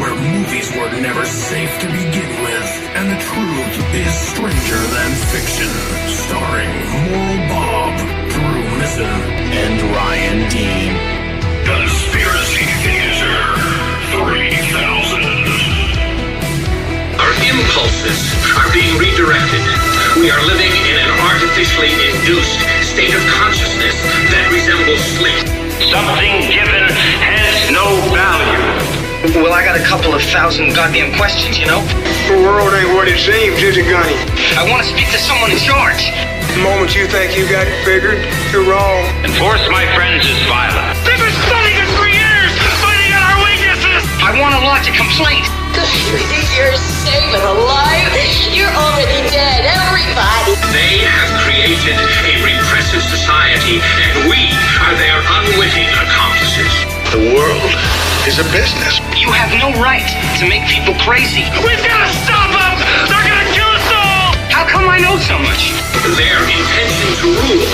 where movies were never safe to begin with, and the truth is stranger than fiction. Starring Moral Bob, Drew Misson, and Ryan Dean. Conspiracy Theater 3000. Our impulses are being redirected. We are living in an artificially induced state of consciousness that resembles sleep. Something given has no value. Well, I got a couple of thousand goddamn questions, you know? The world ain't what it seems, is it, Gunny? I want to speak to someone in charge. The moment you think you got it figured, you're wrong. And force, my friends, is violent. They've been studying us for years, finding out our weaknesses. I want to lodge a complaint. You think you're safe and alive? You're already dead, everybody. They have created a repressive society, and we are their unwitting accomplices. The world is a business. You have no right to make people crazy. We've got to stop them. They're going to kill us all. How come I know so much? Their intention to rule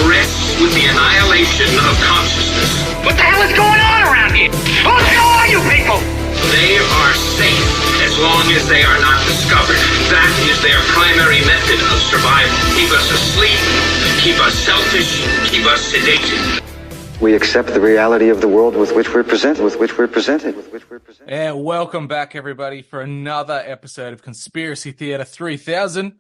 rests with the annihilation of consciousness. What the hell is going on around here? Who are you people? They are safe as long as they are not discovered. That is their primary method of survival. Keep us asleep, keep us selfish, keep us sedated. We accept the reality of the world with which we're presented. And welcome back, everybody, for another episode of Conspiracy Theater 3000.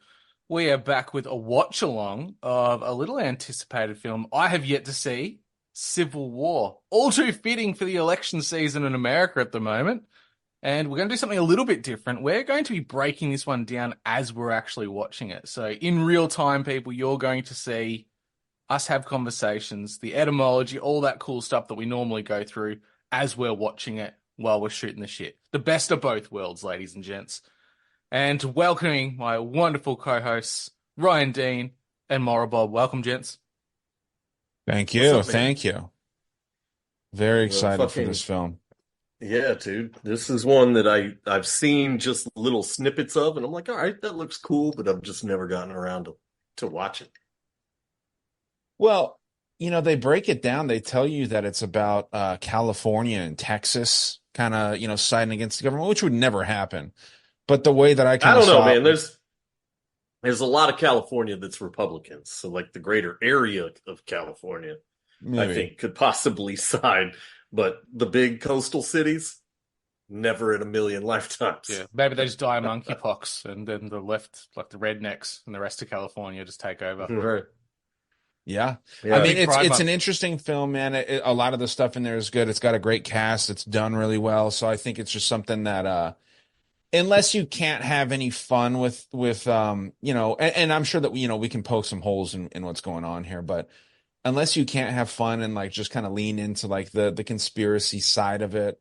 We are back with a watch-along of a little anticipated film I have yet to see, Civil War. All too fitting for the election season in America at the moment. And we're going to do something a little bit different. We're going to be breaking this one down as we're actually watching it. So in real time, people, you're going to see us have conversations, the etymology, all that cool stuff that we normally go through as we're watching it while we're shooting the shit. The best of both worlds, ladies and gents. And welcoming my wonderful co-hosts, Ryan Dean and Moral Bob. Welcome, gents. Thank you. Up, thank you. Very excited for this film. Yeah, dude. This is one that I've seen just little snippets of, and I'm like, all right, that looks cool, but I've just never gotten around to watch it. Well, you know, they break it down. They tell you that it's about California and Texas kind of, you know, siding against the government, which would never happen. But the way that I don't know, man. There's a lot of California that's Republicans. So like the greater area of California, maybe, I think could possibly side. But the big coastal cities, never in a million lifetimes. Yeah, maybe they just die of monkeypox, and then the left, like the rednecks and the rest of California, just take over. Right. Yeah. I mean, it's an interesting film, man. A lot of the stuff in there is good. It's got a great cast. It's done really well. So I think it's just something that, unless you can't have any fun with you know, and I'm sure that, you know, we can poke some holes in what's going on here, but unless you can't have fun and like just kind of lean into like the conspiracy side of it,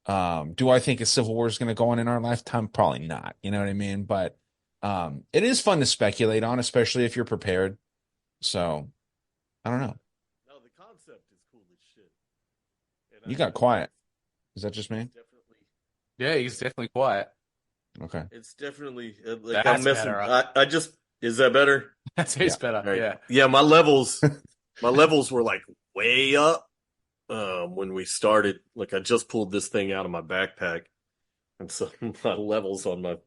do I think a Civil War is going to go on in our lifetime? Probably not. You know what I mean? But it is fun to speculate on, especially if you're prepared. So I don't know. No, the concept is cool as shit. And you got quiet. Is that just me? Yeah, he's definitely quiet. Okay. It's definitely like I'm messing. I just, is that better? That's better. Right. Yeah. Yeah. My levels were like way up when we started. Like I just pulled this thing out of my backpack, and so my levels on my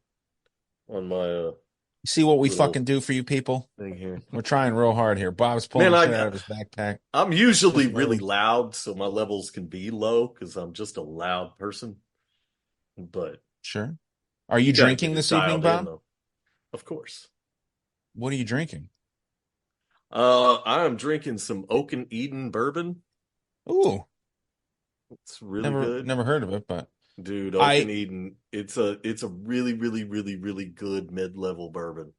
see what we fucking do for you people. Thing here. We're trying real hard here. Bob's pulling shit out of his backpack. I'm usually really loud, so my levels can be low because I'm just a loud person. But sure. Are you drinking this evening, Bob? Of course. What are you drinking? I am drinking some Oak and Eden bourbon. Ooh, it's really good. Never heard of it, but dude, Oak and Eden, it's a really, really, really, really good mid-level bourbon.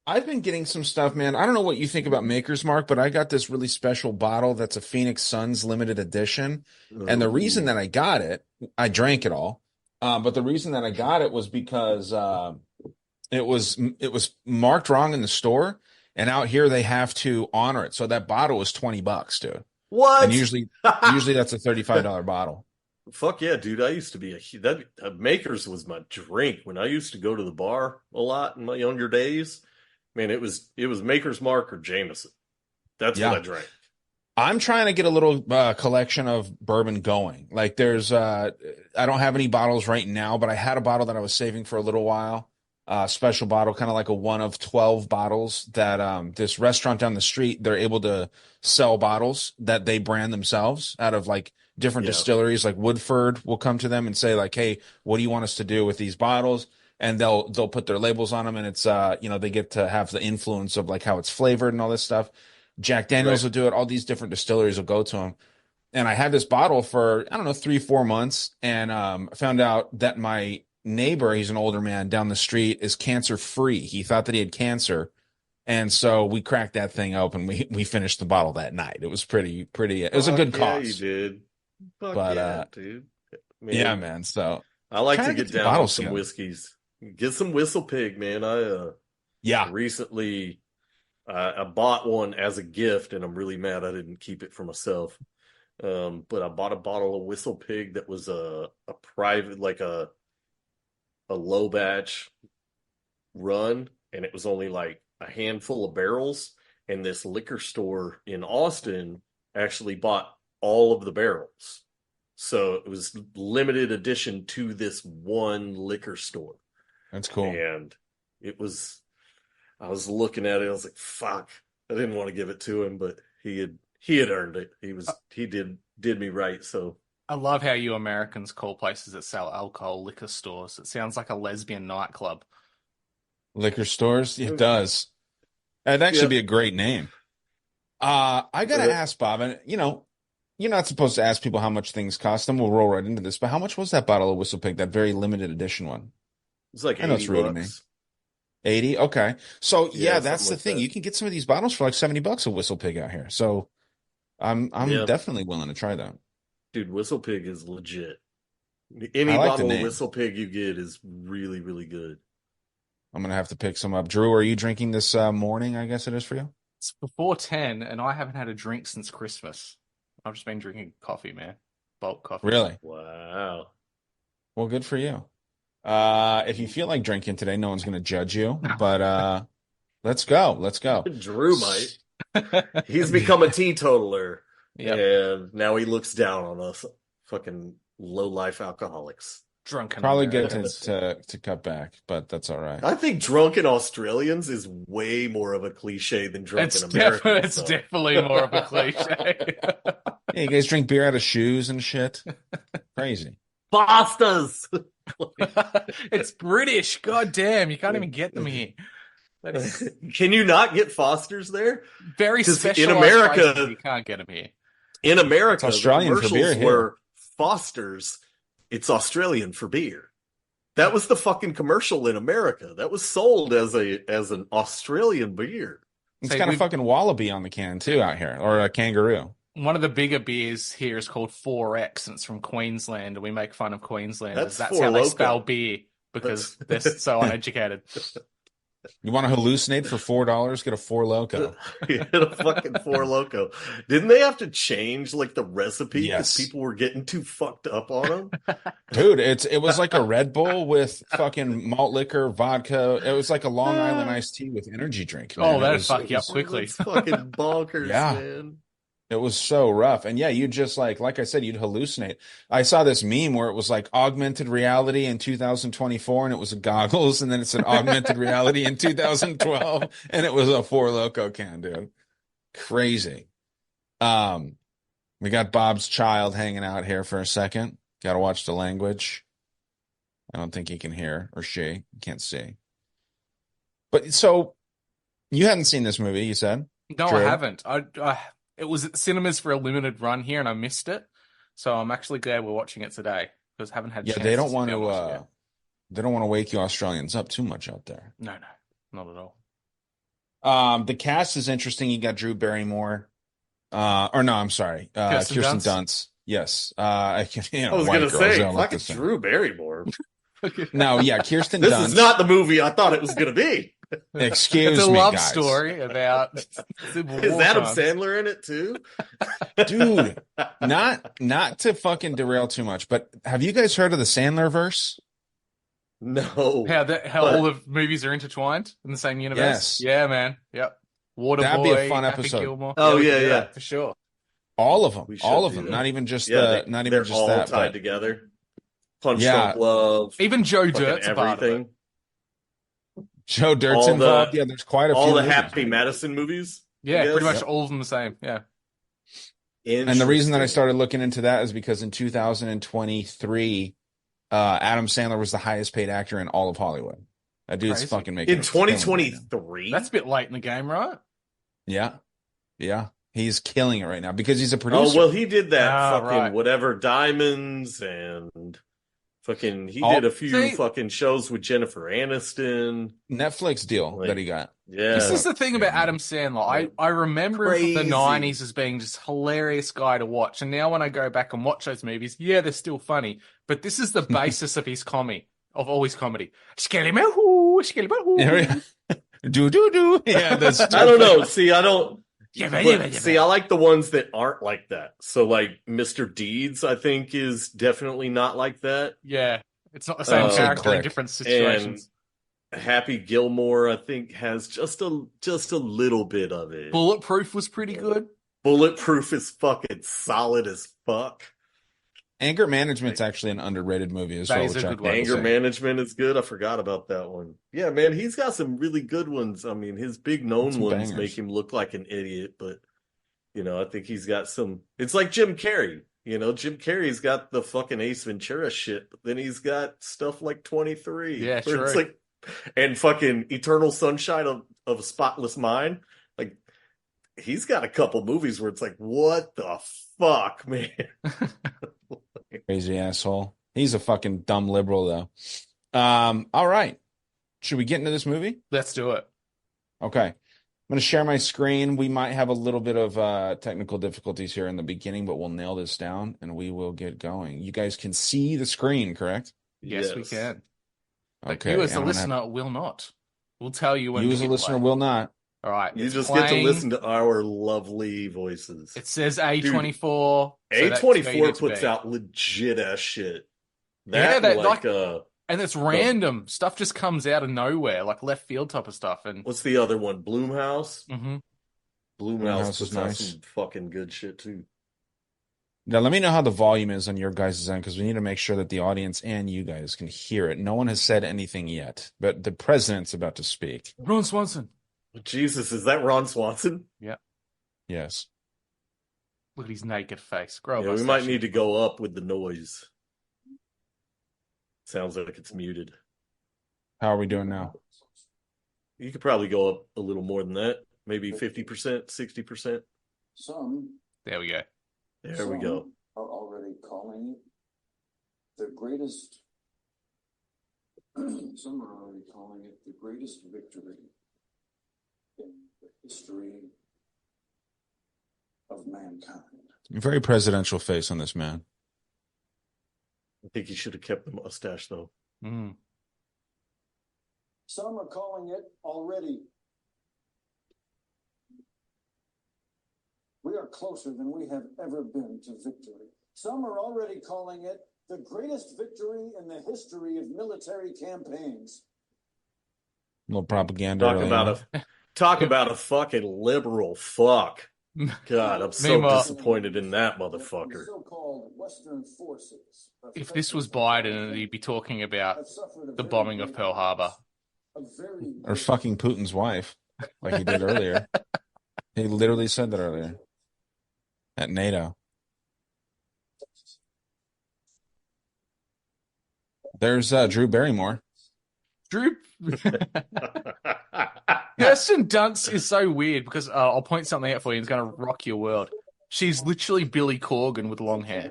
I've been getting some stuff, man. I don't know what you think about Maker's Mark, but I got this really special bottle that's a Phoenix Suns limited edition, and the reason that I got it, I drank it all. But the reason that I got it was because it was marked wrong in the store, and out here they have to honor it. So that bottle was $20, dude. What? And usually that's a $35 bottle. Fuck yeah, dude! I used to be Maker's was my drink when I used to go to the bar a lot in my younger days. Man, it was Maker's Mark or Jameson. That's what I drank. I'm trying to get a little collection of bourbon going. Like there's, I don't have any bottles right now, but I had a bottle that I was saving for a little while. Special bottle, kind of like a one of 12 bottles that this restaurant down the street, they're able to sell bottles that they brand themselves out of like different distilleries. Like Woodford will come to them and say like, hey, what do you want us to do with these bottles? And they'll put their labels on them, and it's they get to have the influence of like how it's flavored and all this stuff. Jack Daniels will do it. All these different distilleries will go to them. And I had this bottle for, I don't know, 3-4 months, and found out that my neighbor, he's an older man down the street, is cancer free. He thought that he had cancer. And so we cracked that thing open. We finished the bottle that night. It was pretty, it was a good cause. You did. Dude. Man. Yeah, man. So I like to get down on some whiskeys. Get some Whistle Pig, man. I recently I bought one as a gift, and I'm really mad I didn't keep it for myself. But I bought a bottle of Whistle Pig that was a private, like a low batch run, and it was only like a handful of barrels. And this liquor store in Austin actually bought all of the barrels. So it was limited edition to this one liquor store. That's cool. And I was looking at it. I was like, fuck, I didn't want to give it to him, but he had earned it. He did me right. So I love how you Americans call places that sell alcohol liquor stores. It sounds like a lesbian nightclub. Liquor stores? It does. That'd actually be a great name. I got to ask Bob, and you're not supposed to ask people how much things cost them. We'll roll right into this, but how much was that bottle of Whistle Pig, that very limited edition one? It's like $80. I know it's rude to me. 80? Okay. So that's the thing. You can get some of these bottles for like $70 a Whistle Pig out here. So I'm definitely willing to try that. Dude, Whistle Pig is legit. Any bottle of Whistle Pig you get is really, really good. I'm going to have to pick some up. Drew, are you drinking this morning, I guess it is for you? It's before 10, and I haven't had a drink since Christmas. I've just been drinking coffee, man. Bulk coffee. Really? Wow. Well, good for you. If you feel like drinking today, no one's going to judge you, but let's go. Drew might. He's become a teetotaler, and now he looks down on us fucking low-life alcoholics. Drunken Probably good to cut back, but that's all right. I think drunken Australians is way more of a cliche than drunken Americans. It's definitely more of a cliche. Yeah, you guys drink beer out of shoes and shit. Crazy. Bastards! It's British. God damn, you can't even get them here. Can you not get Fosters there? Very special. In America, you can't get them here. In America, it's Australian the commercials for beer here. were Fosters. It's Australian for beer. That was the fucking commercial in America. That was sold as an Australian beer. It's got a fucking wallaby on the can too out here, or a kangaroo. One of the bigger beers here is called 4X, and it's from Queensland, and we make fun of Queenslanders. That's how they spell beer, because they're so uneducated. You want to hallucinate for $4? Get a 4 Loco. Get a fucking 4 Loco. Didn't they have to change like the recipe because people were getting too fucked up on them? Dude, it was like a Red Bull with fucking malt liquor, vodka. It was like a Long Island iced tea with energy drink. Man. Oh, that'd fuck you up quickly. It's fucking bonkers, man. It was so rough. And yeah, you just like I said, you'd hallucinate. I saw this meme where it was like augmented reality in 2024 and it was goggles. And then it said augmented reality in 2012 and it was a 4 Loco can, dude. Crazy. We got Bob's child hanging out here for a second. Got to watch the language. I don't think he can hear, or she can't see. But so you hadn't seen this movie, you said? No, Drew? I haven't. It was at cinemas for a limited run here, and I missed it. So I'm actually glad we're watching it today because I haven't had. They don't want to. They don't want to wake you Australians up too much out there. No, not at all. The cast is interesting. You got Drew Barrymore, I'm sorry, Kirsten Dunst. Yes, I was going to say, fucking Drew Barrymore. No, yeah, Kirsten Dunst. This is not the movie I thought it was going to be. Excuse me, it's a love guys. story about Civil Is War Adam times. Sandler in it too? Dude, not to fucking derail too much, but have you guys heard of the Sandler verse? No. How all the movies are intertwined in the same universe? Yes. Yeah, man. Yep. Waterboy. That'd be a fun Happy episode. Gilmore. Oh yeah, for sure. All of them. We should All of do them. that. Not even just Yeah, not even they're just all that. tied But together. Punch Yeah. Drunk Love. Even Joe fucking Dirt's a part of it. everything. Joe Dirt's All involved. the- Yeah, there's quite a few. All the movies. Happy Madison movies. I Yeah, pretty guess. much all of them the same. Yeah. And the reason that I started looking into that is because in 2023, Adam Sandler was the highest paid actor in all of Hollywood. That dude's Crazy. fucking making in 2023. That's a bit late in the game, right? Yeah. He's killing it right now because he's a producer. Oh well, he did that fucking right. whatever Diamonds and fucking he Oh, did a few fucking shows with Jennifer Aniston. Netflix deal that he got. Yeah, This is the thing about Adam Sandler. I remember him from the Crazy. 90s as being just hilarious guy to watch. And now when I go back and watch those movies, yeah, they're still funny. But this is the basis of his comedy, of all his comedy. Yeah. Do. Yeah, that's I don't know. See, I don't. Yeah, See, I like the ones that aren't like that. So, like Mr. Deeds, I think is definitely not like that. Yeah, it's not the same character in different situations. And Happy Gilmore, I think, has just a little bit of it. Bulletproof was pretty good. Bulletproof is fucking solid as fuck. Anger Management's actually an underrated movie as That well. is a which I good have one. to Anger say. Management is good. I forgot about that one. Yeah, man, he's got some really good ones. I mean, his big known Some ones bangers. make him look like an idiot, but I think he's got some. It's like Jim Carrey. Jim Carrey's got the fucking Ace Ventura shit, but then he's got stuff like 23. Yeah, where it's true. like, and fucking Eternal Sunshine of a Spotless Mind. Like, he's got a couple movies where it's like, what the fuck, man? Crazy asshole. He's a fucking dumb liberal, though. All right. Should we get into this movie? Let's do it. Okay. I'm going to share my screen. We might have a little bit of technical difficulties here in the beginning, but we'll nail this down and we will get going. You guys can see the screen, correct? Yes, we can. But Okay. you as a and I'm gonna listener will not. We'll tell you when You to as a hit listener play. will not. All right. You it's just playing. get to listen to our lovely voices. It says A24. so that's A24 where you puts need to out legit ass shit. Yeah, That they and it's random. Stuff just comes out of nowhere, like left field type of stuff. And what's the other one? Bloomhouse? Mm-hmm. Bloomhouse is puts out nice. some fucking good shit too. Now, let me know how the volume is on your guys' end because we need to make sure that the audience and you guys can hear it. No one has said anything yet, but the president's about to speak. Ron Swanson. Jesus, is that Ron Swanson? Yeah. Yes. Look at his naked face. Grow a Yeah, we mustache. might need to go up with the noise. Sounds like it's muted. How are we doing now? You could probably go up a little more than that. Maybe 50%, 60%. There we go. There we go. Are already calling it the greatest. Some are already calling it the greatest victory in the history of mankind. Very presidential face on this man. I think he should have kept the mustache, though. Mm. Some are calling it already. We are closer than we have ever been to victory. Some are already calling it the greatest victory in the history of military campaigns. A little propaganda. Talk about a fucking liberal fuck. God, I'm so disappointed in that motherfucker. So-called Western forces. If this was Biden, he'd be talking about the bombing of Pearl Harbor. Or fucking Putin's wife, like he did earlier. He literally said that earlier. At NATO. There's Drew Barrymore. Drew. Kirsten Dunst is so weird because I'll point something out for you. It's going to rock your world. She's literally Billy Corgan with long hair.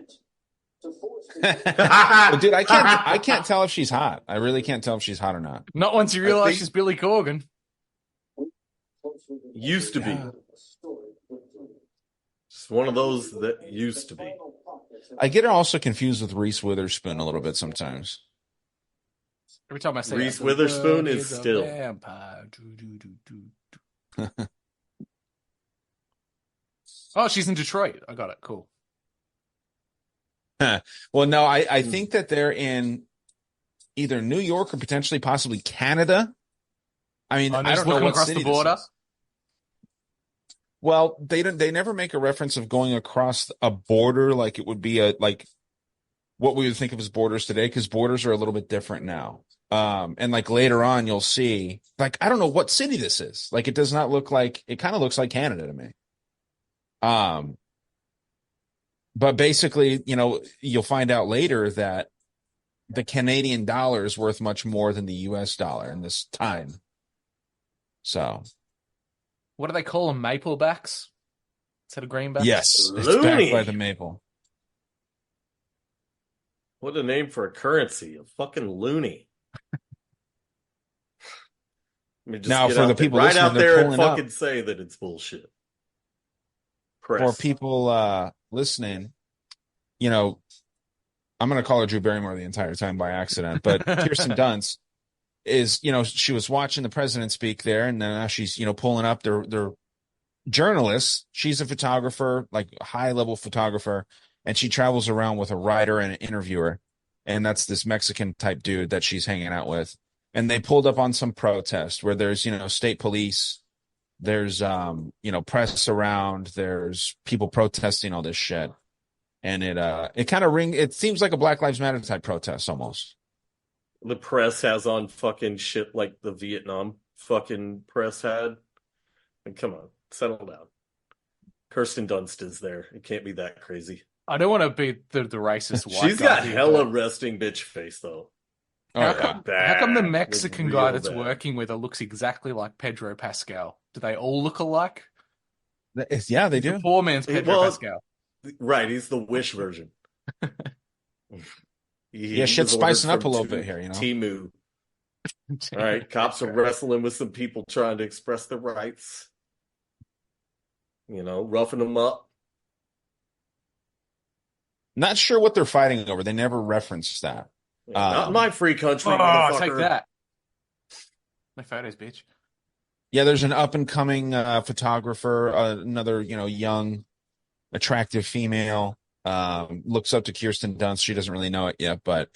But dude, I can't tell if she's hot. I really can't tell if she's hot or not. Not once you realize she's Billy Corgan. Used to be. It's one of those that used to be. I get her also confused with Reese Witherspoon a little bit sometimes. Every time I say Reese Witherspoon is still. Vampire. Oh, she's in Detroit. I got it. Cool. Well, no, I think that they're in either New York or potentially possibly Canada. I mean, I don't know what across city the border. this is. Well, they never make a reference of going across a border like it would be like what we would think of as borders today, because borders are a little bit different now. And like later on, you'll see, like, I don't know what city this is. Like, it does not look like, it kind of looks like Canada to me. But basically, you know, you'll find out later that the Canadian dollar is worth much more than the US dollar in this time. So. What do they call them? Maplebacks? Instead of greenbacks? Yes, it's backed by the maple. What a name for a currency. A fucking loony. Now, for the people right out there and fucking up, say that it's bullshit. For people listening, you know, I'm going to call her Drew Barrymore the entire time by accident, but Kirsten Dunst is, you know, she was watching the president speak there, and then now she's, you know, pulling up their journalists. She's a photographer, like a high-level photographer, and she travels around with a writer and an interviewer, and that's this Mexican-type dude that she's hanging out with. And they pulled up on some protest where there's, you know, state police, there's, you know, press around, there's people protesting all this shit. And it kind of it seems like a Black Lives Matter type protest almost. The press has on fucking shit like the Vietnam fucking press had. And come on, settle down. Kirsten Dunst is there. It can't be that crazy. I don't want to be the racist white She's guy got here, hella but resting bitch face, though. How come the Mexican guy that's bad. working with her looks exactly like Pedro Pascal? Do they all look alike? Yeah, they do. The poor man's Pedro Pascal. Right, he's the Wish version. Yeah, shit's spicing up a little bit here, you know. Timu. All right, cops are wrestling with some people trying to express their rights. You know, roughing them up. Not sure what they're fighting over. They never referenced that. Not in my free country, Oh, motherfucker. take that. My photos, bitch. Yeah, there's an up-and-coming photographer, another, you know, young, attractive female, looks up to Kirsten Dunst. She doesn't really know it yet, but,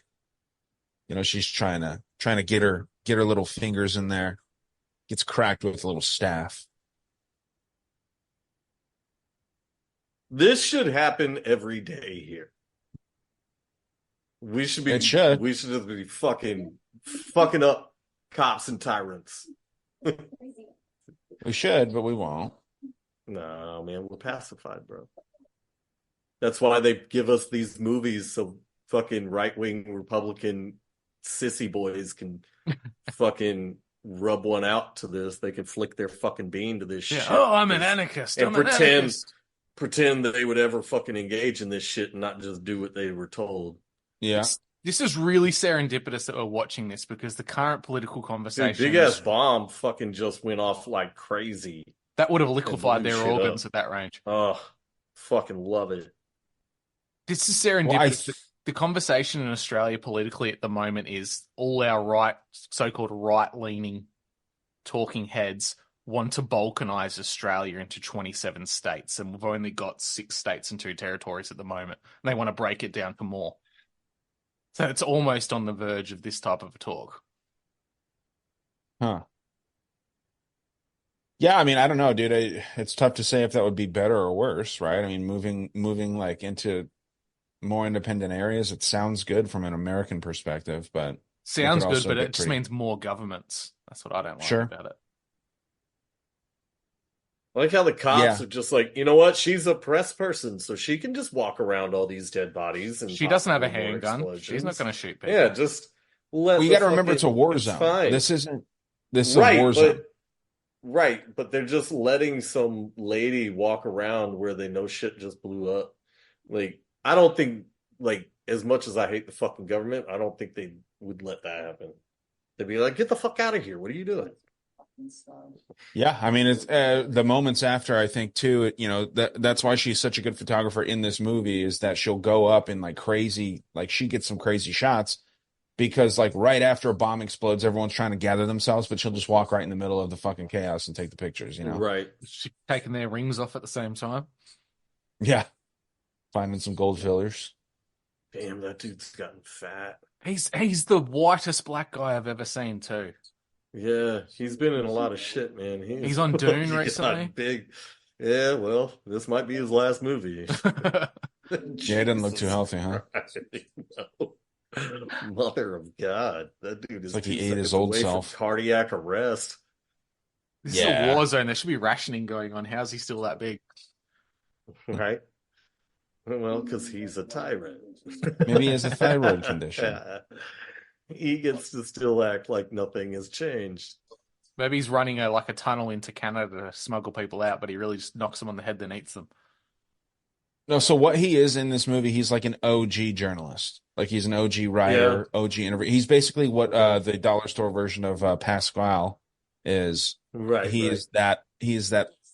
you know, she's trying to get her little fingers in there. Gets cracked with a little staff. This should happen every day here. We should be. It should. We should just be fucking up cops and tyrants. We should, but we won't. No, man, we're pacified, bro. That's why they give us these movies so fucking right-wing Republican sissy boys can fucking rub one out to this. They can flick their fucking bean to this shit. Oh, I'm an anarchist. And pretend that they would ever fucking engage in this shit and not just do what they were told. Yeah. This is really serendipitous that we're watching this because the current political conversation. Big ass bomb fucking just went off like crazy. That would have liquefied their organs at that range. Oh, fucking love it. This is serendipitous. The conversation in Australia politically at the moment is all our so-called right-leaning talking heads want to balkanize Australia into 27 states, and we've only got 6 states and 2 territories at the moment. And they want to break it down to more. So it's almost on the verge of this type of a talk. Huh. Yeah, I mean, I don't know, dude. It's tough to say if that would be better or worse, right? I mean, moving like into more independent areas, it sounds good from an American perspective, but sounds good, but it just means more governments. That's what I don't like about it. I like how the cops are just like, you know what? She's a press person, so she can just walk around all these dead bodies. And she doesn't have a handgun. She's not going to shoot people. Yeah, just let. Well, you got to remember it's a war zone. Fine. This is a war zone. Right, but they're just letting some lady walk around where they know shit just blew up. Like, I don't think, like, as much as I hate the fucking government, I don't think they would let that happen. They'd be like, get the fuck out of here. What are you doing? Yeah, I mean, it's the moments after, I think too, you know, that's why she's such a good photographer in this movie, is that she'll go up in like crazy, like she gets some crazy shots because like right after a bomb explodes, everyone's trying to gather themselves, but she'll just walk right in the middle of the fucking chaos and take the pictures, you know? Right. She's taking their rings off at the same time. Yeah. Finding some gold fillers. Damn, that dude's gotten fat. He's the whitest black guy I've ever seen too. Yeah, he's been in a lot of shit, man. He's on Dune recently. Big. Yeah, well, this might be his last movie. Yeah, he doesn't look too healthy, huh? No. Mother of God, that dude is like he 2 ate his seconds old away self. from cardiac arrest. This is a war zone. There should be rationing going on. How's he still that big? Right. Well, because he's a tyrant. Maybe he has a thyroid condition. He gets to still act like nothing has changed. Maybe he's running a tunnel into Canada to smuggle people out, but he really just knocks them on the head then eats them. No, so what he is in this movie, he's like an OG journalist. Like he's an OG writer, OG interview. He's basically what the dollar store version of Pascal is. Right. He is that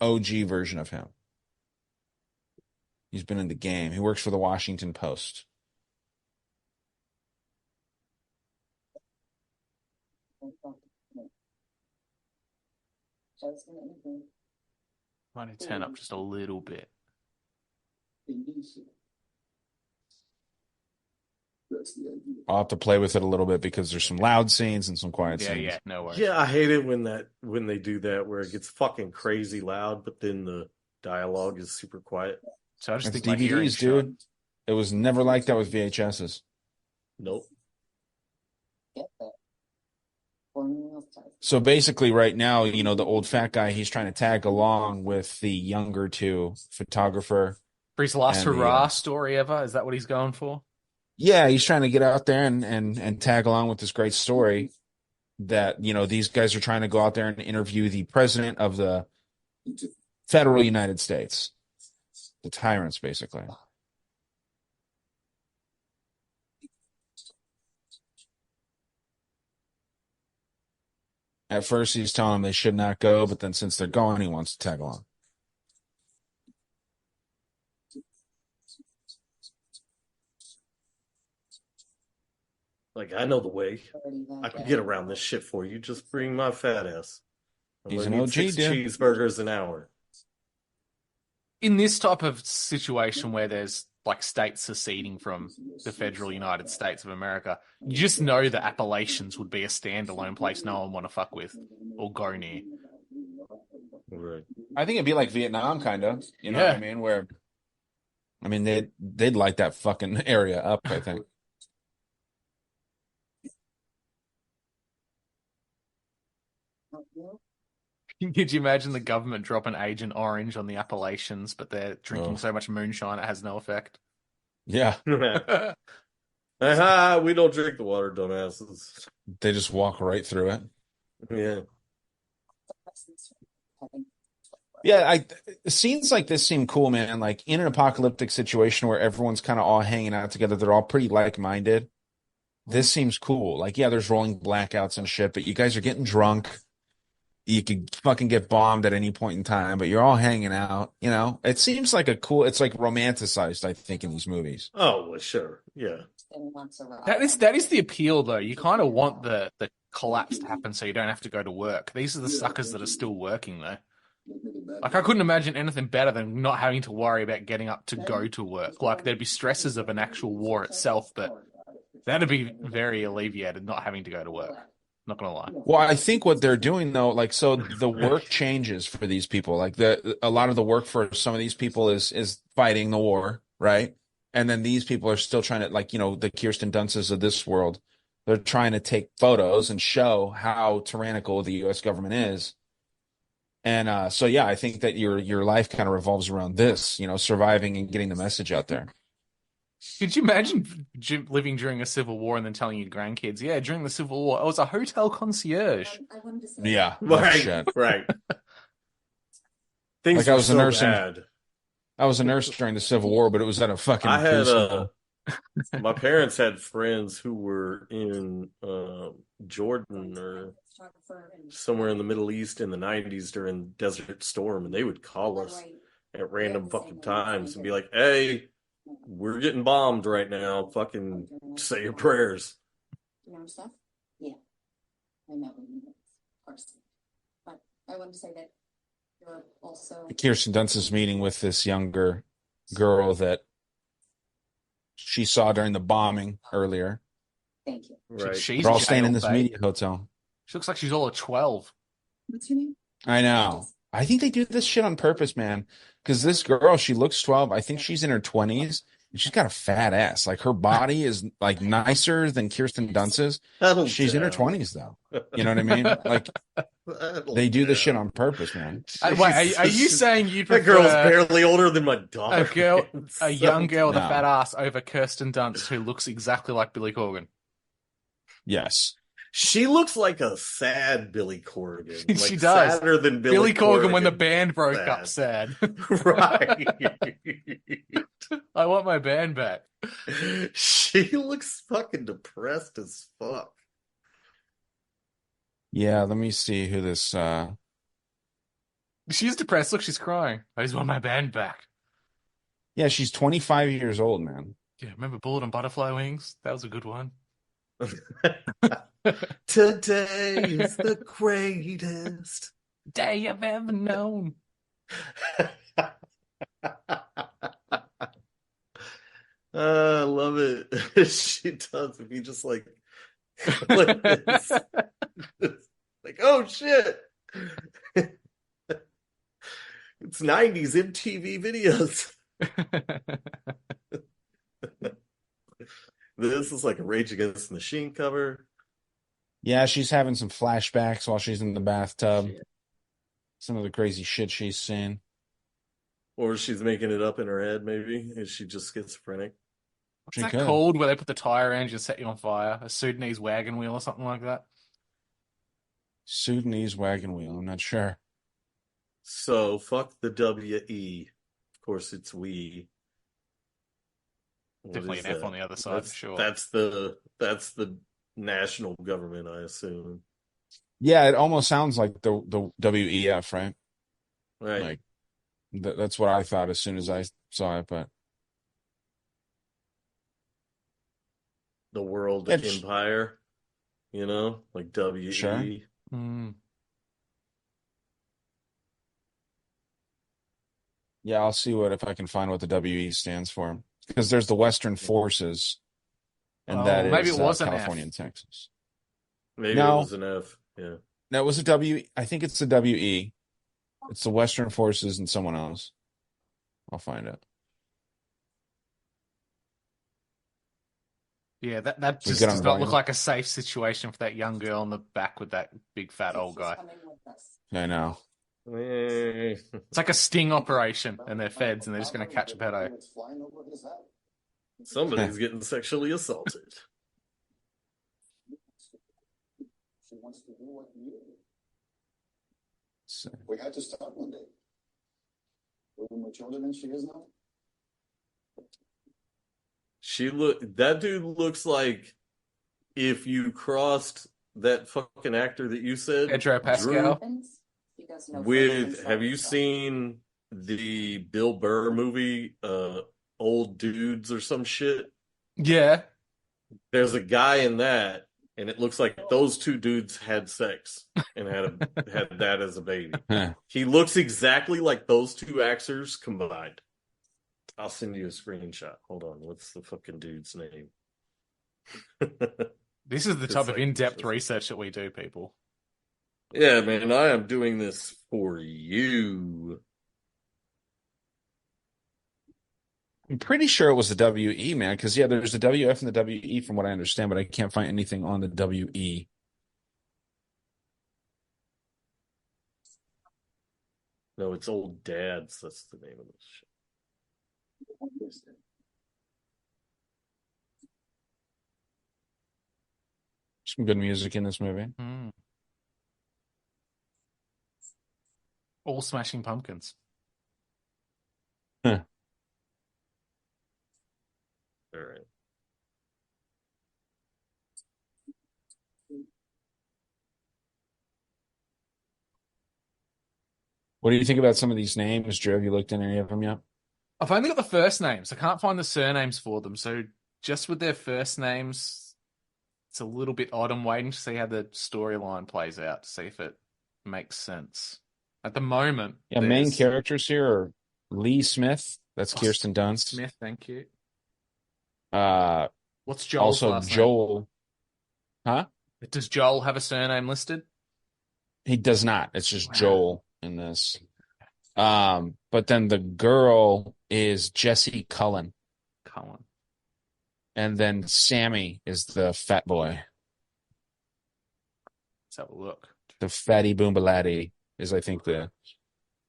OG version of him. He's been in the game. He works for the Washington Post. Might need to turn up just a little bit. I'll have to play with it a little bit because there's some loud scenes and some quiet scenes. Yeah, no worries. Yeah, I hate it when they do that where it gets fucking crazy loud, but then the dialogue is super quiet. So I just That's think DVDs, dude. It was never like that with VHSs. Nope. So basically right now, the old fat guy, he's trying to tag along with the younger two photographer. For his last hurrah story ever? Is that what he's going for? Yeah, he's trying to get out there and tag along with this great story that, these guys are trying to go out there and interview the president of the federal United States. The tyrants, basically. At first, he's telling them they should not go, but then since they're going, he wants to tag along. Like, I know the way. I can get around this shit for you. Just bring my fat ass. He's an OG, 6 dude. cheeseburgers an hour. In this type of situation where there's states seceding from the federal United States of America, you just know the Appalachians would be a standalone place no one want to fuck with or go near. Right. I think it'd be like Vietnam, kind of. You know what I mean? Where, they'd light that fucking area up, I think. Could you imagine the government dropping Agent Orange on the Appalachians, but they're drinking so much moonshine it has no effect? Yeah. We don't drink the water, dumbasses. They just walk right through it. Yeah. Yeah, scenes like this seem cool, man. Like in an apocalyptic situation where everyone's kind of all hanging out together, they're all pretty like-minded. This seems cool. Like, yeah, there's rolling blackouts and shit, but you guys are getting drunk. You could fucking get bombed at any point in time, but you're all hanging out. It seems like it's like romanticized, I think, in these movies. Oh, well, sure. Yeah. That is the appeal, though. You kind of want the collapse to happen so you don't have to go to work. These are the suckers that are still working, though. Like, I couldn't imagine anything better than not having to worry about getting up to go to work. Like, there'd be stresses of an actual war itself, but that'd be very alleviated, not having to go to work. Not gonna lie. Well, I think what they're doing though, so the work changes for these people. Like a lot of the work for some of these people is fighting the war, right? And then these people are still trying to, the Kirsten Dunsts of this world. They're trying to take photos and show how tyrannical the U.S. government is. And so, yeah, I think that your life kind of revolves around this, surviving and getting the message out there. Could you imagine living during a civil war and then telling your grandkids, yeah, during the Civil War, I was a hotel concierge. Yeah. Right. Right. Things I was a nurse. I was a nurse during the Civil War, but it was at a fucking. My parents had friends who were in Jordan or somewhere in the Middle East in the 90s during Desert Storm, and they would call us at random fucking times and be like, hey, we're getting bombed right now. Fucking say your prayers. Stuff? Yeah. I met with you, of course. But I want to say that you're also... Kirsten Dunst's meeting with this younger girl that she saw during the bombing earlier. Thank you. Right. They're all staying in this media hotel. She looks like she's all at 12. What's your name? I know. I think they do this shit on purpose, man. Because this girl, she looks 12. I think she's in her 20s. And she's got a fat ass. Like, her body is, like, nicer than Kirsten Dunst's. She's in her 20s, though. You know what I mean? Like, they do this shit on purpose, man. Wait, are you saying you prefer... That girl's barely older than my daughter. A young girl with a fat ass over Kirsten Dunst who looks exactly like Billy Corgan? Yes. She looks like a sad Billy Corgan. Like, she does. Sadder than Billy Corgan when the band broke up sad. Right. I want my band back. She looks fucking depressed as fuck. Yeah, let me see who this... She's depressed. Look, she's crying. I just want my band back. Yeah, she's 25 years old, man. Yeah, remember Bullet and Butterfly Wings? That was a good one. Today is the greatest day I've ever known. I love it. She does. If you just like this. Like, oh shit. It's 90s MTV videos. This is like a Rage Against the Machine cover. Yeah, she's having some flashbacks while she's in the bathtub. Shit. Some of the crazy shit she's seen. Or she's making it up in her head, maybe. Is she just schizophrenic? What's that called where they put the tire engine and set you on fire? A Sudanese wagon wheel or something like that? Sudanese wagon wheel, I'm not sure. So, fuck the W-E. Of course, it's we. Definitely an F on the other side, for sure. That's the national government, I assume. Yeah, it almost sounds like the WEF, right? Right. Like that's what I thought as soon as I saw it, but the World Empire, you know, like WE. Sure. Yeah, I'll see if I can find what the WE stands for. Because there's the Western Forces, and that maybe is it was California an and Texas. Maybe it was an F, yeah. That was a W. I think it's the WE. It's the Western Forces and someone else. I'll find it. Yeah, that just does not look like a safe situation for that young girl in the back with that big fat old guy. I know. It's like a sting operation, and they're feds, and they're just going to catch a pedo. Somebody's getting sexually assaulted. She wants to do what you do. We had to start one day. We're much older than she is now. That dude looks like if you crossed that fucking actor that you said, Pedro Pascal. Have you seen the Bill Burr movie, Old Dudes or some shit? Yeah. There's a guy in that, and it looks like those two dudes had sex and had that as a baby. He looks exactly like those two actors combined. I'll send you a screenshot. Hold on. What's the fucking dude's name? This is the type of in-depth research that we do, people. Yeah, man, I am doing this for you. I'm pretty sure it was the WE, man, because, yeah, there's the WF and the WE from what I understand, but I can't find anything on the WE. No, it's Old Dads. That's the name of this shit. Some good music in this movie. All Smashing Pumpkins. Huh. All right. What do you think about some of these names, Drew? Have you looked in any of them yet? I've only got the first names. I can't find the surnames for them. So just with their first names, it's a little bit odd. I'm waiting to see how the storyline plays out, to see if it makes sense. At the moment, yeah, main characters here are Lee Smith. That's Kirsten Dunst. Smith, thank you. What's Joel's last Joel? name? Huh? Does Joel have a surname listed? He does not. It's just Joel. in this. But then the girl is Jesse Cullen. And then Sammy is the fat boy. Let's have a look. The fatty boombalatti is, I think, the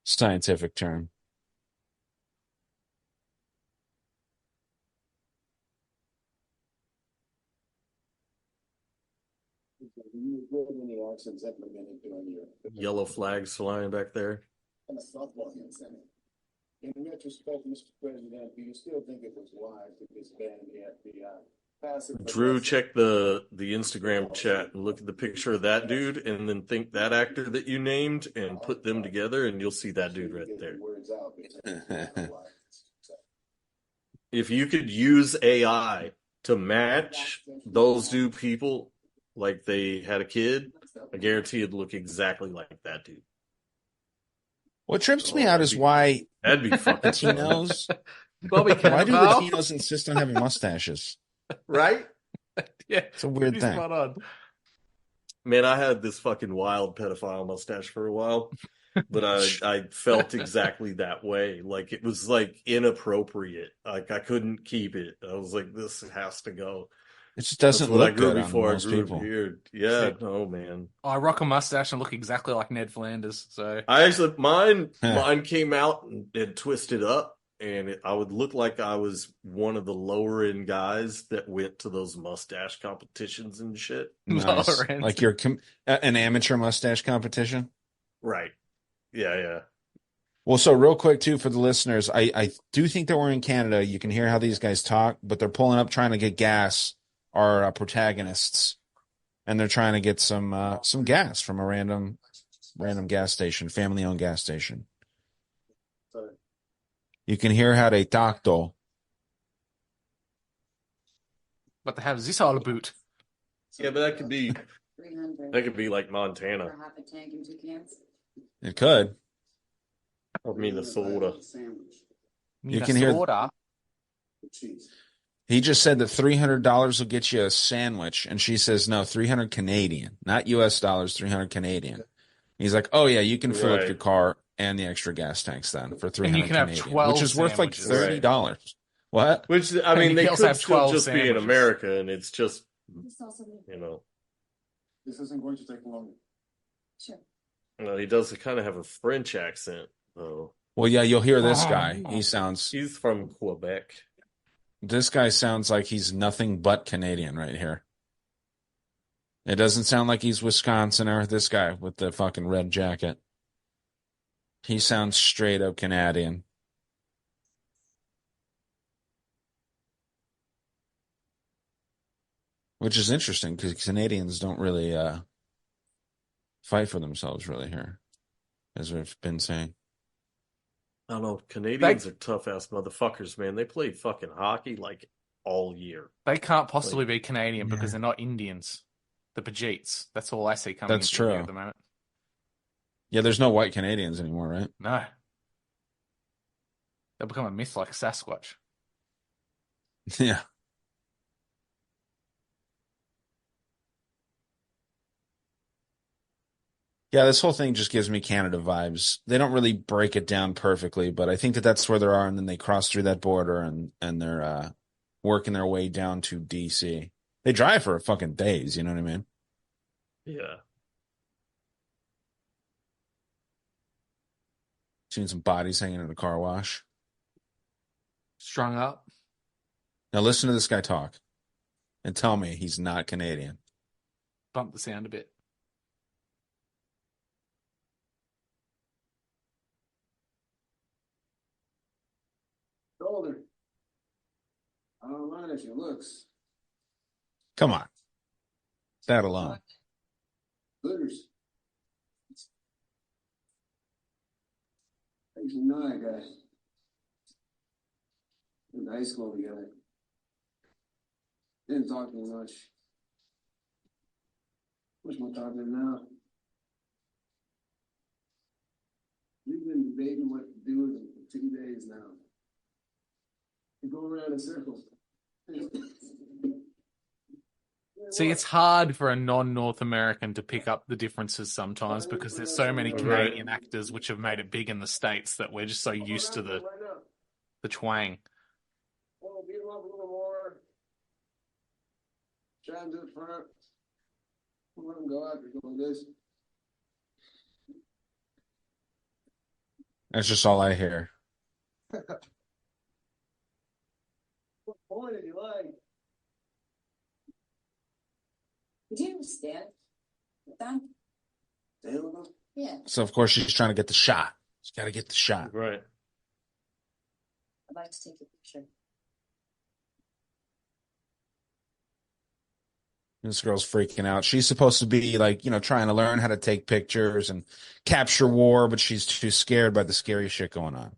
scientific term. Yellow flags flying back there. In retrospect, Mr. President, do you still think it was wise to disband the FBI? Drew, check the Instagram chat and look at the picture of that dude, and then think that actor that you named and put them together, and you'll see that dude right there. If you could use AI to match those two people like they had a kid, I guarantee it'd look exactly like that dude. What trips me out is why that'd be fucking Latinos. Why do Latinos insist on having mustaches? Right? Yeah, it's a weird thing. Spot on. Man, I had this fucking wild pedophile mustache for a while, but I felt exactly that way. Like it was like inappropriate. Like I couldn't keep it. I was like, this has to go. It just doesn't look good before on most I grew people. a beard. Yeah, no, man. I rock a mustache and look exactly like Ned Flanders. So I actually mine came out and twisted up, and I would look like I was one of the lower end guys that went to those mustache competitions and shit. Nice. Like you're an amateur mustache competition, right? Yeah. Well, so real quick too for the listeners, I do think that we're in Canada. You can hear how these guys talk, but they're pulling up trying to get gas. Our protagonists, and they're trying to get some gas from a random gas station, family-owned gas station. You can hear how they talk, though. But they have this all about. Yeah, but that could be like Montana. It could. Or Minnesota. You can hear. He just said that $300 will get you a sandwich, and she says no, 300 Canadian, not U.S. dollars, 300 Canadian. He's like, oh yeah, you can fill up your car and the extra gas tanks then for 300 and you can Canadian, have 12 which is worth like $30. Right. What? Which I mean, they could have still 12 just sandwiches. be in America, and it's just This isn't going to take long. Sure. He does kind of have a French accent, though. Well, yeah, you'll hear this guy. He's from Quebec. This guy sounds like he's nothing but Canadian right here. It doesn't sound like he's Wisconsin or this guy with the fucking red jacket. He sounds straight up Canadian. Which is interesting because Canadians don't really fight for themselves really here, as we've been saying. I don't know. Canadians are tough ass motherfuckers, man. They play fucking hockey like all year. They can't possibly be Canadian because they're not Indians. The Pajeets. That's all I see coming That's into true. here at the moment. Yeah, there's no white Canadians anymore, right? No. They'll become a myth like Sasquatch. Yeah. Yeah, this whole thing just gives me Canada vibes. They don't really break it down perfectly, but I think that that's where they are, and then they cross through that border, and they're working their way down to D.C. They drive for fucking days, you know what I mean? Yeah. Seen some bodies hanging in a car wash. Strung up. Now listen to this guy talk, and tell me he's not Canadian. Bump the sound a bit. Older. I don't mind if she looks. Come on. That alone. Looters. He's a nice guy. In high school together. Didn't talk to me much. Much more talking to him now. We've been debating what to do with him for 2 days now. We go around in circles. Yeah, See, it's hard for a non-North American to pick up the differences sometimes because there's so many Canadian actors which have made it big in the States that we're just so used to the twang. Oh, beat him up a little more. Try and do it front. Let him go after doing this. That's just all I hear. What point did you like? Do you understand? That? Yeah. So of course she's trying to get the shot. She's got to get the shot. Right. I'd like to take a picture. This girl's freaking out. She's supposed to be like, trying to learn how to take pictures and capture war, but she's too scared by the scary shit going on.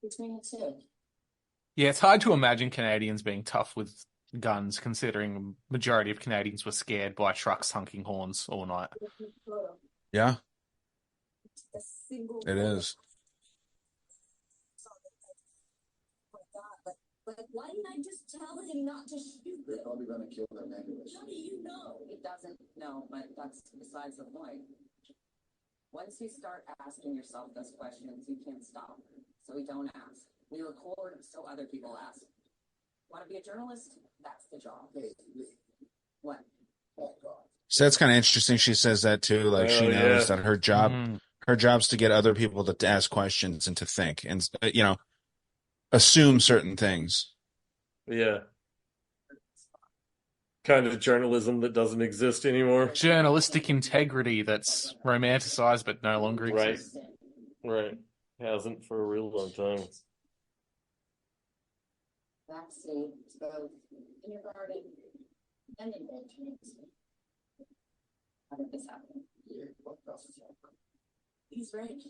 Between the two. Yeah, it's hard to imagine Canadians being tough with guns, considering the majority of Canadians were scared by trucks honking horns all night. Yeah. It is. But why didn't I just tell him not to shoot? They're probably going to kill them anyways. How do you know? It doesn't know, but that's besides the point. Once you start asking yourself those questions, you can't stop. So we don't ask. We record so other people ask. Want to be a journalist? That's the job. What? Oh, God. So that's kind of interesting. She says that too. Like she knows that her job's to get other people to ask questions and to think and, assume certain things. Yeah. Kind of journalism that doesn't exist anymore. Journalistic integrity that's romanticized but no longer exists. Right. Hasn't for a real long time. Vaccine to both kindergarten and in How did this happen? He's right.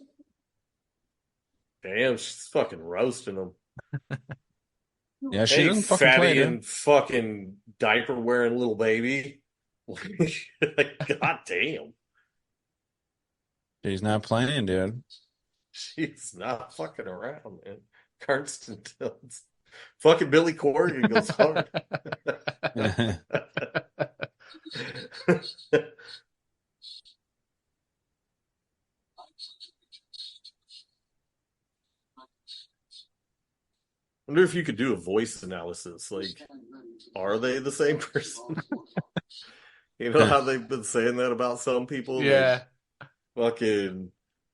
Damn, she's fucking roasting him. Yeah, she doesn't fucking fatty play, and fucking diaper wearing little baby. God damn. She's not playing, dude. She's not fucking around, man. Karsten tells. Fucking Billy Corgan goes hard. I wonder if you could do a voice analysis. Like, are they the same person? You know how they've been saying that about some people? Yeah. Like, fucking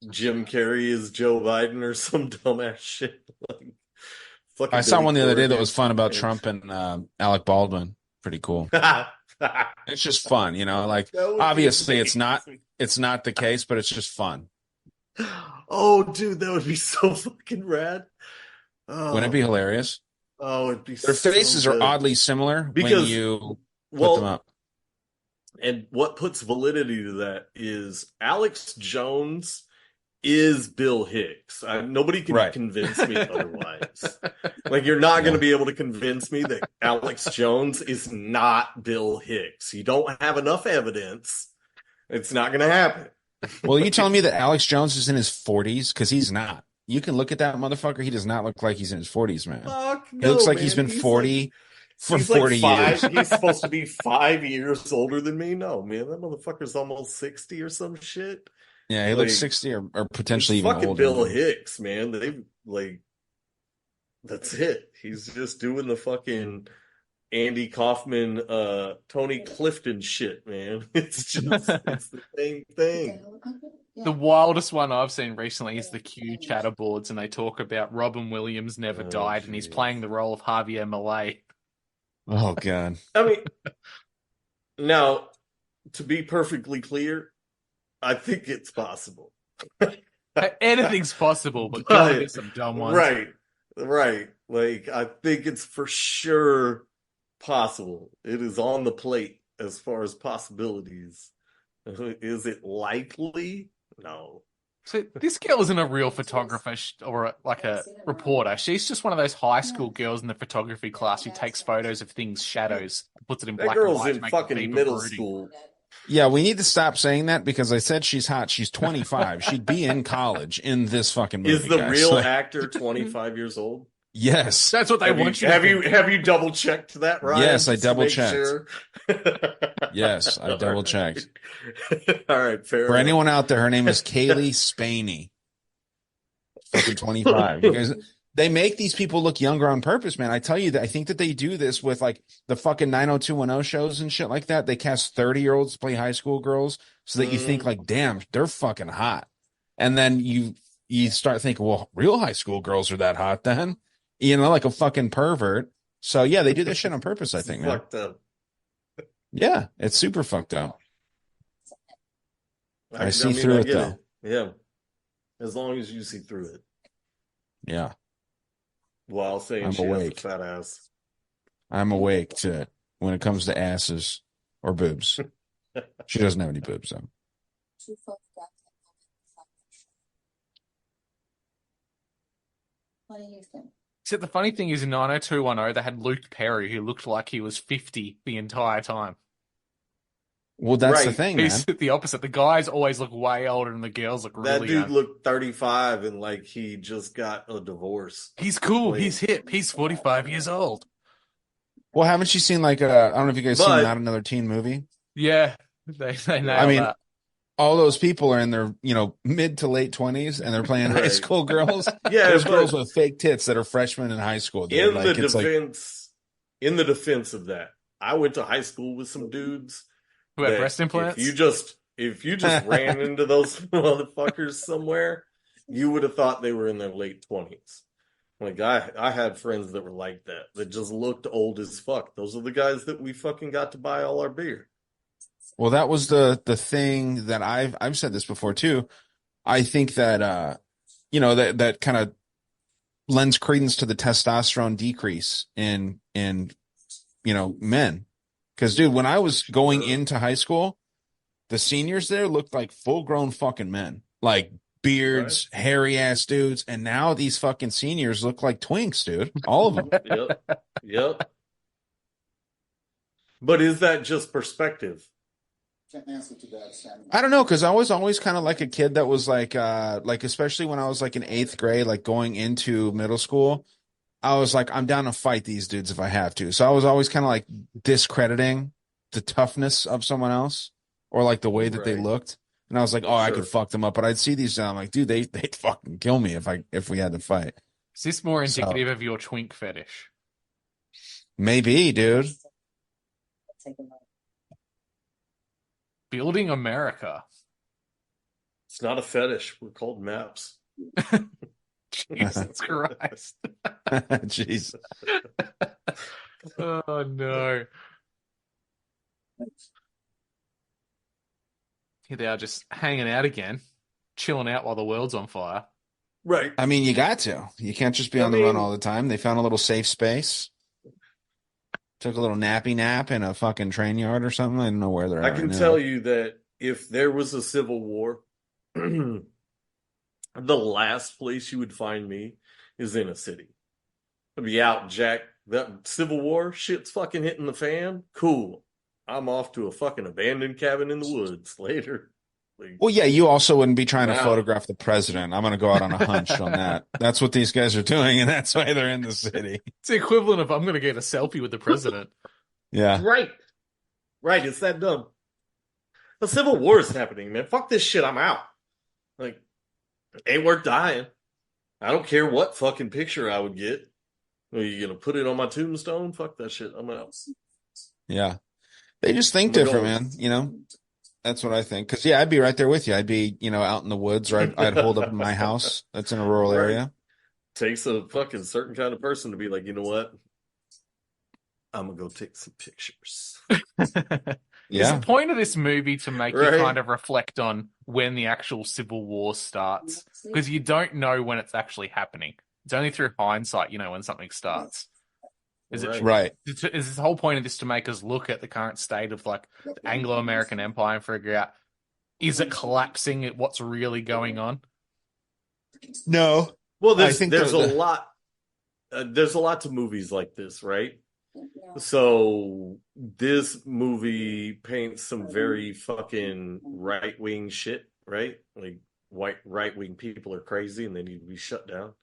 Jim Carrey is Joe Biden or some dumbass shit. Like, fucking I saw Billy one the other day that Corgan. was fun about Trump and Alec Baldwin. Pretty cool. It's just fun, like obviously it's not the case, but it's just fun. Oh, dude, that would be so fucking rad. Oh. Wouldn't it be hilarious? Oh, it'd be Their faces are oddly similar when you put them up. And what puts validity to that is Alex Jones is Bill Hicks. Nobody can convince me otherwise. Like, you're not going to be able to convince me that Alex Jones is not Bill Hicks. You don't have enough evidence. It's not going to happen. Well, are you telling me that Alex Jones is in his 40s? Because he's not. You can look at that motherfucker. He does not look like he's in his 40s, man. Fuck no, he looks like man. he's been 40 for he's 40 years. He's supposed to be 5 years older than me. No, man, that motherfucker's almost 60 or some shit. Yeah, he looks 60 or potentially even fucking older. Bill Hicks, man. That's it. He's just doing the fucking Andy Kaufman, Tony Clifton shit, man. It's the same thing. The wildest one I've seen recently is the Q chatter boards, and they talk about Robin Williams never died, and he's playing the role of Javier Milei. Oh, God. I mean, now, to be perfectly clear, I think it's possible. Anything's possible, but God, there's some dumb ones. Right. Like, I think it's for sure possible. It is on the plate as far as possibilities. Is it likely? No. So this girl isn't a real photographer or like a reporter. She's just one of those high school girls in the photography class who takes photos of things, shadows, puts it in black and white. That girl's in fucking middle school. Yeah, we need to stop saying that because I said she's hot. She's 25. She'd be in college in this fucking movie. Is the real actor 25 years old? Yes, that's what they want you. Have you double checked that, Ryan? Yes, I double checked. Sure? Yes, I double checked. All right, fair For enough. anyone out there, her name is Kaylee Spaney. Fucking 25. You guys, they make these people look younger on purpose, man. I tell you that I think that they do this with like the fucking 90210 shows and shit like that. They cast 30-year-olds to play high school girls so that you think like, damn, they're fucking hot. And then you start thinking, well, real high school girls are that hot then. You know, like a fucking pervert. So yeah, they do this shit on purpose, I think, man. Fucked up. Yeah, it's super fucked up. I see through it though. Yeah. As long as you see through it. Yeah. While saying I'm she awake. has a fat ass. I'm awake to it when it comes to asses or boobs. She doesn't have any boobs though. What do you think? Except the funny thing is in 90210, they had Luke Perry, who looked like he was 50 the entire time. Well, that's the thing, He's man. the opposite. The guys always look way older and the girls look really That dude young. looked 35 and like he just got a divorce. He's cool. He's hip. He's 45 years old. Well, haven't you seen like I don't know if you guys seen Not Another Teen Movie? Yeah, they nailed I mean, that. all those people are in their mid to late 20s and they're playing high school girls. Yeah, there's girls with fake tits that are freshmen in high school. Dude. In the defense of that, I went to high school with some dudes who had breast implants. If you just ran into those motherfuckers somewhere, you would have thought they were in their late 20s. Like I had friends that were like that just looked old as fuck. Those are the guys that we fucking got to buy all our beer. Well, that was the thing that I've said this before too. I think that that kind of lends credence to the testosterone decrease in men. Because dude, when I was going into high school, the seniors there looked like full grown fucking men, like beards, hairy ass dudes, and now these fucking seniors look like twinks, dude. All of them. Yep. But is that just perspective? Can't answer to that, Sam. I don't know, because I was always kind of like a kid that was like especially when I was like in 8th grade, like going into middle school, I was like, I'm down to fight these dudes if I have to. So I was always kind of like discrediting the toughness of someone else or like the way that they looked. And I was like, I could fuck them up. But I'd see these and I'm like, dude, they'd fucking kill me if we had to fight. Is this more indicative of your twink fetish? Maybe, dude. Building America. It's not a fetish. We're called maps. Jesus Christ. Jeez. Oh, no. Here they are just hanging out again, chilling out while the world's on fire. Right. I mean, you got to. You can't just be on the run all the time. They found a little safe space. Took a little nappy nap in a fucking train yard or something. I don't know where they're at. I can tell you that if there was a civil war, the last place you would find me is in a city. I'd be out, Jack. That Civil War shit's fucking hitting the fan. Cool. I'm off to a fucking abandoned cabin in the woods later. Well, yeah, you also wouldn't be trying to photograph the president. I'm going to go out on a hunch on that. That's what these guys are doing, and that's why they're in the city. It's the equivalent of I'm going to get a selfie with the president. Yeah. Right. It's that dumb. The Civil War is happening, man. Fuck this shit. I'm out. Like, ain't worth dying. I don't care what fucking picture I would get. Are you going to put it on my tombstone? Fuck that shit. I'm out. Yeah. They just think different, man. That's what I think. Because, yeah, I'd be right there with you. I'd be, out in the woods, or I'd hold up in my house that's in a rural area. Takes a fucking certain kind of person to be like, you know what? I'm going to go take some pictures. Is the point of this movie to make you kind of reflect on when the actual Civil War starts? Because you don't know when it's actually happening. It's only through hindsight, when something starts. Is it right? Is the whole point of this to make us look at the current state of like the Anglo-American Empire and figure out, is it collapsing at what's really going on? No. Well, there's a lot. There's a lot to movies like this, right? So this movie paints some very fucking right-wing shit, right? Like right-wing people are crazy and they need to be shut down.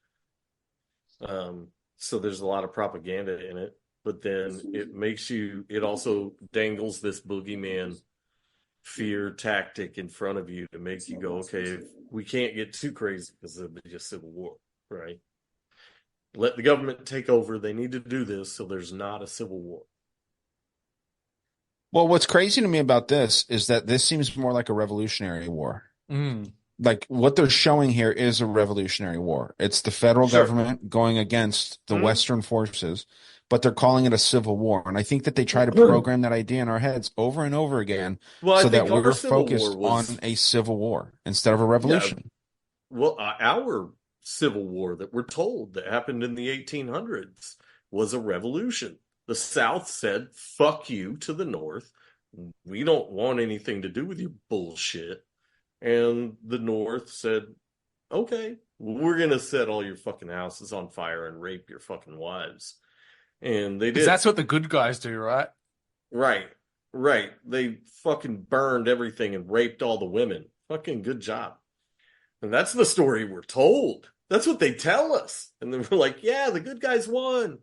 So there's a lot of propaganda in it. But then it also dangles this boogeyman fear tactic in front of you to make you go, okay, we can't get too crazy because it'll be a civil war, right? Let the government take over. They need to do this so there's not a civil war. Well, what's crazy to me about this is that this seems more like a revolutionary war. Like what they're showing here is a revolutionary war. It's the federal government going against the Western forces, but they're calling it a civil war. And I think that they try to program that idea in our heads over and over again so that we're focused on a civil war instead of a revolution. Yeah. Well, our civil war that we're told that happened in the 1800s was a revolution. The South said, fuck you to the North. We don't want anything to do with your bullshit. And the North said, okay, we're going to set all your fucking houses on fire and rape your fucking wives. And they did. That's what the good guys do, right? Right. They fucking burned everything and raped all the women. Fucking good job. And that's the story we're told. That's what they tell us. And then we're like, yeah, the good guys won.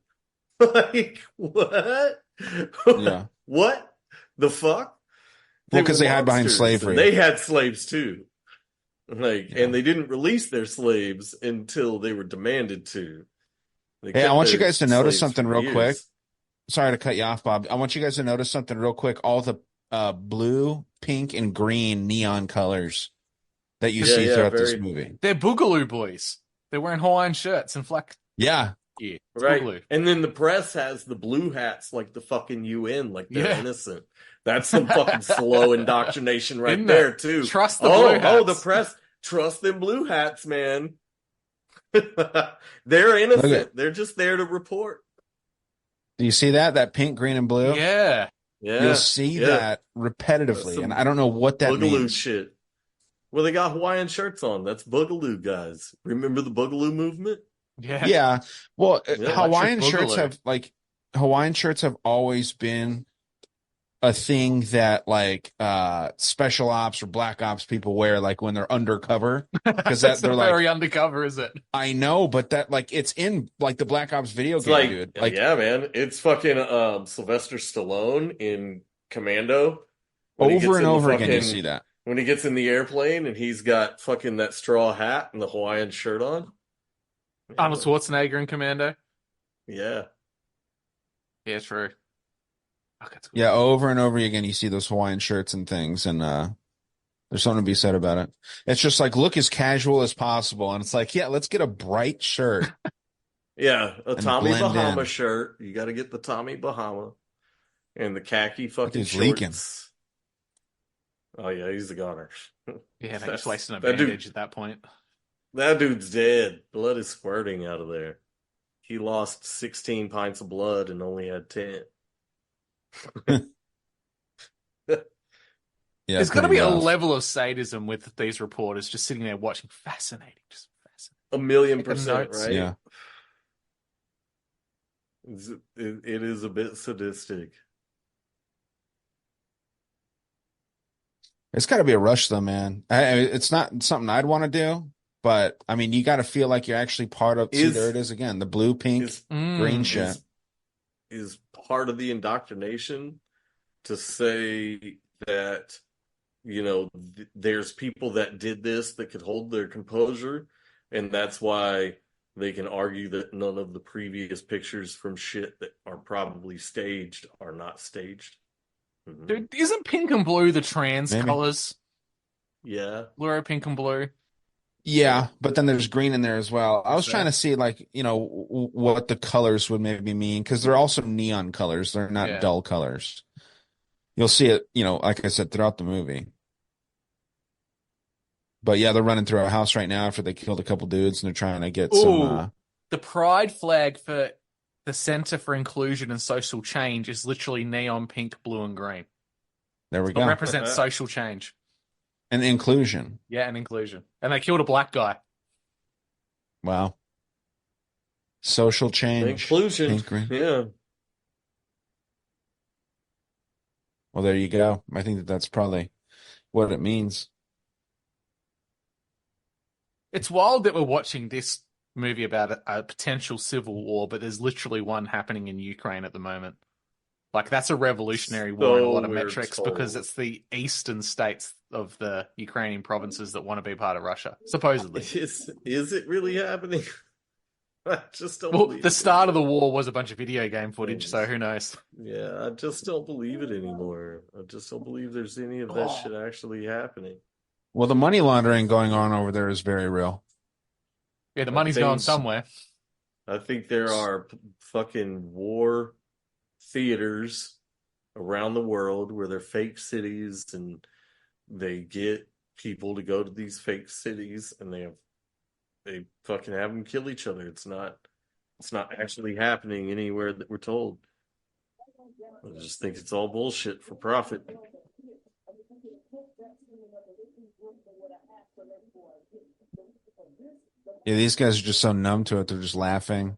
Like, what? Yeah. What the fuck? Well, because they hide behind slavery. They had slaves too. Like, and they didn't release their slaves until they were demanded to. Hey, I want you guys to notice something real quick. Sorry to cut you off, Bob. I want you guys to notice something real quick. All the blue, pink, and green neon colors that you see throughout this movie. They're Boogaloo boys. They're wearing Hawaiian shirts and flack. Yeah. Yeah, right. Boogaloo. And then the press has the blue hats like the fucking UN, like they're innocent. That's some fucking slow indoctrination right there, too. Trust the blue hats. Oh, the press. Trust them blue hats, man. They're innocent. They're just there to report. Do you see that? That pink, green, and blue? Yeah. You'll see that repetitively, and I don't know what that means. Shit. Well, they got Hawaiian shirts on. That's Boogaloo, guys. Remember the Boogaloo movement? Yeah. Well, Hawaiian shirts have always been a thing that like special ops or black ops people wear, like when they're undercover, because they're very undercover, is it? I know, but that like it's in like the Black Ops video game, dude. Like, yeah, man, it's fucking Sylvester Stallone in Commando. Over and over again, you see that when he gets in the airplane and he's got fucking that straw hat and the Hawaiian shirt on. Arnold Schwarzenegger in Commando. Yeah. Yeah, true. Yeah, over and over again, you see those Hawaiian shirts and things, and there's something to be said about it. It's just like, look as casual as possible, and it's like, yeah, let's get a bright shirt. Yeah, a Tommy Bahama shirt. You got to get the Tommy Bahama and the khaki fucking shorts. Leaking. Oh yeah, he's the goner. Yeah, they just wasting a bandage at that point. That dude's dead. Blood is squirting out of there. He lost 16 pints of blood and only had 10. Yeah, there's got to be a level of sadism with these reporters just sitting there watching. Fascinating, just fascinating. 1,000,000%, right? Yeah, it is a bit sadistic. It's got to be a rush, though, man. It's not something I'd want to do, but I mean, you got to feel like you're actually part of. See, there it is again, the blue, pink, green shit is part of the indoctrination to say that, you know, there's people that did this that could hold their composure, and that's why they can argue that none of the previous pictures from shit that are probably staged are not staged. Mm-hmm. Dude, isn't pink and blue the trans colors? Yeah. Fluoro pink and blue. Yeah, but then there's green in there as well. I was trying to see, like, you know, what the colors would maybe mean, because they're also neon colors. They're not dull colors. You'll see it, you know, like I said, throughout the movie. But yeah, they're running through a house right now after they killed a couple dudes, and they're trying to get some. The pride flag for the Center for Inclusion and Social Change is literally neon pink, blue, and green. There we go. It represents social change. And inclusion. Yeah, and inclusion. And they killed a black guy. Wow. Social change. Inclusion. Pink, green. Yeah. Well, there you go. I think that's probably what it means. It's wild that we're watching this movie about a potential civil war, but there's literally one happening in Ukraine at the moment. Like, that's a revolutionary war in a lot of metrics because it's the eastern states of the Ukrainian provinces that want to be part of Russia, supposedly. Is it really happening? I just don't Well, believe the it start anymore. of the war was a bunch of video game footage, so who knows? Yeah, I just don't believe it anymore. I just don't believe there's any of that shit actually happening. Well, the money laundering going on over there is very real. Yeah, the money's going somewhere. I think there are fucking war theaters around the world where they're fake cities, and they get people to go to these fake cities, and they fucking have them kill each other. It's not actually happening anywhere that we're told. I just think it's all bullshit for profit. Yeah, these guys are just so numb to it. They're just laughing.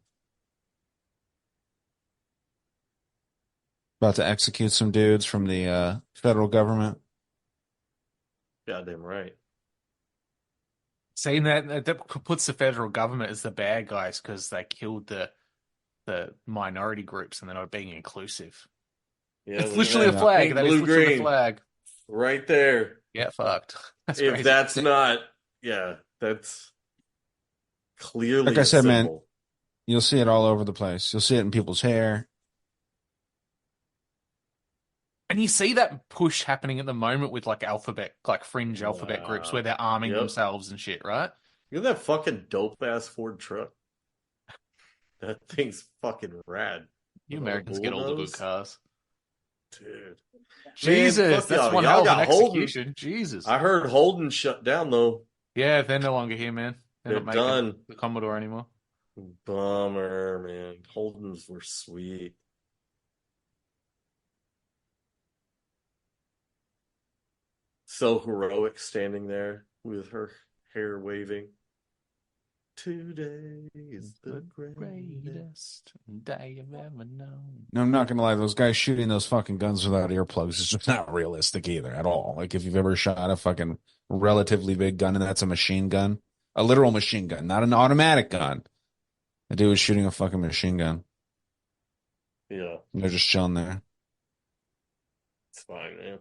About to execute some dudes from the federal government. Goddamn right. Saying that puts the federal government as the bad guys because they killed the minority groups and they're not being inclusive. Yeah, it's literally a flag. That is literally a flag. Right there. Get fucked. That's if crazy. That's not, that's clearly like I said, man, you'll see it all over the place. You'll see it in people's hair. And you see that push happening at the moment with like fringe alphabet groups where they're arming themselves and shit, right? Look at that fucking dope ass Ford truck. That thing's fucking rad. You Americans get all the good cars. Dude. Jesus, that's one hell of an execution. Holden. Jesus. I heard Holden shut down though. Yeah, they're no longer here, man. They're not done. The Commodore anymore. Bummer, man. Holdens were sweet. So heroic standing there with her hair waving. Today is the greatest day you've ever known. No, I'm not going to lie. Those guys shooting those fucking guns without earplugs is just not realistic either at all. Like, if you've ever shot a fucking relatively big gun and that's a machine gun, a literal machine gun, not an automatic gun. The dude was shooting a fucking machine gun. Yeah. And they're just chilling there. It's fine, man.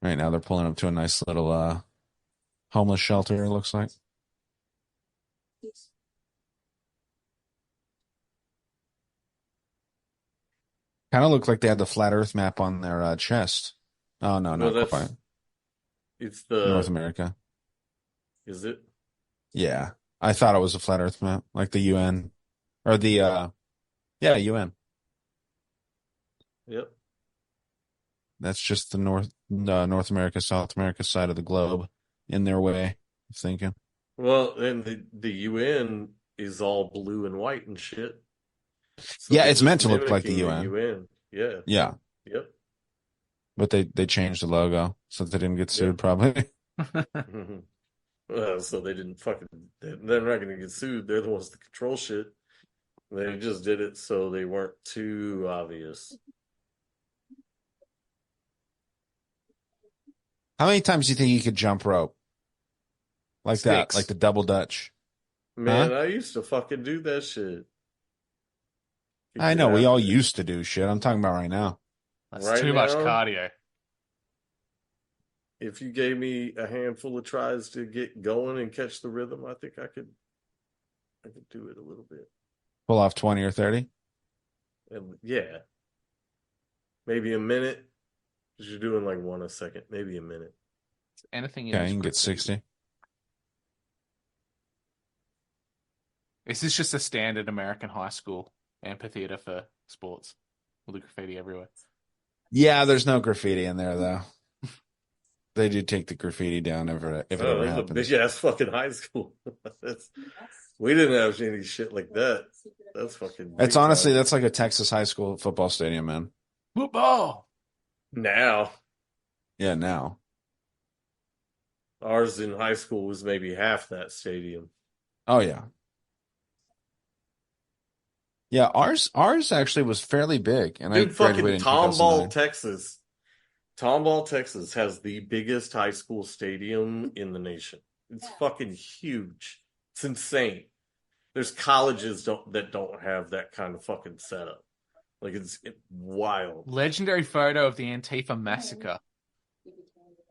Right now they're pulling up to a nice little homeless shelter, it looks like. Kind of looked like they had the flat earth map on their chest. Oh, no, not quite. It's the North America. Is it? Yeah. I thought it was a flat earth map, like the UN. Or the, UN. Yep. That's just the North America, South America side of the globe in their way of thinking. Well, and the UN is all blue and white and shit. So yeah, it's meant to look like the UN. UN. Yeah. Yeah. Yep. But they changed the logo so they didn't get sued, probably. Well, so they didn't they're not going to get sued. They're the ones that control shit. They just did it so they weren't too obvious. How many times do you think you could jump rope? Like 6. that, like the double Dutch. Man, I used to fucking do that shit. I know, we all used to do shit. I'm talking about right now. That's too much cardio. If you gave me a handful of tries to get going and catch the rhythm, I think I could do it a little bit. Pull off 20 or 30? And yeah. Maybe a minute. Because you're doing like one a second, maybe a minute. Anything okay, you can get 60. Is this just a standard American high school amphitheater for sports? With the graffiti everywhere? Yeah, there's no graffiti in there, though. They do take the graffiti down if it ever happens. A big-ass fucking high school. We didn't have any shit like that. That's fucking... It's honestly, that's like a Texas high school football stadium, man. Football! Now. Yeah, now. Ours in high school was maybe half that stadium. Oh, yeah. Yeah, ours actually was fairly big. And dude, I graduated fucking in 2009. Tomball, Texas Tomball, Texas has the biggest high school stadium in the nation. It's fucking huge. It's insane. There's colleges that don't have that kind of fucking setup. Like, it's wild. Legendary photo of the Antifa massacre.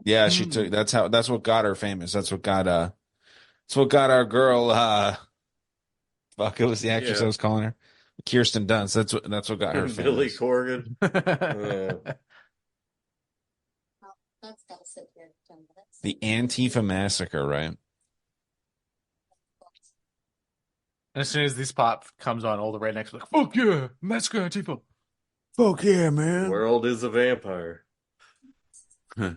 Yeah, she took. That's what got her famous. That's what got our girl. Fuck, it was the actress I was calling her, Kirsten Dunst. That's what got her famous. Billy Corgan. The Antifa massacre, right? And as soon as this part comes on, all the rednecks are like, "Fuck yeah, massacre Antifa." Fuck yeah, man. World is a vampire. Huh.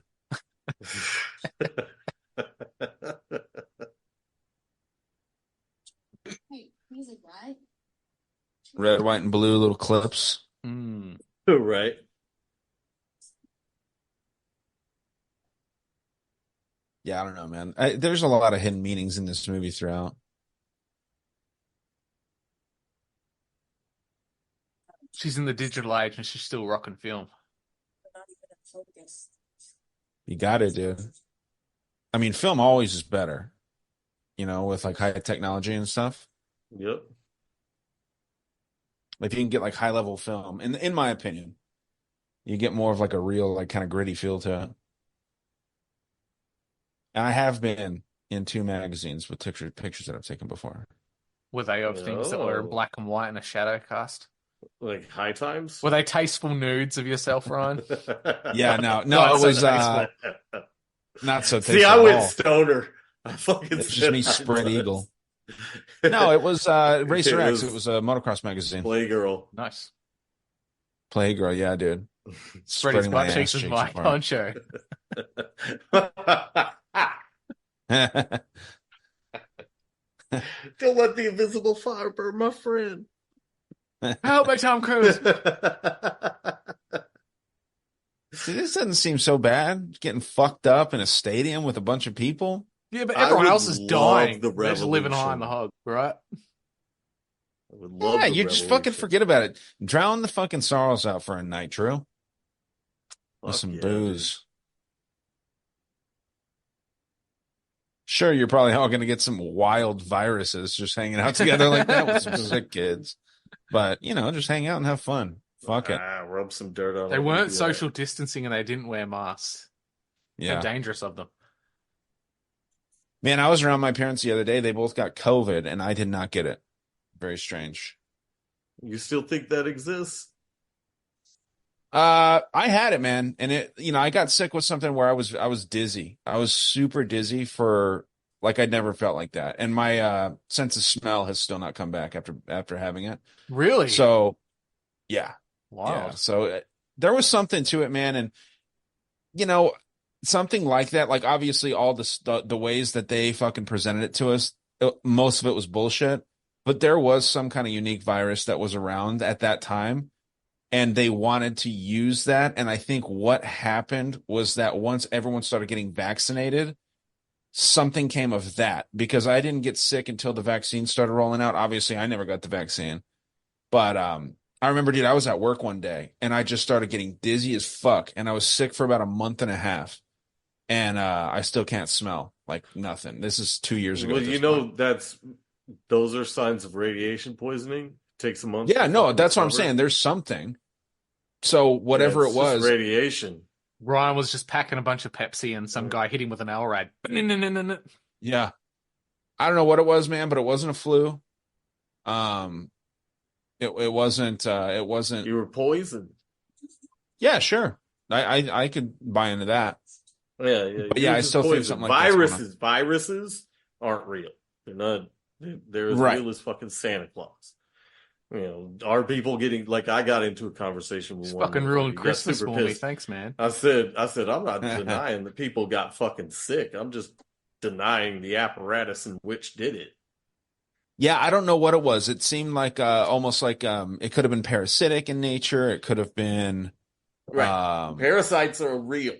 Music, right? Red, white, and blue little clips. Right. Yeah, I don't know, man. There's a lot of hidden meanings in this movie throughout. She's in the digital age and she's still rocking film. You got it, dude. I mean, film always is better, with like high technology and stuff. Yep. Like you can get like high level film, in my opinion, you get more of like a real, like kind of gritty feel to it. And I have been in 2 magazines with pictures that I've taken before. Were they of things that were in black and white and a shadow cast? Like High Times? Were they tasteful nudes of yourself, Ryan? Yeah, no, it was not so tasteful. See, I went stoner. It's just me spread eagle. No, it was Racer X. It was a motocross magazine. Playgirl. Nice. Playgirl, yeah, dude. Spreading my cheeks with my poncho. Don't let the invisible fire burn my friend. Help me, Tom Cruise. See, this doesn't seem so bad. Getting fucked up in a stadium with a bunch of people. Yeah, but everyone else is dying. They're just living high on the hog, right? I would love you just fucking forget about it. Drown the fucking sorrows out for a night, Drew. With some booze. Dude. Sure, you're probably all going to get some wild viruses just hanging out together like that with some sick kids. But, just hang out and have fun. Fuck it. Rub some dirt on. They weren't social distancing and they didn't wear masks. Yeah. How dangerous of them. Man, I was around my parents the other day. They both got COVID and I did not get it. Very strange. You still think that exists? I had it, man. And I got sick with something where I was dizzy. I was super dizzy for like I'd never felt like that. And my sense of smell has still not come back after having it. Really? So, yeah. Wow. Yeah. So there was something to it, man. And, something like that, like obviously all the ways that they fucking presented it to us, most of it was bullshit. But there was some kind of unique virus that was around at that time. And they wanted to use that. And I think what happened was that once everyone started getting vaccinated, something came of that. Because I didn't get sick until the vaccine started rolling out. Obviously, I never got the vaccine. But I remember, dude, I was at work one day and I just started getting dizzy as fuck. And I was sick for about a month and a half. And I still can't smell like nothing. This is 2 years ago. Well, those are signs of radiation poisoning. Takes a month. Yeah, no, that's what I'm saying. There's something. So whatever it was, radiation. Ryan was just packing a bunch of Pepsi and some guy hit him with an LRAD. Yeah. I don't know what it was, man, but it wasn't a flu. It wasn't. You were poisoned. Yeah, sure. I could buy into that. Yeah. But yeah, I still think something like viruses aren't real. They're not. They're as real as fucking Santa Claus. Are people getting like I got into a conversation with it's one fucking ruined Christmas for me. Thanks, man. I said I'm not denying that people got fucking sick. I'm just denying the apparatus in which did it. Yeah, I don't know what it was. It seemed like almost like it could have been parasitic in nature. It could have been Parasites are real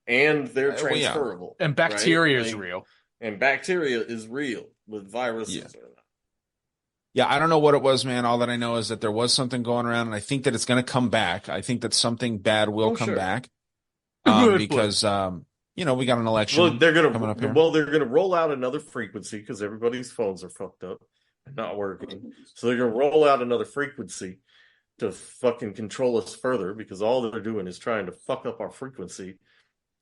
and they're transferable. And bacteria is real. And bacteria is real, but viruses are not. Yeah, I don't know what it was, man. All that I know is that there was something going around, and I think that it's going to come back. I think that something bad will come back. because we got an election. Well, they're coming up here. They're gonna roll out another frequency because everybody's phones are fucked up and not working. So they're gonna roll out another frequency to fucking control us further, because all they're doing is trying to fuck up our frequency,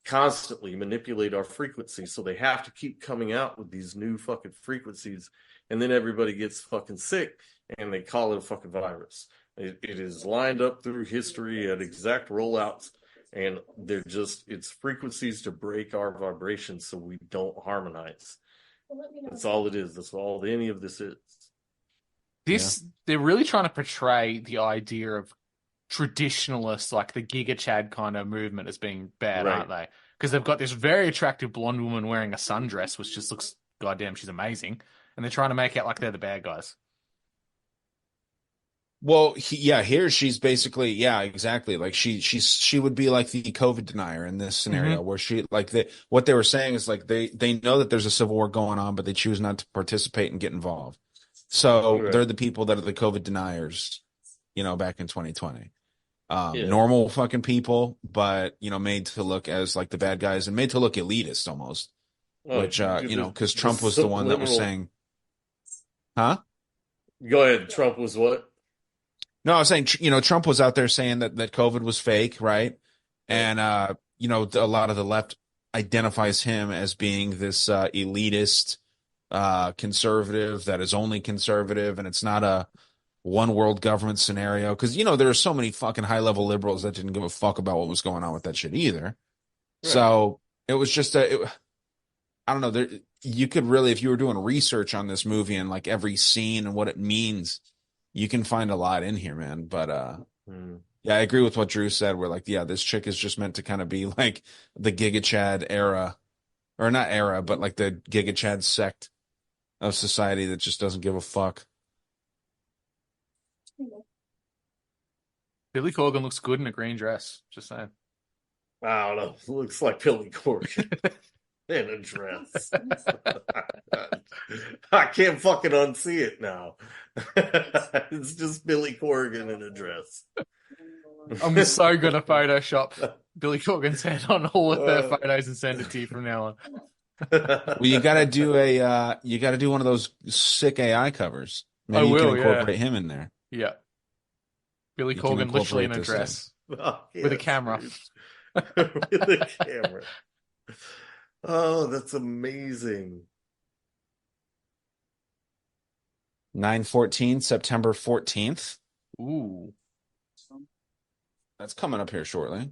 constantly manipulate our frequency. So they have to keep coming out with these new fucking frequencies, and then everybody gets fucking sick, and they call it a fucking virus. It is lined up through history at exact rollouts, and it's frequencies to break our vibrations so we don't harmonize. That's all it is. That's all any of this is. They're really trying to portray the idea of traditionalists, like the Giga Chad kind of movement, as being bad, aren't they? Because they've got this very attractive blonde woman wearing a sundress, which just looks, goddamn, she's amazing. And they're trying to make out like they're the bad guys. Well, here she's basically, exactly. Like she would be like the COVID denier in this scenario, where what they were saying is like they know that there's a civil war going on, but they choose not to participate and get involved. So they're the people that are the COVID deniers, back in 2020. Normal fucking people, but, made to look as like the bad guys and made to look elitist almost, which, because Trump was the one that was saying, huh? Go ahead. Trump was what? No, I was saying, Trump was out there saying that COVID was fake, right? And, a lot of the left identifies him as being this elitist, conservative that is only conservative, and it's not a one world government scenario, because there are so many fucking high level liberals that didn't give a fuck about what was going on with that shit either. Right. So it was just I don't know, you could really, if you were doing research on this movie and like every scene and what it means, you can find a lot in here, man. But I agree with what Drew said, where like, this chick is just meant to kind of be like the Giga Chad era, or not era, but like the Giga Chad sect of society that just doesn't give a fuck. Billy Corgan looks good in a green dress. Just saying. I don't know. Looks like Billy Corgan in a dress. I can't fucking unsee it now. It's just Billy Corgan in a dress. I'm so gonna Photoshop Billy Corgan's head on all of their photos and send it to you from now on. Well, you gotta do one of those sick AI covers. Maybe you can incorporate him in there. Yeah. Billy Corgan literally in a dress with a camera. With a camera. Oh, that's amazing. 9/14, September 14th. Ooh. That's coming up here shortly.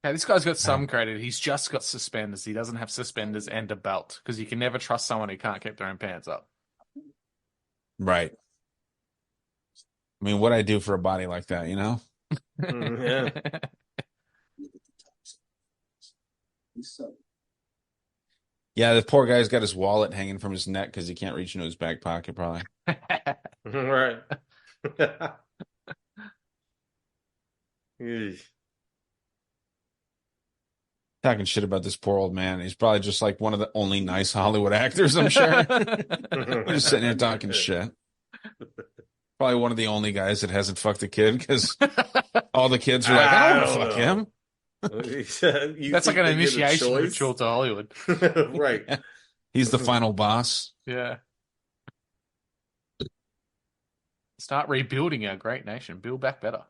Yeah, this guy's got some credit. He's just got suspenders. He doesn't have suspenders and a belt, because you can never trust someone who can't keep their own pants up. Right. I mean, what'd I do for a body like that, Yeah. Yeah, the poor guy's got his wallet hanging from his neck because he can't reach into his back pocket, probably. Right. Talking shit about this poor old man. He's probably just like one of the only nice Hollywood actors, I'm sure. Just sitting here talking shit. Probably one of the only guys that hasn't fucked a kid, because all the kids are like, I don't want to fuck him. That's like an initiation ritual to Hollywood. Right. He's the final boss. Yeah. Start rebuilding our great nation. Build back better.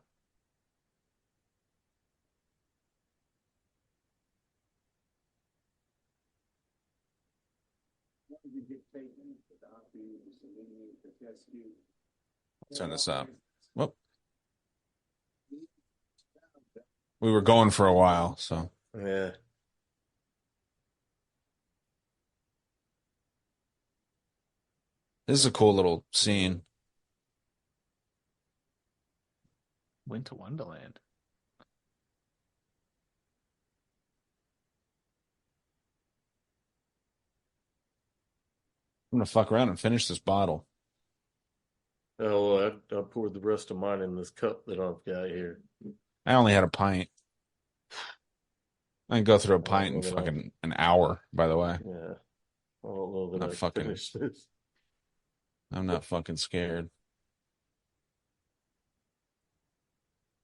Turn this up. Whoop. We were going for a while, so. Yeah. This is a cool little scene. Winter Wonderland. I'm gonna fuck around and finish this bottle. Oh, I poured the rest of mine in this cup that I've got here. I only had a pint. I can go through a pint in fucking an hour, by the way. Yeah. I don't know that I finished this. I'm not fucking scared.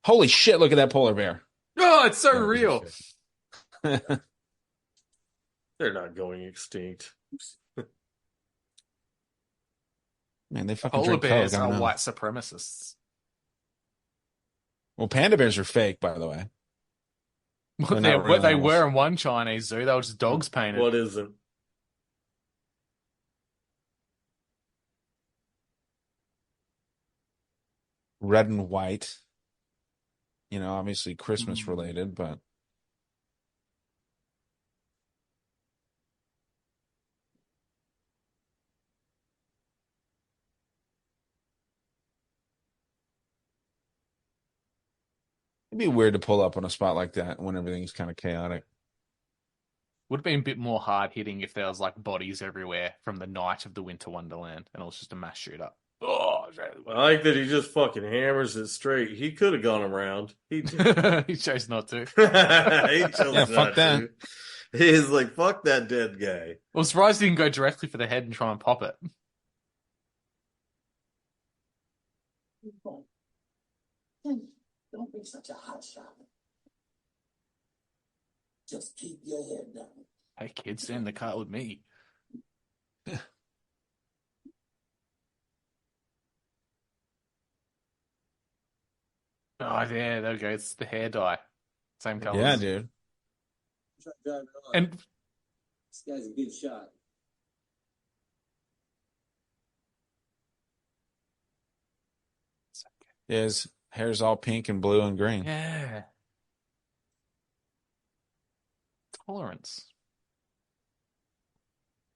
Holy shit, look at that polar bear. Oh, it's so real. They're not going extinct. Man, they fucking Polar drink bears Coke. I are don't know. white supremacists. Well, panda bears are fake, by the way. Well, they were in one Chinese zoo. They were just dogs painted. What is it? Red and white. You know, obviously Christmas related, but it'd be weird to pull up on a spot like that when everything's kind of chaotic. Would have been a bit more hard hitting if there was like bodies everywhere from the night of the Winter Wonderland and it was just a mass shooter. Oh, I like that he just fucking hammers it straight. He could have gone around. He chose not to. He chose not fuck that. to. He's like, fuck that dead guy. I was surprised he didn't go directly for the head and try and pop it. Don't be such a hotshot. Just keep your head down. Hey, kid, stay in the car with me. Oh, there we go. It's the hair dye. Same colors. Yeah, dude. And this guy's a good shot. His hair's all pink and blue and green. yeah. Tolerance.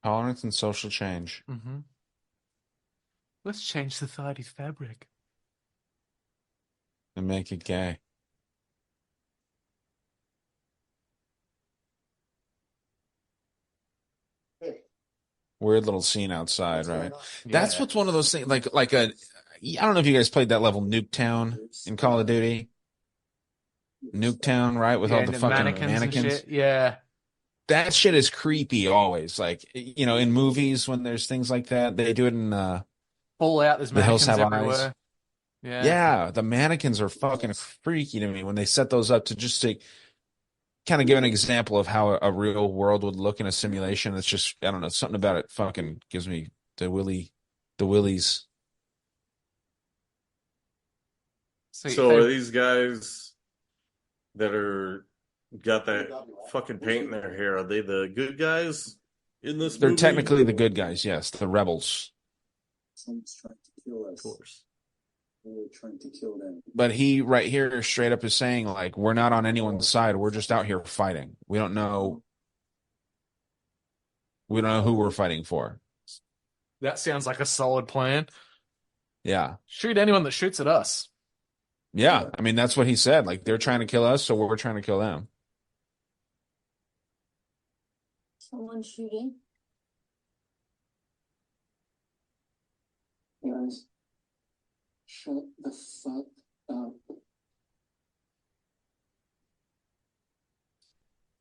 Tolerance and social change. Mm-hmm. Let's change society's fabric. And make it gay. Weird little scene outside, right? Yeah. That's what's one of those things, like I don't know if you guys played that level Nuketown in Call of Duty. Nuketown, right? With all the fucking mannequins. And shit. Yeah. That shit is creepy always. Like, you know, in movies when there's things like that, they do it in Fallout, there's The Hills mannequins Have everywhere. Eyes. Yeah. Yeah, the mannequins are fucking freaky to me when they set those up to just to kind of give an example of how a real world would look in a simulation. It's just, I don't know, something about it fucking gives me the willies. So are these guys that are got that fucking paint in their hair, are they the good guys in this They're movie? technically the good guys, yes, the rebels. Someone's trying to kill us. Of course. We're trying to kill them. But he right here straight up is saying, like, we're not on anyone's side. We're just out here fighting. We don't know who we're fighting for. That sounds like a solid plan. Yeah. Shoot anyone that shoots at us. Yeah. I mean, that's what he said. Like, they're trying to kill us, so we're trying to kill them. Someone shooting. Guys, shut the fuck up.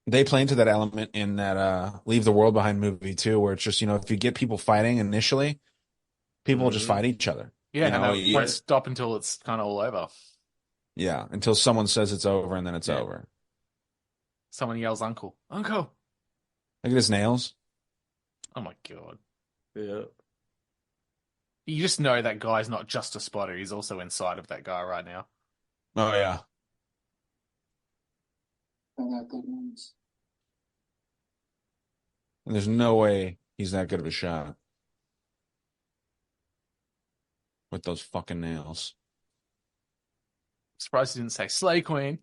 They play into that element in that Leave the World Behind movie, too, where it's just, you know, if you get people fighting initially, people will just fight each other. Yeah, you know, and they won't stop until it's kind of all over. Yeah, until someone says it's over, and then it's over. Someone yells, "Uncle, Uncle!" Look at his nails. Oh my god! Yeah. You just know that guy's not just a spotter; he's also inside of that guy right now. Oh yeah. I got good ones. And there's no way he's that good of a shot with those fucking nails. Surprised he didn't say "Slay Queen."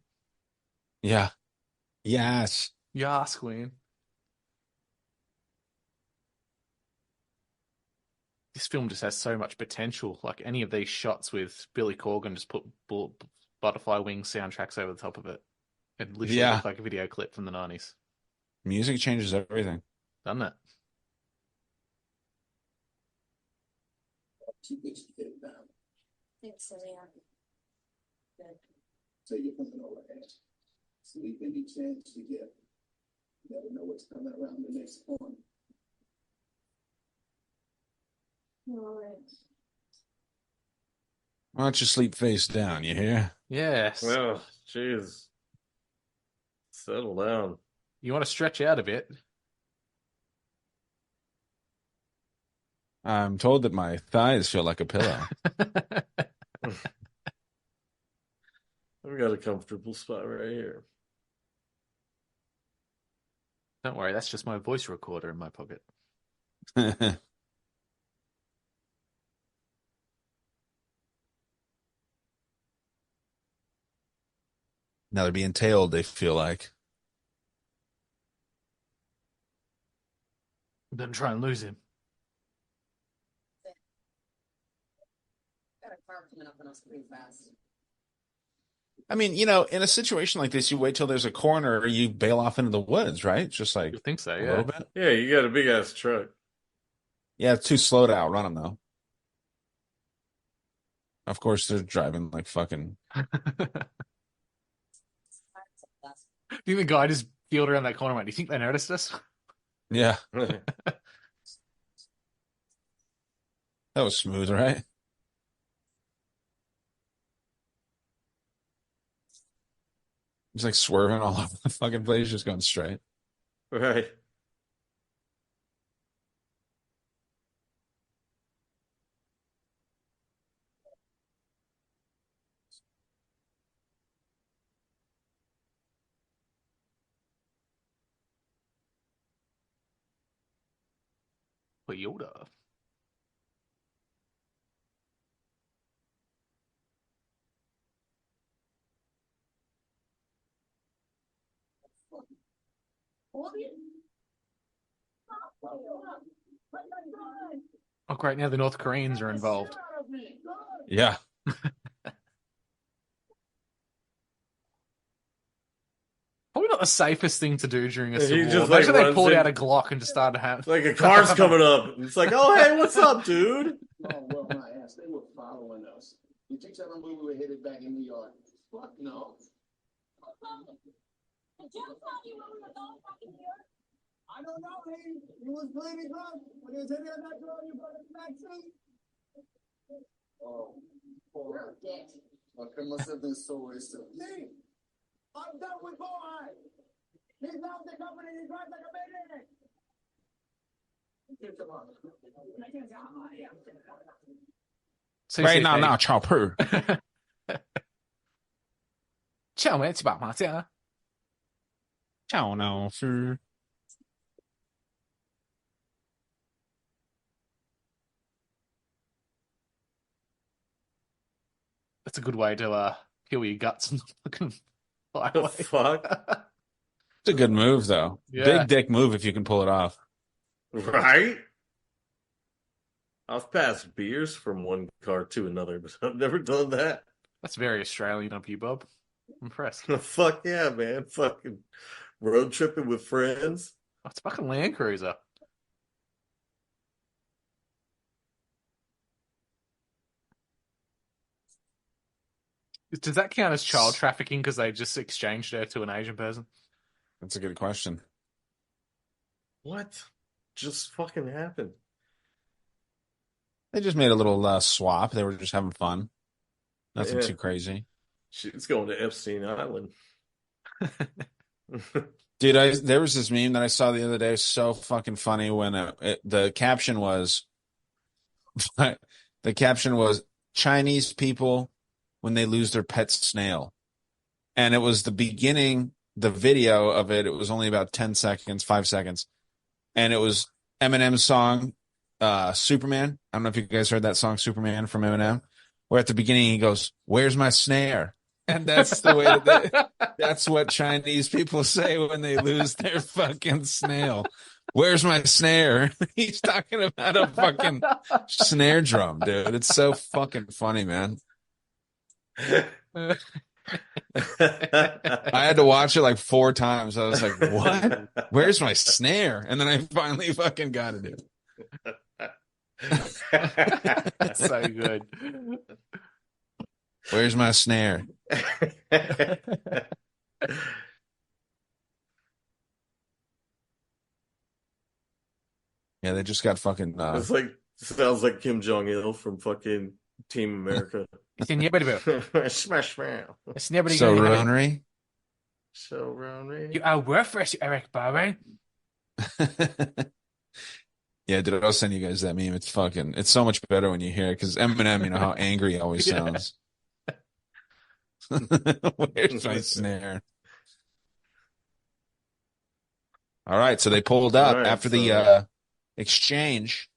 Yeah. Yes. Yas, Queen. This film just has so much potential. Like any of these shots with Billy Corgan, just put Butterfly Wings soundtracks over the top of it. It literally looked like a video clip from the 90s. Music changes everything. Doesn't it? Thanks, Celia. Good. So you're coming over here. Sleep any chance you get. You never know what's coming around the next corner. All right. Why don't you sleep face down, you hear? Yes. Well, jeez. Settle down. You want to stretch out a bit? I'm told that my thighs feel like a pillow. I've got a comfortable spot right here. Don't worry, that's just my voice recorder in my pocket. Now they're being tailed, they feel like. I'm going to try and lose him. Got a car coming up on us pretty fast. I mean, in a situation like this, you wait till there's a corner or you bail off into the woods, right? Just like you think so, a yeah. little bit. Yeah, you got a big ass truck. Yeah, it's too slow to outrun them, though. Of course, they're driving like fucking. Do you think the guy just peeled around that corner, mate? Do you think they noticed us? Yeah. That was smooth, right? He's like swerving all over the fucking place, just going straight. Right. Toyota. Oh, great. Now the North Koreans are involved. Yeah. Probably not the safest thing to do during a civil war. Just, Imagine they pulled in, out a Glock and just started having... Like a car's coming up. It's like, oh, hey, what's up, dude? Oh, well, my ass, they were following us. You think that we were headed back in New York? Fuck no. Did you tell you where we were going back in New York? I don't know, lady. You was bleeding drunk. When you was hitting on that girl, you got in the backseat. Oh, poor dick. Well, it must have been so wasted. See, I'm done with boy. He's now the company. He drives like a maniac. Right now, chopper. 叫没几把麻将啊？叫老师。That's a good way to kill your guts and fucking fly away. Fuck. It's a good move, though. Yeah. Big dick move if you can pull it off. Right? I've passed beers from one car to another, but I've never done that. That's very Australian of you, Bob. I'm impressed. Fuck yeah, man. Fucking road tripping with friends. Oh, it's fucking Land Cruiser. Does that count as child trafficking because they just exchanged her to an Asian person? That's a good question. What just fucking happened? They just made a little swap. They were just having fun. Nothing too crazy. She's going to Epstein Island. Dude, there was this meme that I saw the other day. So fucking funny when the caption was Chinese people when they lose their pet snail. And it was the beginning, the video of it. It was only about 10 seconds, 5 seconds. And it was Eminem's song, Superman. I don't know if you guys heard that song, Superman, from Eminem, where at the beginning he goes, "Where's my snare?" And that's the way that's what Chinese people say when they lose their fucking snail. "Where's my snare?" He's talking about a fucking snare drum, dude. It's so fucking funny, man. I had to watch it like 4 times. I was like, what? Where's my snare? And then I finally fucking got it, dude. That's so good. Where's my snare? Yeah, they just got fucking. It's like sounds like Kim Jong-il from fucking Team America. It's inevitable. Smash man. It's never So going to happen. Ronery. So Ronery. You are worthless, Eric Bowen. Yeah, dude, I'll send you guys that meme. It's so much better when you hear it because Eminem, you know how angry he always sounds. Where's my snare? All right, so they pulled up after the exchange.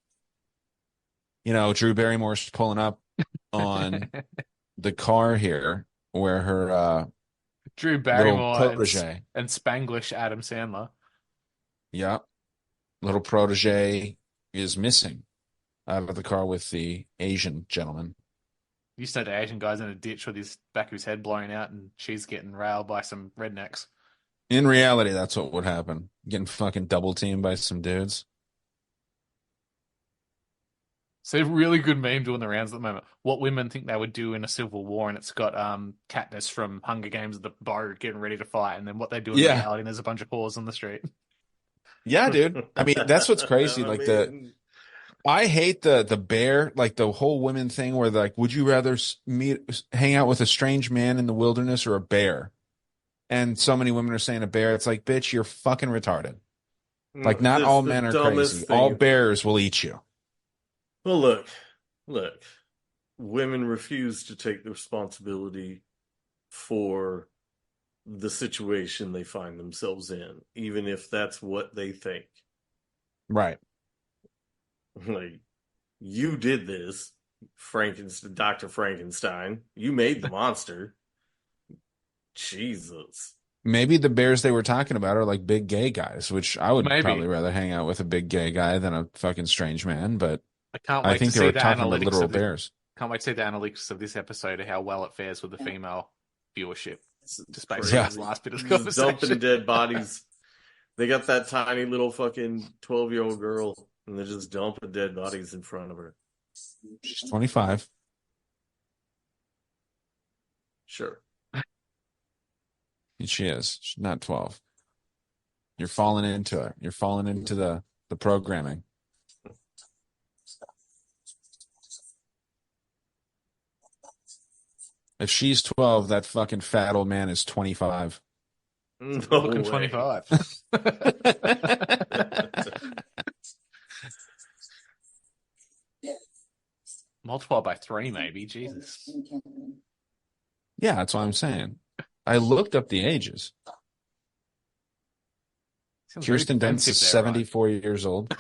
You know, Drew Barrymore's pulling up on the car here where her Drew Barrymore protege and Spanglish Adam Sandler. Yeah. Little protege is missing out of the car with the Asian gentleman. You said the Asian guy's in a ditch with his back of his head blown out and she's getting railed by some rednecks. In reality, that's what would happen. Getting fucking double teamed by some dudes. So a really good meme doing the rounds at the moment. What women think they would do in a civil war, and it's got Katniss from Hunger Games at the boat getting ready to fight, and then what they do in reality, and there's a bunch of whores on the street. Yeah, dude. I mean, that's what's crazy. I hate the bear, like the whole women thing where like, would you rather hang out with a strange man in the wilderness or a bear? And so many women are saying a bear. It's like, bitch, you're fucking retarded. Like, not all men are crazy. All bears will eat you. Well, look. Women refuse to take the responsibility for the situation they find themselves in, even if that's what they think. Right. Like, you did this, Dr. Frankenstein. You made the monster. Jesus. Maybe the bears they were talking about are like big gay guys, which I would probably rather hang out with a big gay guy than a fucking strange man, but I think they were talking about literal bears. Can't wait to see the analytics of this episode of how well it fares with the female viewership. Just based on this last bit of conversation. Dumping dead bodies. They got that tiny little fucking 12-year-old girl, and they're just dumping dead bodies in front of her. She's 25. Sure. She is. She's not 12. You're falling into it. You're falling into the programming. If she's 12, that fucking fat old man is 25. No looking 25. Multiply by 3, maybe. Jesus. Yeah, that's what I'm saying. I looked up the ages. Kirsten Dunst is 74 years old.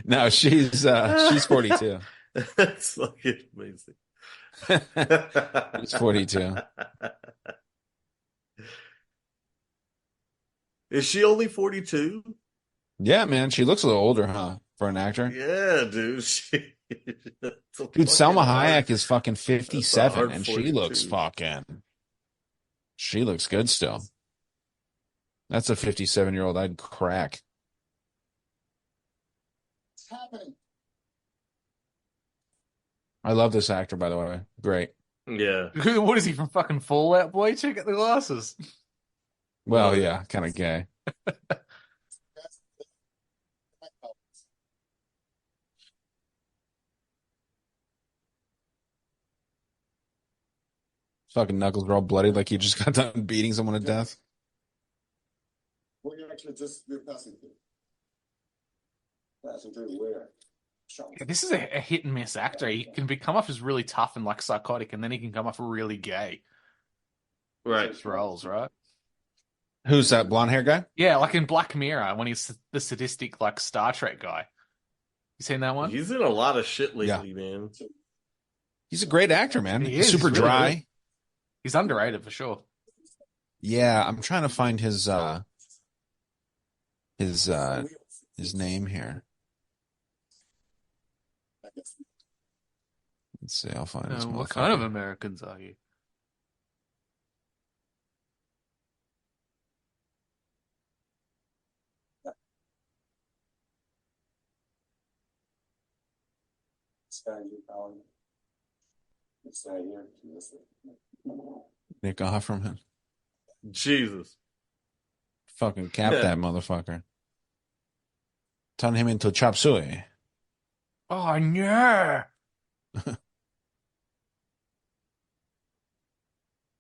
No, she's 42. That's fucking amazing. She's 42. Is she only 42? Yeah, man. She looks a little older, huh? For an actor? Yeah, dude. Dude, Selma Hayek is fucking 57, and she looks she looks good still. That's a 57-year-old I'd crack. It's happening. I love this actor, by the way. Great. Yeah. What is he from fucking Fallout Boy? Check out the glasses. Well, yeah, kind of gay. Fucking knuckles are all bloody like you just got done beating someone to death. Well, you actually just you're passing through. Passing through where? Yeah, this is a hit and miss actor. He can come off as really tough and like psychotic, and then he can come off really gay. Right. Roles, right? Who's that blonde hair guy? Yeah, like in Black Mirror when he's the sadistic like Star Trek guy. You seen that one? He's in a lot of shit lately, man. He's a great actor, man. He is. Super He's really dry. good. He's underrated for sure. Yeah, I'm trying to find his name here. Let's see, I'll find his What kind of Americans are you? Nick Offerman. Jesus. Fucking cap that motherfucker. Turn him into chop suey. Oh, no.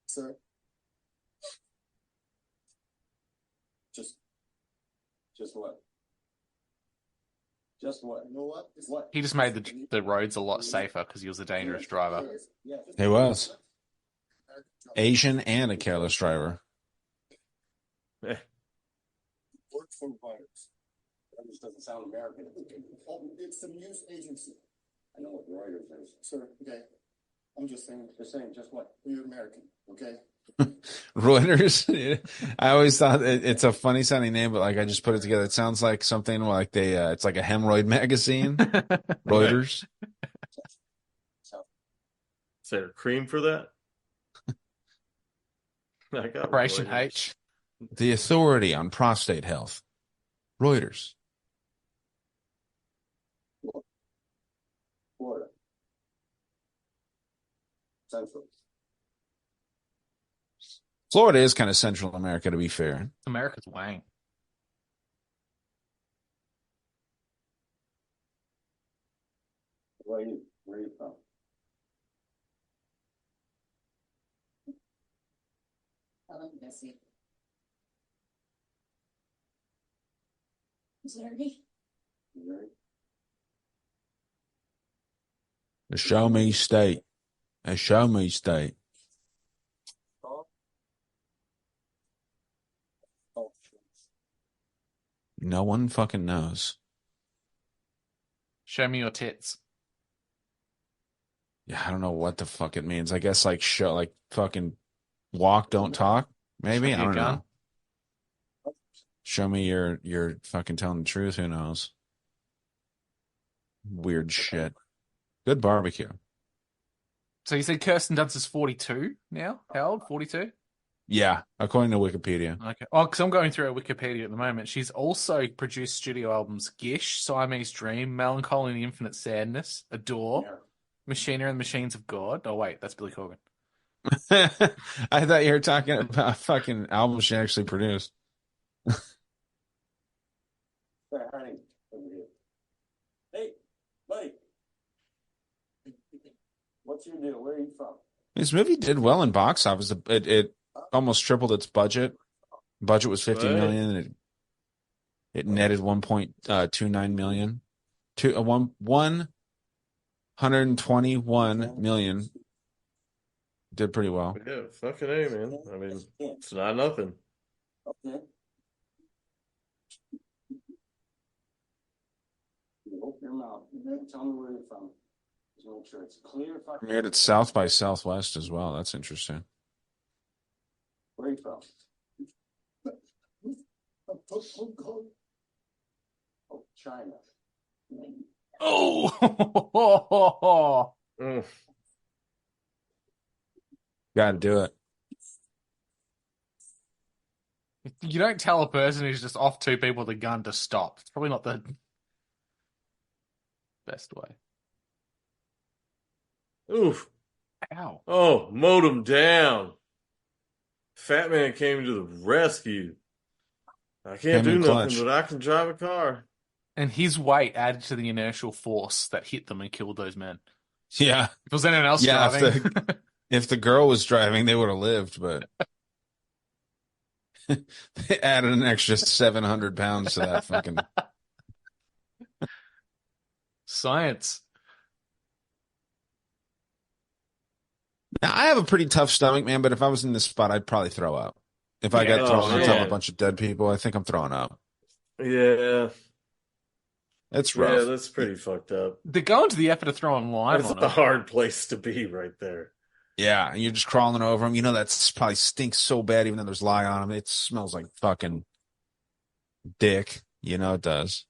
Sir. Just what? Just what? You know what? What? He just made the roads a lot safer because he was a dangerous driver. He was. Asian and a careless driver. Work for Reuters. That just doesn't sound American. Oh, it's the news agency. I know what Reuters is. Sir, okay. I'm just saying, just what? You're American, okay? Reuters. I always thought it's a funny sounding name, but like I just put it together. It sounds like something like it's like a hemorrhoid magazine. Reuters. Is there cream for that? I got Operation Reuters. H. The authority on prostate health. Reuters. Florida. Central. Florida is kind of Central America, to be fair. America's Wang. Where are you? Where are you from? Hello, Bessie. Missouri. Missouri. The show me state. A show me state. No one fucking knows. Show me your tits. Yeah, I don't know what the fuck it means. I guess like show, like fucking walk, don't talk. Maybe. I don't know. Show me you're fucking telling the truth. Who knows? Weird shit. Good barbecue. So you said Kirsten Dunst is 42 now? How old? 42? Yeah, according to Wikipedia. Okay. Oh, because I'm going through her Wikipedia at the moment. She's also produced studio albums Gish, Siamese Dream, Melancholy and Infinite Sadness, Adore, Machinery and the Machines of God. Oh, wait, that's Billy Corgan. I thought you were talking about fucking albums she actually produced. Hey, buddy. What's your deal? Where are you from? This movie did well in box office. It almost tripled its budget. Budget was $50 million, and it netted 1.29 million. 121 million. Did pretty well. Yeah, fucking A, man. I mean, it's not nothing. Okay. Open your mouth. Tell me where you're from. Just make sure it's clear. Premiered at South by Southwest as well. That's interesting. Where are you from? Oh, China. Oh! Got to do it. You don't tell a person who's just off two people with a gun to stop. It's probably not the best way. Oof. Ow. Oh, mowed him down. Fat man came to the rescue. I can't do nothing, but I can drive a car. And his weight added to the inertial force that hit them and killed those men. Yeah. If it was anyone else driving. If the girl was driving, they would have lived, but they added an extra 700 pounds to that fucking... Science. Now, I have a pretty tough stomach, man, but if I was in this spot, I'd probably throw up. If I got thrown on top of a bunch of dead people, I think I'm throwing up. Yeah. It's rough. Yeah, that's pretty fucked up. They're going to the effort of throwing lime That's on a it. hard place to be right there. Yeah, and you're just crawling over them. You know that probably stinks so bad, even though there's lye on them. It smells like fucking dick. You know it does.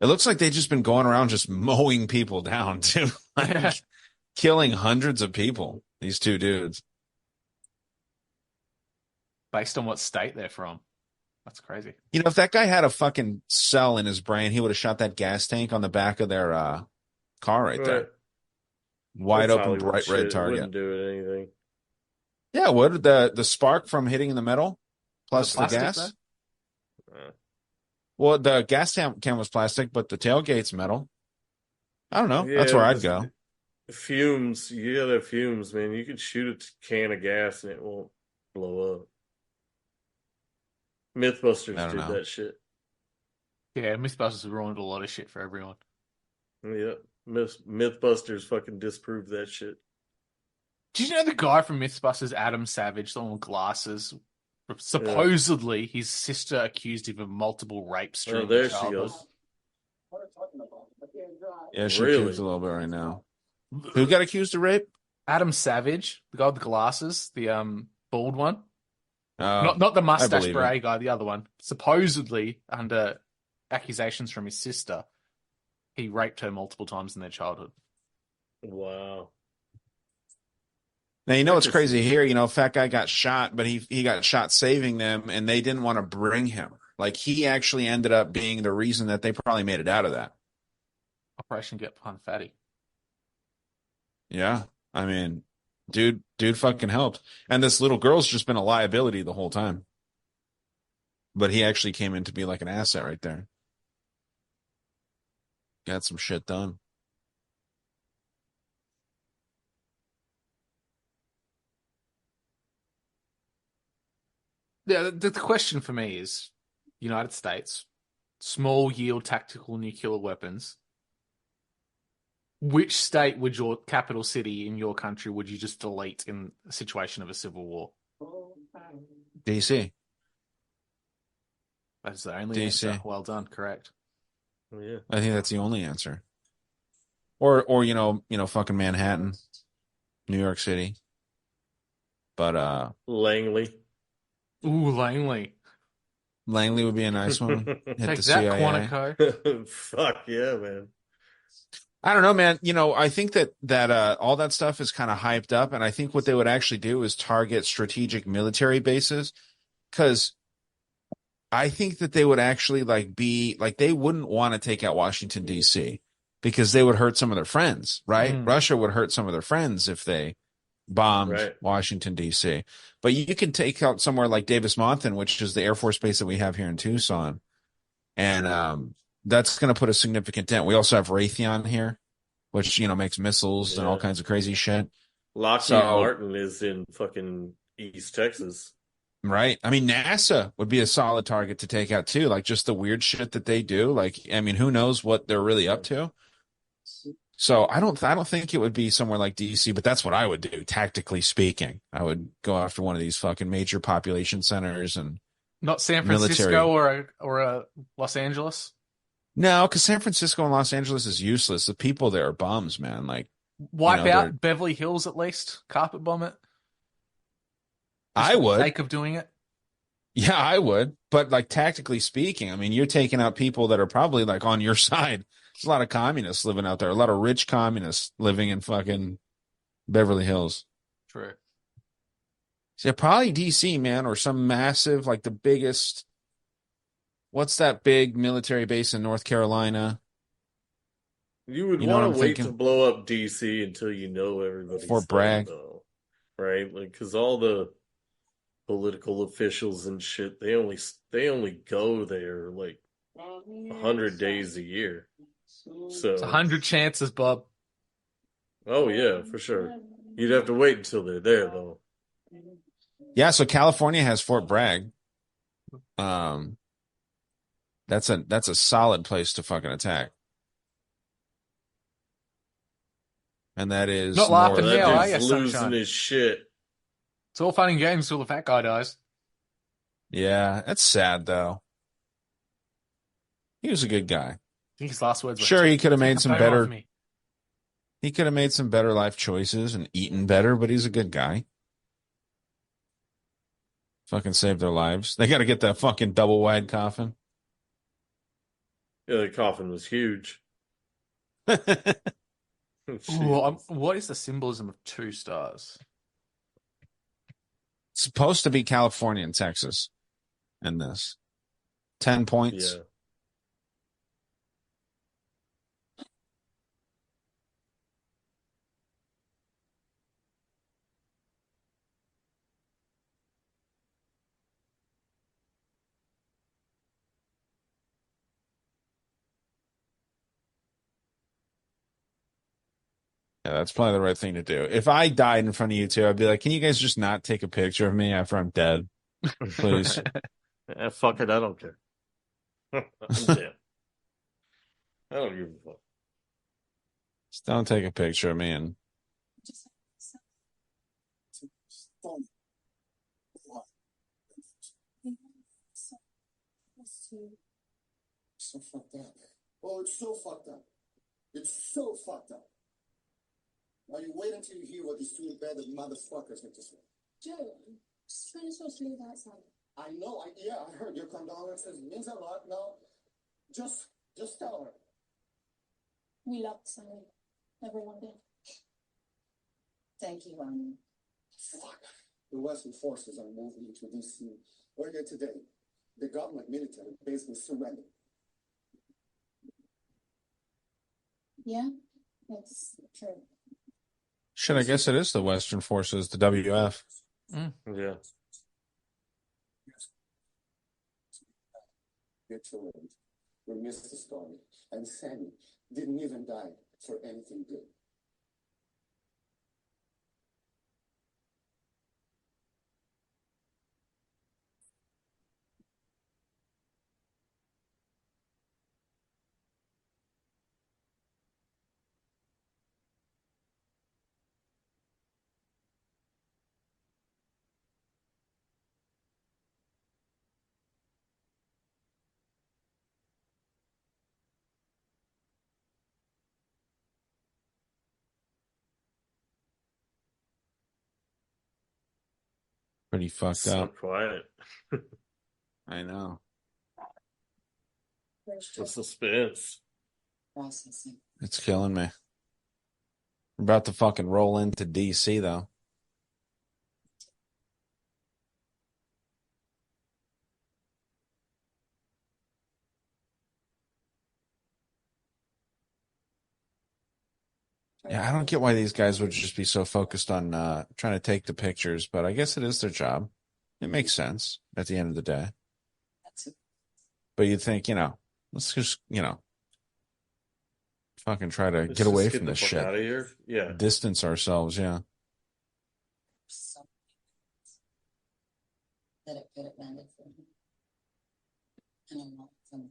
It looks like they've just been going around just mowing people down, too. Like, killing hundreds of people, these two dudes. Based on what state they're from. That's crazy. You know, if that guy had a fucking cell in his brain, he would have shot that gas tank on the back of their car right there. Wide open, bright red target. Wouldn't do it anything. Yeah, would the spark from hitting the metal plus the gas? Well, the gas can was plastic, but the tailgate's metal. I don't know. Yeah, That's where I'd go. Fumes. You gotta have fumes, man. You could shoot a can of gas and it won't blow up. Mythbusters did that shit. Yeah, Mythbusters ruined a lot of shit for everyone. Yeah, Mythbusters fucking disproved that shit. Did you know the guy from Mythbusters, Adam Savage, the one with glasses? Supposedly, his sister accused him of multiple rapes during there childhood. She goes. Yeah, she accused a little bit right now. Who got accused of rape? Adam Savage, the guy with the glasses, the bald one. Not the mustache beret guy, the other one. Supposedly, under accusations from his sister, he raped her multiple times in their childhood. Wow. Now, you know what's crazy here? You know, fat guy got shot, but he got shot saving them, and they didn't want to bring him. Like, he actually ended up being the reason that they probably made it out of that. Operation Get Behind Fatty. Yeah. I mean, dude fucking helped. And this little girl's just been a liability the whole time. But he actually came in to be like an asset right there. Got some shit done. Yeah, the question for me is, United States, small yield tactical nuclear weapons. Which state would your capital city in your country would you just delete in a situation of a civil war? DC. That's the only DC. answer. Well done, correct. Yeah. I think that's the only answer. Or you know, fucking Manhattan, New York City. But Langley. Ooh, Langley. Langley would be a nice one. Take that, CIA. Quantico. Fuck yeah, man. I don't know, man. You know, I think that all that stuff is kind of hyped up, and I think what they would actually do is target strategic military bases, because I think that they would actually they wouldn't want to take out Washington D.C. because they would hurt some of their friends, right? Russia would hurt some of their friends if they bombed Washington D.C. But you can take out somewhere like Davis-Monthan, which is the Air Force base that we have here in Tucson, and that's going to put a significant dent. We also have Raytheon here, which, makes missiles and all kinds of crazy shit. Lockheed Martin is in fucking East Texas. Right. I mean, NASA would be a solid target to take out too. Like, just the weird shit that they do. Like, I mean, who knows what they're really up to? So I don't think it would be somewhere like DC, but that's what I would do, tactically speaking. I would go after one of these fucking major population centers and not San Francisco or Los Angeles. No, because San Francisco and Los Angeles is useless. The people there are bums, man. Like, wipe out Beverly Hills at least. Carpet bomb it. I would. For the sake of doing it. Yeah, I would. But like, tactically speaking, I mean, you're taking out people that are probably like on your side. There's a lot of communists living out there. A lot of rich communists living in fucking Beverly Hills. True. So probably DC, man, or some massive, like the biggest. What's that big military base in North Carolina? You would want to wait to blow up DC until you know everybody's Fort Bragg, though, right? Like, because all the political officials and shit, they only go there like 100 days a year. So it's 100 chances, Bob. Oh yeah, for sure. You'd have to wait until they're there, though. Yeah, so California has Fort Bragg. That's a solid place to fucking attack. And that is not laughing now, are you? Losing his shit. It's all fun and games till the fat guy dies. Yeah, that's sad though. He was a good guy. I think his last words were, sure, he could have made some better. He could have made some better life choices and eaten better, but he's a good guy. Fucking saved their lives. They got to get that fucking double wide coffin. Yeah, the coffin was huge. Ooh, what is the symbolism of 2 stars? It's supposed to be California and Texas in this. 10 points. Yeah. Yeah, that's probably the right thing to do. If I died in front of you two, I'd be like, can you guys just not take a picture of me after I'm dead? Please. Fuck it, I don't care. I'm dead. I don't give a fuck. Just don't take a picture of me and so fucked up. Oh, it's so fucked up. It's so fucked up. Now you wait until you hear what these two embedded motherfuckers have to say. Joe, I'm just trying to talk to you about something. I know, I heard your condolences. It means a lot. No, just tell her. We loved Sally. Everyone did. Thank you, Fuck. The Western forces are moving into D.C. Earlier today, the government military basically surrendered. Yeah, that's true. shit, I guess it is the Western forces, the WF. Yeah. We missed the story, and Sammy didn't even die for anything good. Pretty fucked So up. quiet. I know. The suspense. Processing. It's killing me. We're about to fucking roll into DC though. Yeah, I don't get why these guys would just be so focused on trying to take the pictures, but I guess it is their job. It makes sense at the end of the day. But you'd think, let's just, fucking try to get away from this shit. Out of here. Yeah. Distance ourselves, yeah. That it could have landed for him. And I'm not from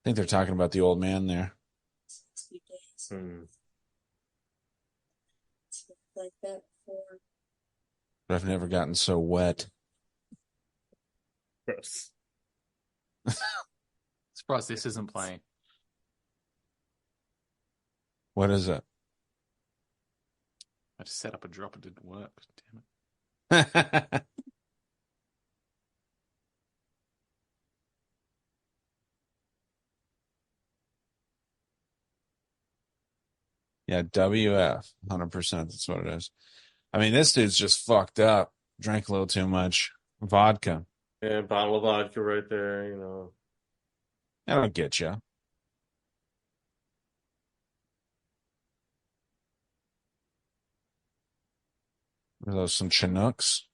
I think they're talking about the old man there. Like that before. But I've never gotten so wet. Gross. Surprised this isn't playing. What is it? I just set up a drop. It didn't work. Damn it. Yeah, WF, 100%. That's what it is. I mean, this dude's just fucked up. Drank a little too much vodka. Yeah, bottle of vodka right there, I don't get you. Are those some Chinooks?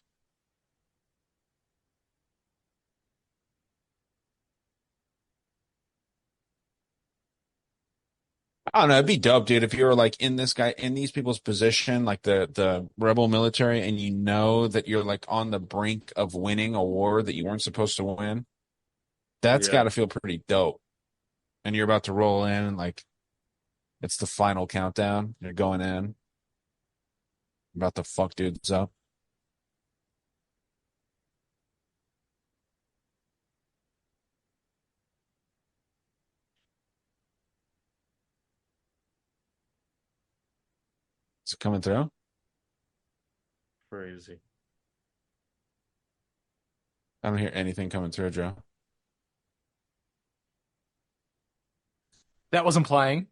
I don't know. It'd be dope, dude, if you were like in these people's position, like the rebel military, and you know that you're like on the brink of winning a war that you weren't supposed to win. That's got to feel pretty dope. And you're about to roll in, and like it's the final countdown. You're going in, about to fuck dudes up. Is it coming through? Crazy. I don't hear anything coming through, Joe. That wasn't playing.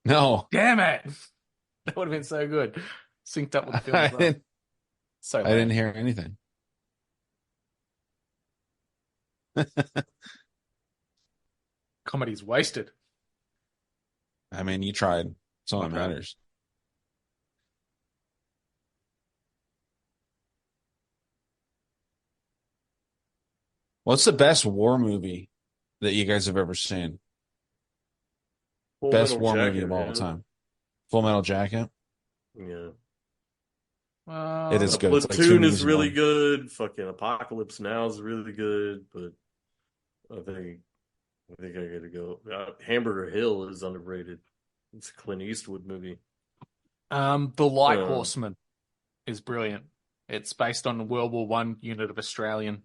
No. Damn it. That would have been so good. Synced up with the film as well. I didn't hear anything. Comedy's wasted. I mean, you tried. That's all that matters. What's the best war movie that you guys have ever seen? Best war movie of all time. Full Metal Jacket? Yeah. It is good. Platoon is really good. Fucking Apocalypse Now is really good, but I think I gotta go. Hamburger Hill is underrated. It's a Clint Eastwood movie. The Light Horseman is brilliant. It's based on the World War I unit of Australian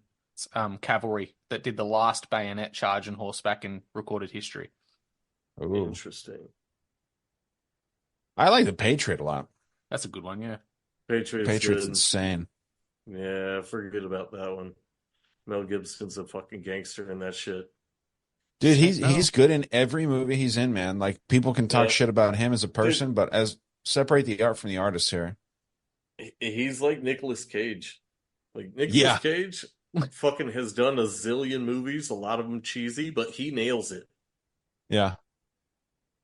cavalry that did the last bayonet charge on horseback in recorded history. Ooh. Interesting. I like The Patriot a lot. That's a good one, yeah. Patriot's insane. Yeah, forget about that one. Mel Gibson's a fucking gangster in that shit. Dude, he's good in every movie he's in, man. Like, people can talk shit about him as a person, but separate the art from the artist here. He's like Nicolas Cage. Like, Nicolas Cage fucking has done a zillion movies, a lot of them cheesy, but he nails it. Yeah.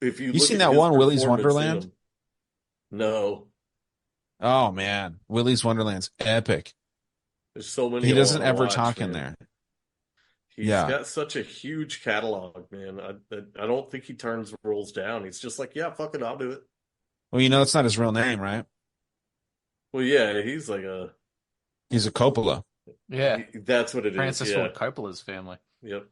If you seen that one, Willy's Wonderland? No. Oh, man. Willy's Wonderland's epic. There's so many. He doesn't ever talk in there. He's got such a huge catalog, man. I don't think he turns roles down. He's just like, yeah, fuck it, I'll do it. Well, it's not his real name, right? Well, yeah, he's a Coppola. Yeah. That's what it Francis is. Ford Coppola's family. Yep.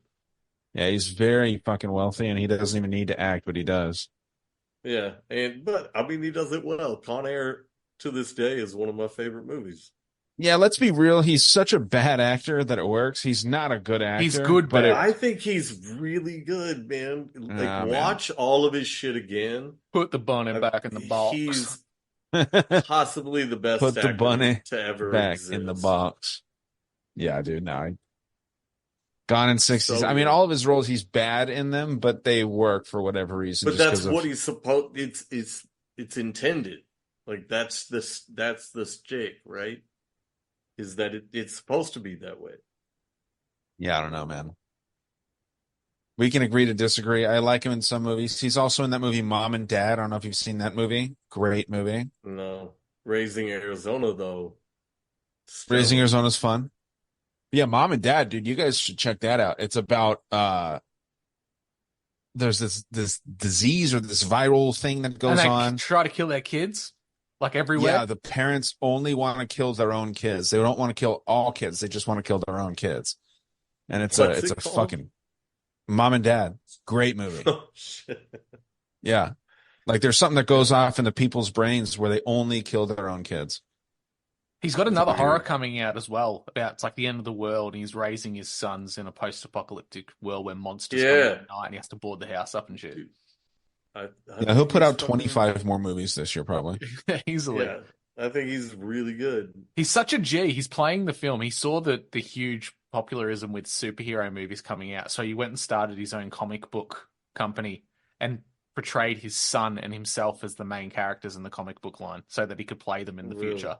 Yeah, he's very fucking wealthy, and he doesn't even need to act, but he does. Yeah, but I mean, he does it well. Con Air, to this day, is one of my favorite movies. Yeah, let's be real. He's such a bad actor that it works. He's not a good actor. He's good, but I think he's really good, man. Like, watch all of his shit again. Put the bunny back in the box. He's possibly the best Put the actor bunny to ever back exist. in the box. Yeah, dude. No, Gone in 60s. So I mean, all of his roles, he's bad in them, but they work for whatever reason. But that's what he's supposed. It's intended. Like, that's the stick, right? Is that it's supposed to be that way. Yeah, I don't know, man. We can agree to disagree. I like him in some movies. He's also in that movie Mom and Dad. I don't know if you've seen that movie. Great movie. No. Raising Arizona, though. Raising Arizona's fun. Yeah, Mom and Dad, dude, you guys should check that out. It's about there's this disease or this viral thing that goes on. Try to kill their kids, like everywhere. Yeah, the parents only want to kill their own kids. They don't want to kill all kids. They just want to kill their own kids. And it's a fucking Mom and Dad. Great movie. Oh, shit. Yeah. Like, there's something that goes off in the people's brains where they only kill their own kids. He's got another horror coming out as well about it's like the end of the world, and he's raising his sons in a post-apocalyptic world where monsters come at night, and he has to board the house up and shit. He'll put out 25 more movies this year, probably. Easily. Yeah, I think he's really good. He's such a G. He's playing the film. He saw the huge popularism with superhero movies coming out, so he went and started his own comic book company and portrayed his son and himself as the main characters in the comic book line so that he could play them in the future.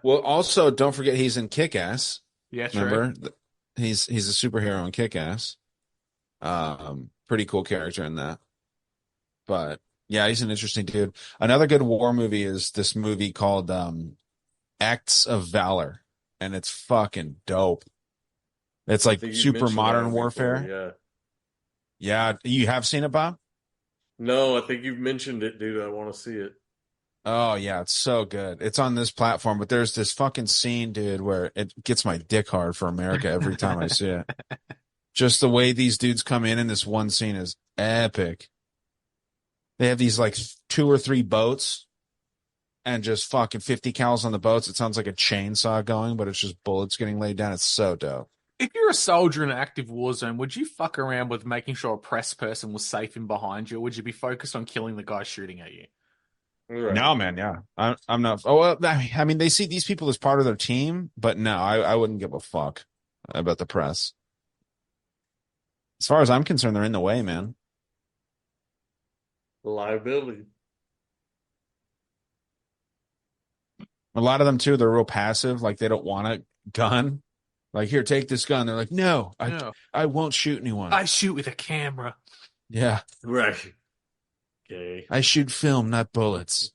Well, also, don't forget he's in Kick-Ass. Yeah, true. Remember? He's a superhero in Kick-Ass. Pretty cool character in that. But, yeah, he's an interesting dude. Another good war movie is this movie called Acts of Valor, and it's fucking dope. It's like super modern warfare. Yeah, you have seen it, Bob? No, I think you've mentioned it, dude. I want to see it. Oh, yeah, it's so good. It's on this platform, but there's this fucking scene, dude, where it gets my dick hard for America every time I see it. Just the way these dudes come in this one scene is epic. They have these, like, 2 or 3 boats and just fucking 50 cals on the boats. It sounds like a chainsaw going, but it's just bullets getting laid down. It's so dope. If you're a soldier in an active war zone, would you fuck around with making sure a press person was safe in behind you, or would you be focused on killing the guy shooting at you? Right. No, man, yeah. I'm not. Oh, well, I mean, they see these people as part of their team, but no, I wouldn't give a fuck about the press. As far as I'm concerned, they're in the way, man. Liability. A lot of them, too, they're real passive. Like, they don't want a gun. Like, here, take this gun. They're like, no, I won't shoot anyone. I shoot with a camera. Yeah. Right. Okay. I shoot film, not bullets.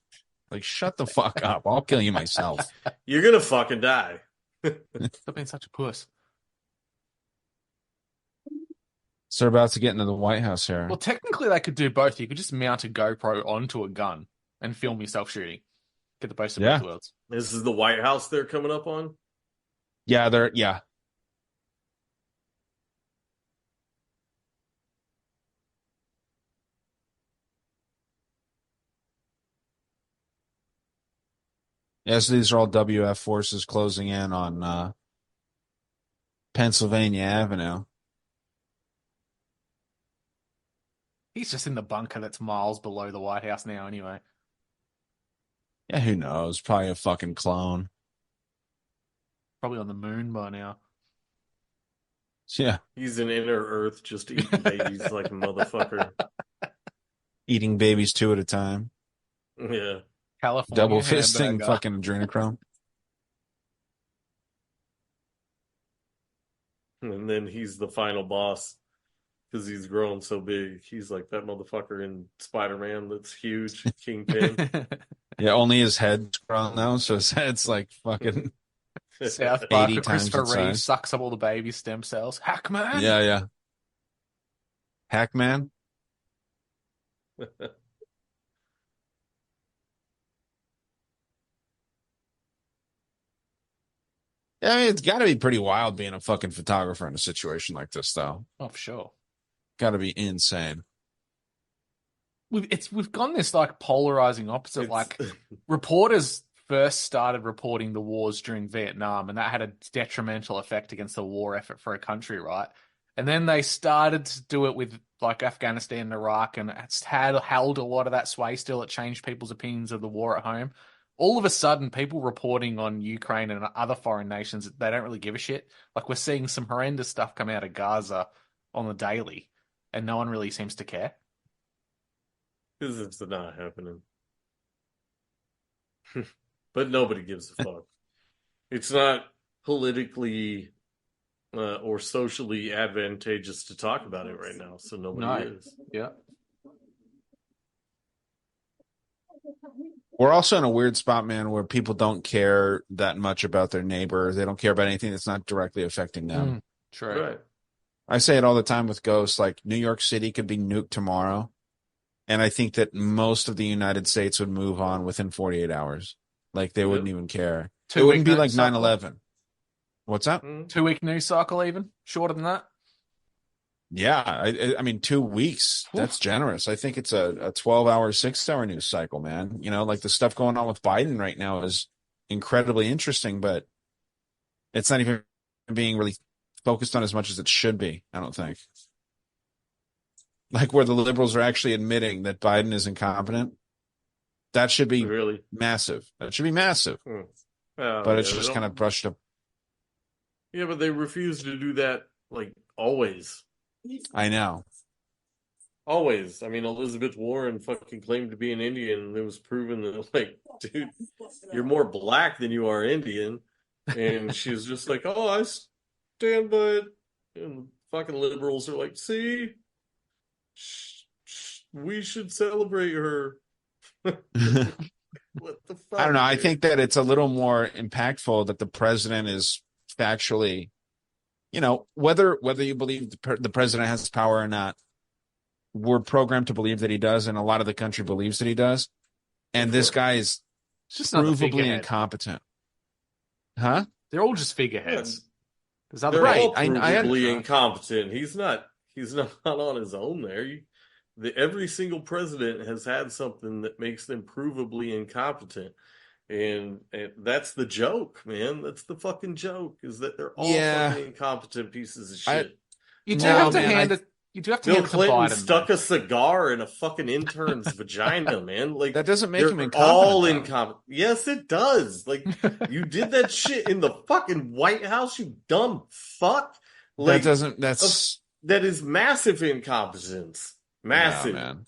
Like, shut the fuck up. I'll kill you myself. You're going to fucking die. Stop being such a puss. So they're about to get into the White House here. Well, technically they could do both. You could just mount a GoPro onto a gun and film yourself shooting. Get the best of both worlds. This is the White House they're coming up on? Yeah, Yes, these are all WF forces closing in on Pennsylvania Avenue. He's just in the bunker that's miles below the White House now anyway. Yeah, who knows? Probably a fucking clone. Probably on the moon by now. Yeah. He's in inner Earth just eating babies like a motherfucker. Eating babies 2 at a time. Yeah. California double fisting hamburger. fucking adrenochrome. And then he's the final boss because he's grown so big. He's like that motherfucker in Spider-Man that's huge, Kingpin. Yeah, only his head's grown now, so his head's like fucking South Park 80 with times Christopher its Reeve size. sucks up all the baby stem cells. Hackman. Yeah. Hackman. Yeah, I mean, it's got to be pretty wild being a fucking photographer in a situation like this, though. Oh, for sure. Got to be insane. We've gone this like polarizing opposite. Like reporters first started reporting the wars during Vietnam, and that had a detrimental effect against the war effort for a country, right? And then they started to do it with like Afghanistan and Iraq, and it's held a lot of that sway still. It changed people's opinions of the war at home. All of a sudden, people reporting on Ukraine and other foreign nations, they don't really give a shit. Like we're seeing some horrendous stuff come out of Gaza on the daily, and no one really seems to care. Because it's not happening. But nobody gives a fuck. It's not politically or socially advantageous to talk about it right now, so nobody is. Yeah. We're also in a weird spot, man, where people don't care that much about their neighbor. They don't care about anything that's not directly affecting them. True. Right. I say it all the time with ghosts, like New York City could be nuked tomorrow. And I think that most of the United States would move on within 48 hours. Like they wouldn't even care. It wouldn't be like 9/11. What's that? 2-week news cycle even? Shorter than that? Yeah. I mean, 2 weeks. That's generous. I think it's a 12-hour, 6-hour news cycle, man. You know, like the stuff going on with Biden right now is incredibly interesting, but it's not even being really focused on as much as it should be, I don't think. Like where the liberals are actually admitting that Biden is incompetent. That should be massive. That should be massive. But it's just kind of brushed up. Yeah, but they refuse to do that, like, always. I know. Always. I mean, Elizabeth Warren fucking claimed to be an Indian, and it was proven that, like, dude, you're more black than you are Indian. And she was just like, oh, I stand by it. And fucking liberals are like, see? We should celebrate her. What the fuck? I don't know. I think that it's a little more impactful that the president is factually, you know, whether you believe the president has power or not, we're programmed to believe that he does, and a lot of the country believes that he does. And this guy is just provably incompetent. Huh? They're all just figureheads. They're all provably incompetent. He's not on his own there. Every single president has had something that makes them provably incompetent. And that's the joke, man. That's the fucking joke, is that they're all fucking incompetent pieces of shit. You do have to hand it Bill to Clinton Biden. stuck a cigar in a fucking intern's vagina, man. Like that doesn't make him incompetent. All incompetent. Yes, it does. Like you did that shit in the fucking White House, you dumb fuck. Like, that is massive incompetence. Massive. No, man.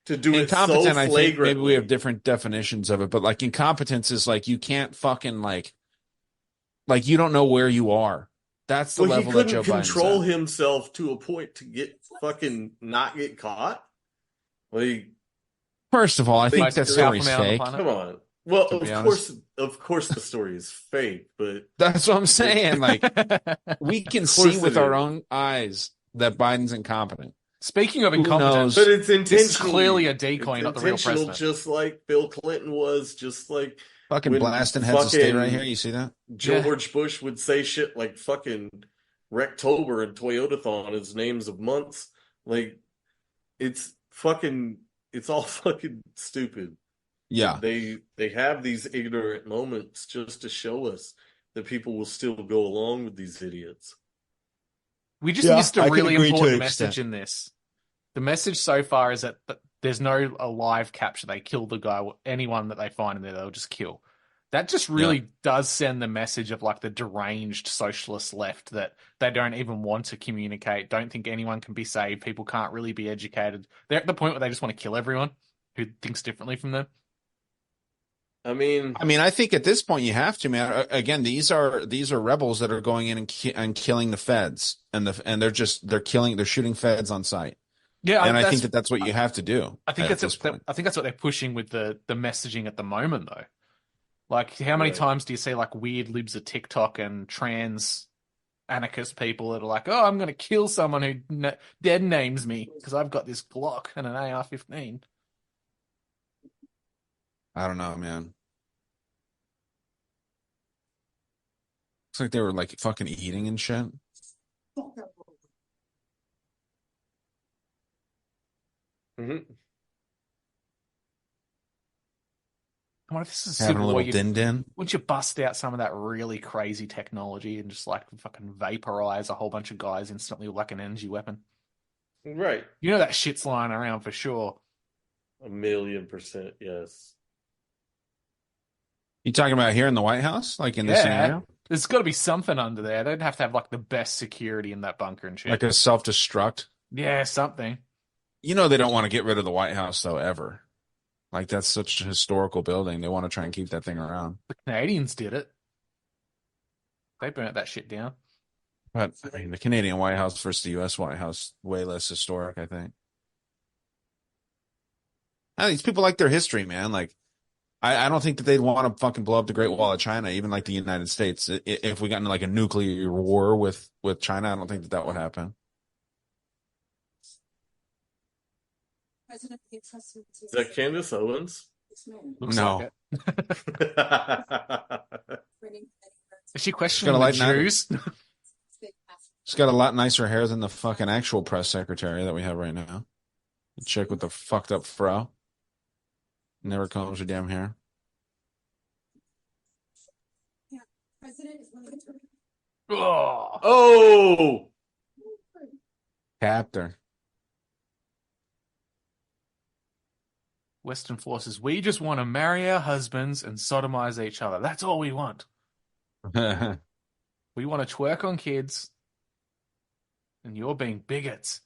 To do incompetent, it so I flagrantly. think maybe we have different definitions of it, but like incompetence is like you can't fucking like you don't know where you are. That's the level that Joe Biden control himself to a point to get fucking not get caught. Like, first of all, I think that story's fake. Come on. Well, of course, the story is fake, but that's what I'm saying. Like, we can see with our own eyes that Biden's incompetent. Speaking of incompetence, but it's intentional. This is clearly a decoy, not the real president. Just like Bill Clinton was, just like fucking blasting heads of state right here. You see that? George Bush would say shit like fucking Rectober and Toyotathon as names of months. Like, it's all fucking stupid. Yeah. They have these ignorant moments just to show us that people will still go along with these idiots. We just missed a really important message in this. The message so far is that there's no alive capture. They kill the guy, anyone that they find in there, they'll just kill. That just really does send the message of like the deranged socialist left that they don't even want to communicate, don't think anyone can be saved, people can't really be educated. They're at the point where they just want to kill everyone who thinks differently from them. I mean, I think at this point you have to, man. Again, these are rebels that are going in and killing the feds, and they're shooting feds on sight. Yeah, and I think that's what you have to do. I think that's what they're pushing with the messaging at the moment, though. Like, how many times do you see like weird libs of TikTok and trans anarchist people that are like, "Oh, I'm going to kill someone who dead names me because I've got this Glock and an AR-15." I don't know, man. Looks like they were like fucking eating and shit. Mm-hmm. What if this is having a little war, din-din? Wouldn't you bust out some of that really crazy technology and just like fucking vaporize a whole bunch of guys instantly with like an energy weapon? Right. You know that shit's lying around for sure. 1,000,000%, yes. You talking about here in the White House? Like in this scenario? There's got to be something under there. They'd have to have like the best security in that bunker and shit. Like a self-destruct? Yeah, something. You know they don't want to get rid of the White House, though, ever. Like, that's such a historical building. They want to try and keep that thing around. The Canadians did it. They burnt that shit down. But, I mean, the Canadian White House versus the U.S. White House, way less historic, I think. These people like their history, man. Like, I don't think that they'd want to fucking blow up the Great Wall of China, even like the United States. If we got into like a nuclear war with China, I don't think that would happen. Is that Candace Owens? Looks no. Like Is she questioning the Jews? She's got a lot nicer hair than the fucking actual press secretary that we have right now. The chick with the fucked up fro. Never combs her damn hair. Yeah, president is one of the Oh! Capped her. Western forces, we just want to marry our husbands and sodomize each other. That's all we want. We want to twerk on kids, and you're being bigots,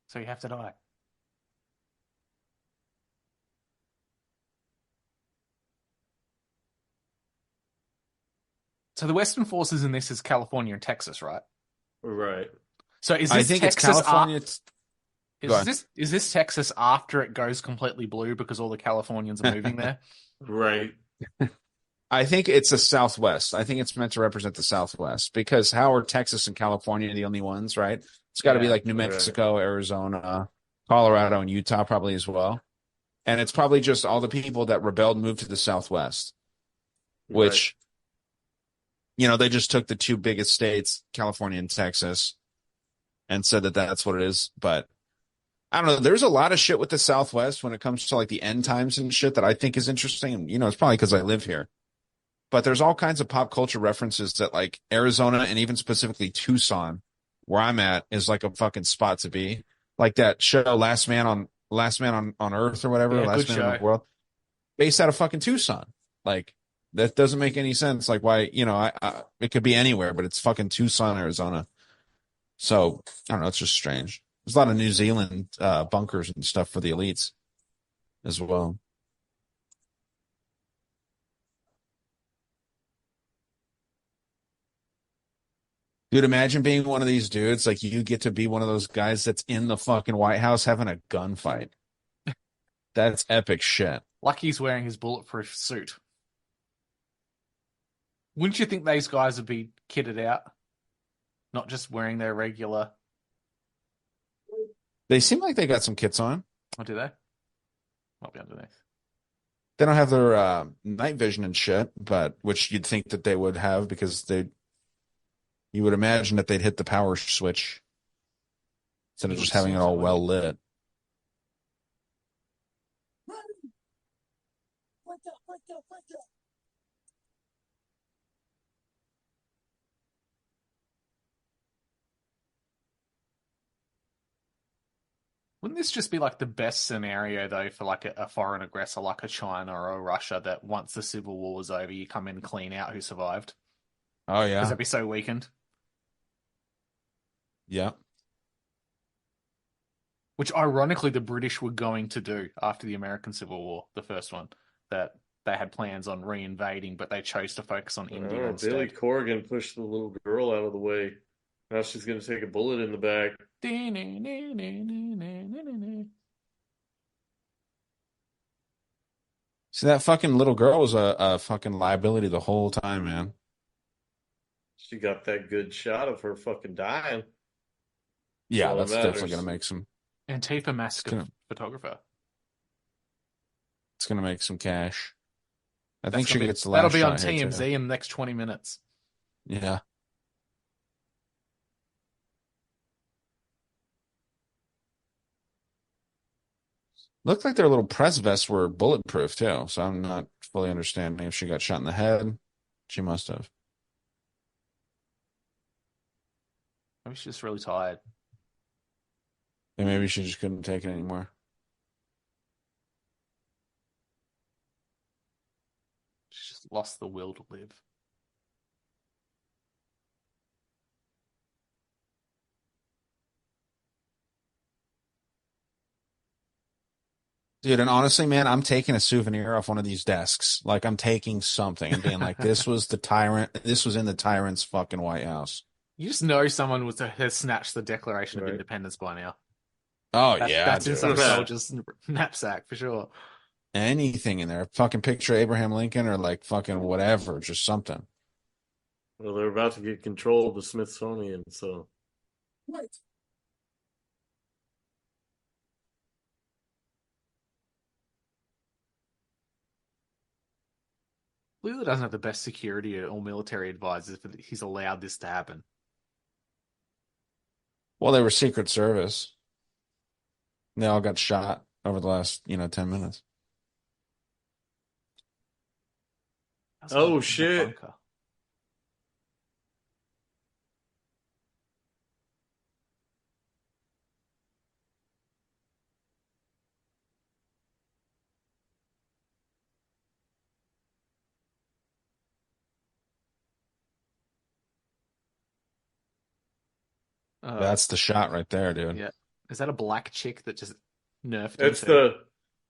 so you have to die. So the Western forces in this is California and Texas, right? Right. So is this I think Texas it's California. Is this Texas after it goes completely blue because all the Californians are moving there? Right. I think it's the Southwest. I think it's meant to represent the Southwest because how are Texas and California the only ones, right? It's got to be like New Mexico, Arizona, Colorado, and Utah probably as well. And it's probably just all the people that rebelled moved to the Southwest, which, you know, they just took the two biggest states, California and Texas, and said that that's what it is. But I don't know. There's a lot of shit with the Southwest when it comes to like the end times and shit that I think is interesting. And, you know, it's probably because I live here. But there's all kinds of pop culture references that like Arizona and even specifically Tucson, where I'm at, is like a fucking spot to be. Like that show Last Man on Earth or whatever, Last Man in the World, based out of fucking Tucson. Like that doesn't make any sense. Like why, you know, I it could be anywhere, but it's fucking Tucson, Arizona. So I don't know. It's just strange. There's a lot of New Zealand bunkers and stuff for the elites as well. Dude, imagine being one of these dudes. Like, you get to be one of those guys that's in the fucking White House having a gunfight. That's epic shit. Lucky he's wearing his bulletproof suit. Wouldn't you think these guys would be kitted out? Not just wearing their regular They seem like they got some kits on. Oh, do they? Might be underneath. They don't have their night vision and shit, but which you'd think that they would have because you would imagine that they'd hit the power switch instead of just having it all well lit. Wouldn't this just be like the best scenario though for like a foreign aggressor like a China or a Russia that once the civil war was over, you come in and clean out who survived? Oh yeah, because they'd be so weakened. Yeah. Which ironically the British were going to do after the American Civil War, the first one, that they had plans on re-invading, but they chose to focus on India instead. Billy Corgan pushed the little girl out of the way. Now she's going to take a bullet in the back. See, that fucking little girl was a fucking liability the whole time, man. She got that good shot of her fucking dying. Yeah, that's definitely going to make some... Antifa massacre photographer. It's going to make some cash. I think she gets the last That'll be on shot TMZ here, in the next 20 minutes. Yeah. Looked like their little press vests were bulletproof too, so I'm not fully understanding if she got shot in the head. She must have. Maybe she's just really tired. And maybe she just couldn't take it anymore. She's just lost the will to live. Dude, and honestly, man, I'm taking a souvenir off one of these desks. Like, I'm taking something and being like, this was the tyrant. This was in the tyrant's fucking White House. You just know someone has snatched the Declaration of Independence by now. Oh, That's in some soldier's knapsack, for sure. Anything in there. Fucking picture Abraham Lincoln or, like, fucking whatever. Just something. Well, they're about to get control of the Smithsonian, so... Right. Lula doesn't have the best security or military advisors, but he's allowed this to happen. Well, they were Secret Service. They all got shot over the last, 10 minutes. Oh, shit. That's the shot right there, dude. Yeah. Is that a black chick that just nerfed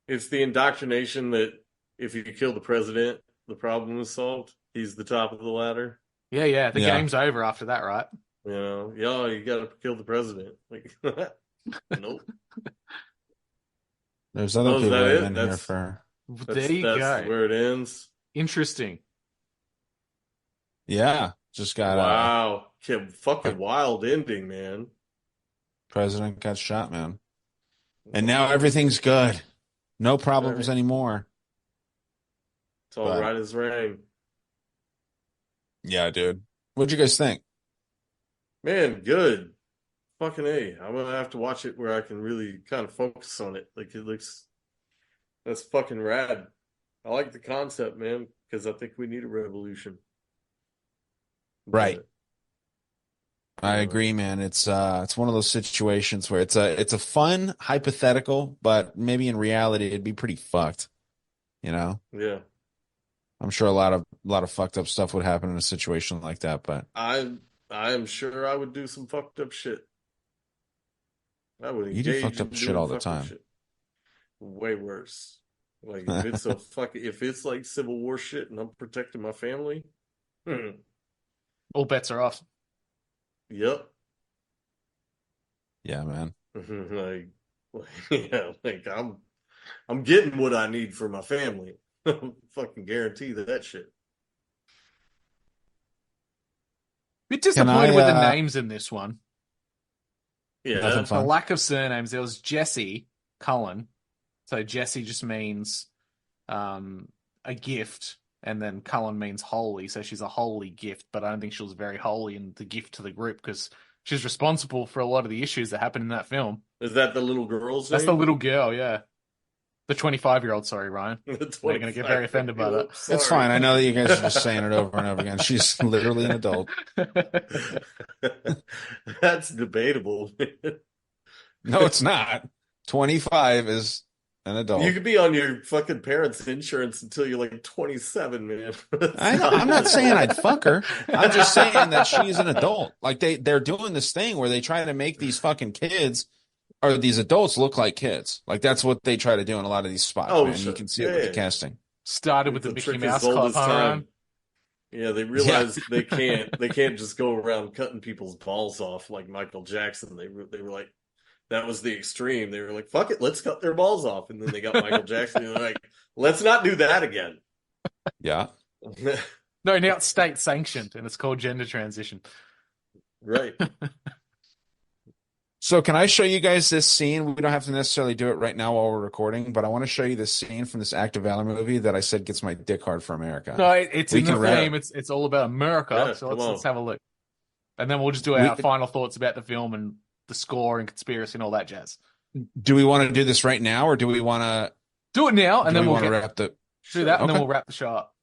It's the indoctrination that if you kill the president, the problem is solved. He's the top of the ladder. Yeah. The game's over after that, right? You got to kill the president. Like, nope. There's other people in here for... There you go. That's where it ends. Interesting. Yeah. Just got wow. Fucking wild ending, man. President got shot, man. And now everything's good. No problems anymore. It's all right as rain. Yeah, dude. What'd you guys think? Man, good. Fucking A. I'm going to have to watch it where I can really kind of focus on it. Like, it looks... That's fucking rad. I like the concept, man, because I think we need a revolution. Right. I agree, man. It's one of those situations where it's a fun hypothetical, but maybe in reality it'd be pretty fucked. Yeah. I'm sure a lot of fucked up stuff would happen in a situation like that, but I am sure I would do some fucked up shit. I would engage. You do fucked up shit all the time. Way worse. Like if it's if it's like Civil War shit and I'm protecting my family, all bets are off. Yep. Yeah, man. like I'm getting what I need for my family. Fucking guarantee that shit. Bit disappointed with the names in this one. Yeah. The lack of surnames. There was Jesse Cullen. So Jesse just means a gift, and then Cullen means holy. So she's a holy gift, but I don't think she was very holy in the gift to the group because she's responsible for a lot of the issues that happen in that film. Is that the little girl's name? That's the little girl, yeah. The 25-year-old, sorry, Ryan. We're going to get very offended by that. It's fine. I know that you guys are just saying it over and over again. She's literally an adult. That's debatable. No, it's not. 25 is an adult. You could be on your fucking parents' insurance until you're like 27, man. I'm not saying I'd fuck her. I'm just saying that she's an adult. Like they're doing this thing where they try to make these fucking kids or these adults look like kids. Like that's what they try to do in a lot of these spots. Oh, man. Sure. You can see it with the casting. Started with the Mickey Mouse Club, huh? Yeah, they realized they can't just go around cutting people's balls off like Michael Jackson. They were like, that was the extreme. They were like, fuck it, let's cut their balls off. And then they got Michael Jackson. And they're like, let's not do that again. Yeah. No, now it's state sanctioned and it's called gender transition. Right. So can I show you guys this scene? We don't have to necessarily do it right now while we're recording, but I want to show you this scene from this Act of Valor movie that I said gets my dick hard for America. No, it's in the theme. It's all about America. Yeah, so let's have a look. And then we'll just do our final thoughts about the film and the score and conspiracy and all that jazz. Do we want to do this right now, or do we want to do it now and then we'll wrap the do that and then we'll wrap the show up?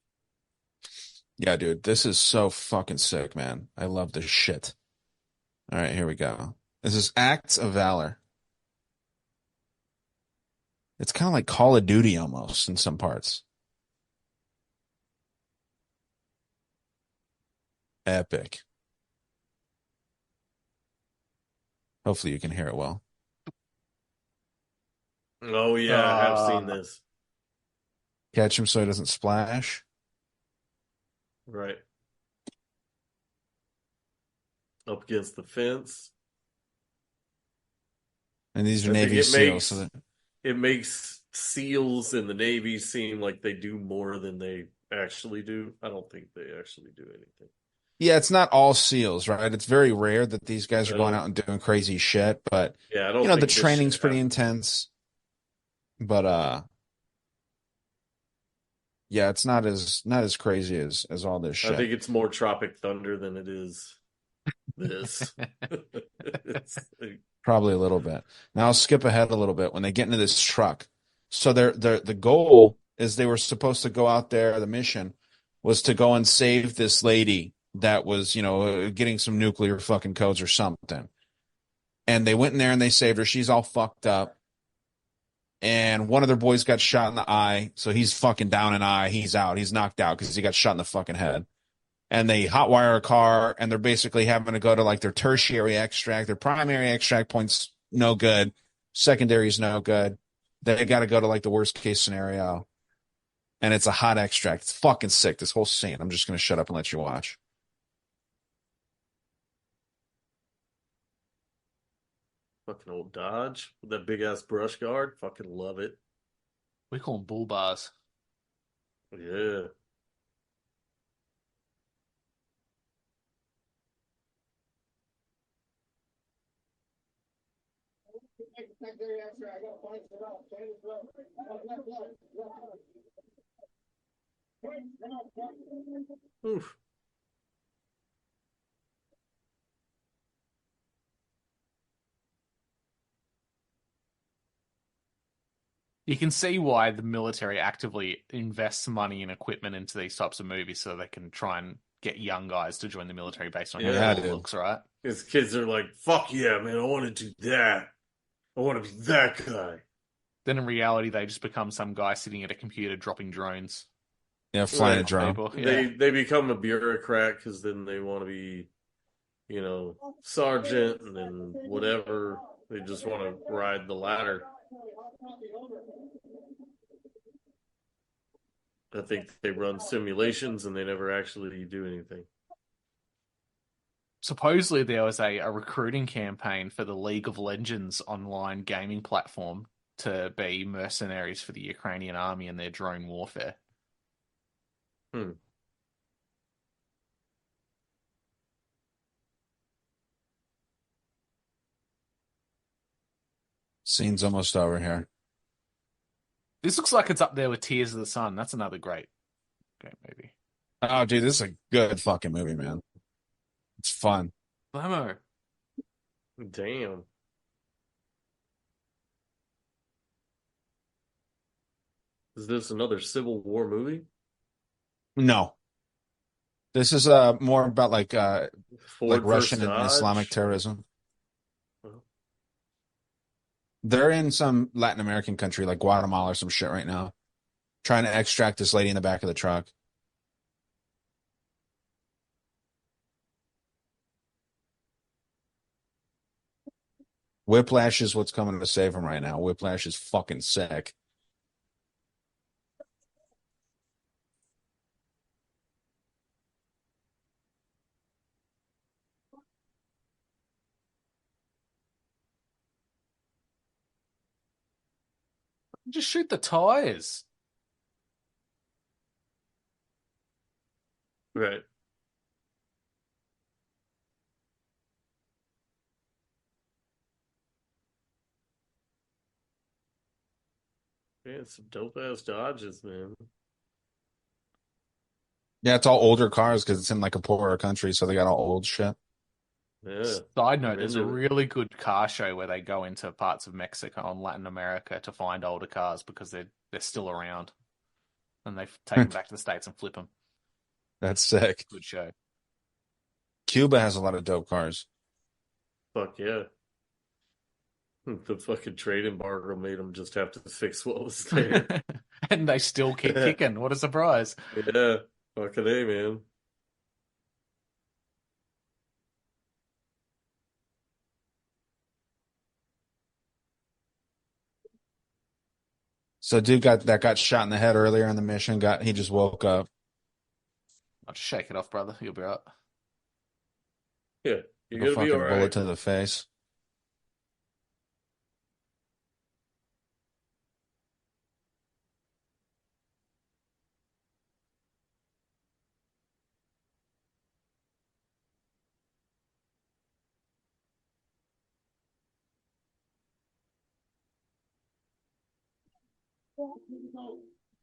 Yeah, dude, this is so fucking sick, man. I love this shit. All right, here we go. This is Acts of Valor. It's kind of like Call of Duty almost in some parts. Epic. Hopefully you can hear it well. Oh, yeah, I have seen this. Catch him so he doesn't splash. Right. Up against the fence. And these are Navy SEALs. It makes SEALs in the Navy seem like they do more than they actually do. I don't think they actually do anything. Yeah, it's not all SEALs, right? It's very rare that these guys are going out and doing crazy shit, but yeah, I don't think the training's pretty intense. But yeah, it's not as crazy as all this shit. I think it's more Tropic Thunder than it is this. Probably a little bit. Now I'll skip ahead a little bit when they get into this truck. So the goal is they were supposed to go out there. The mission was to go and save this lady that was, getting some nuclear fucking codes or something. And they went in there and they saved her. She's all fucked up. And one of their boys got shot in the eye. So he's fucking down an eye. He's out. He's knocked out because he got shot in the fucking head. And they hotwire a car, and they're basically having to go to like their tertiary extract. Their primary extract point's no good. Secondary's no good. They got to go to like the worst case scenario. And it's a hot extract. It's fucking sick, this whole scene. I'm just going to shut up and let you watch. Fucking old Dodge with that big ass brush guard. Fucking love it. We call them bull bars. Yeah. Oof. You can see why the military actively invests money and equipment into these types of movies so they can try and get young guys to join the military based on how it looks, right? Because kids are like, fuck yeah, man, I want to do that. I want to be that guy. Then in reality, they just become some guy sitting at a computer dropping drones. Yeah, flying a drone. Yeah. They become a bureaucrat because then they want to be, sergeant and then whatever. They just want to ride the ladder. I think they run simulations and they never actually do anything. Supposedly there was a recruiting campaign for the League of Legends online gaming platform to be mercenaries for the Ukrainian army and their drone warfare. Scene's almost over here. This looks like it's up there with Tears of the Sun. That's another great movie. Oh, dude, this is a good fucking movie, man. It's fun. Blammo. Damn. Is this another Civil War movie? No. This is more about like Russian and Islamic terrorism. They're in some Latin American country like Guatemala or some shit right now, trying to extract this lady in the back of the truck. Whiplash is what's coming to save him right now. Whiplash is fucking sick. Just shoot the tires. Right. Yeah, some dope ass Dodges, man. Yeah, it's all older cars because it's in like a poorer country, so they got all old shit. Yeah. Side note, there's a really good car show where they go into parts of Mexico and Latin America to find older cars because they're still around. And they take them back to the States and flip them. That's sick. Good show. Cuba has a lot of dope cars. Fuck yeah. The fucking trade embargo made them just have to fix what was there. And they still keep kicking. What a surprise. Yeah. Fucking A, man. So dude got shot in the head earlier in the mission. He just woke up. I'll just shake it off, brother. You'll be right. Yeah, you're a gonna be fucking all right. bullet to the face.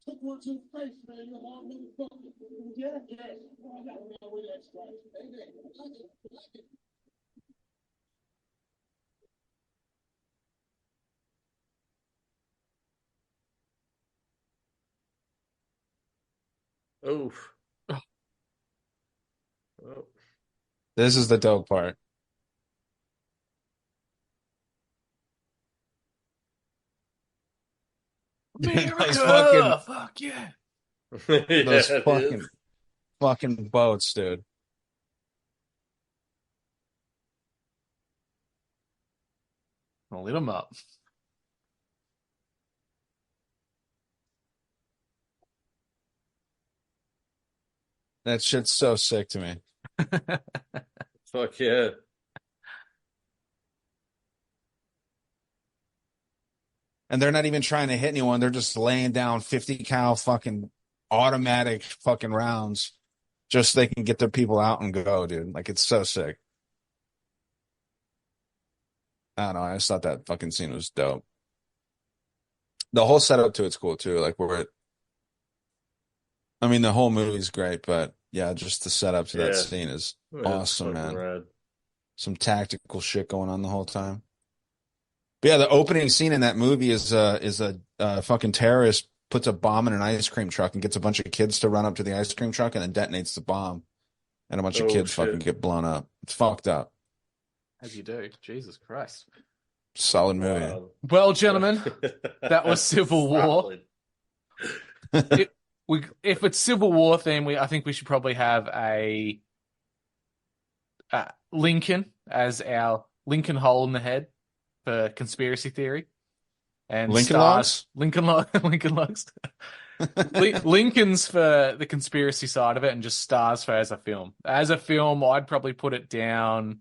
Took one to the face, man. You're a hard motherfucker. Yeah, yeah. I got around with that strike. Oof. Oh. This is the dope part. America! Fuck yeah. Those fucking boats, dude. I'll lit them up. That shit's so sick to me. Fuck yeah. And they're not even trying to hit anyone. They're just laying down 50 cal fucking automatic fucking rounds just so they can get their people out and go, dude. Like, it's so sick. I don't know. I just thought that fucking scene was dope. The whole setup to it's cool, too. Like, the whole movie's great, but yeah, just the setup to that scene is awesome, man. Rad. Some tactical shit going on the whole time. But yeah, the opening scene in that movie is a fucking terrorist puts a bomb in an ice cream truck and gets a bunch of kids to run up to the ice cream truck and then detonates the bomb. And a bunch of kids fucking get blown up. It's fucked up. As you do. Jesus Christ. Solid movie. Well, gentlemen, that was Civil War. If it's Civil War theme, I think we should probably have a Lincoln as our Lincoln hole in the head for conspiracy theory. And Lincoln stars, logs? Lincoln logs. Lincoln's for the conspiracy side of it and just stars for as a film. As a film, I'd probably put it down.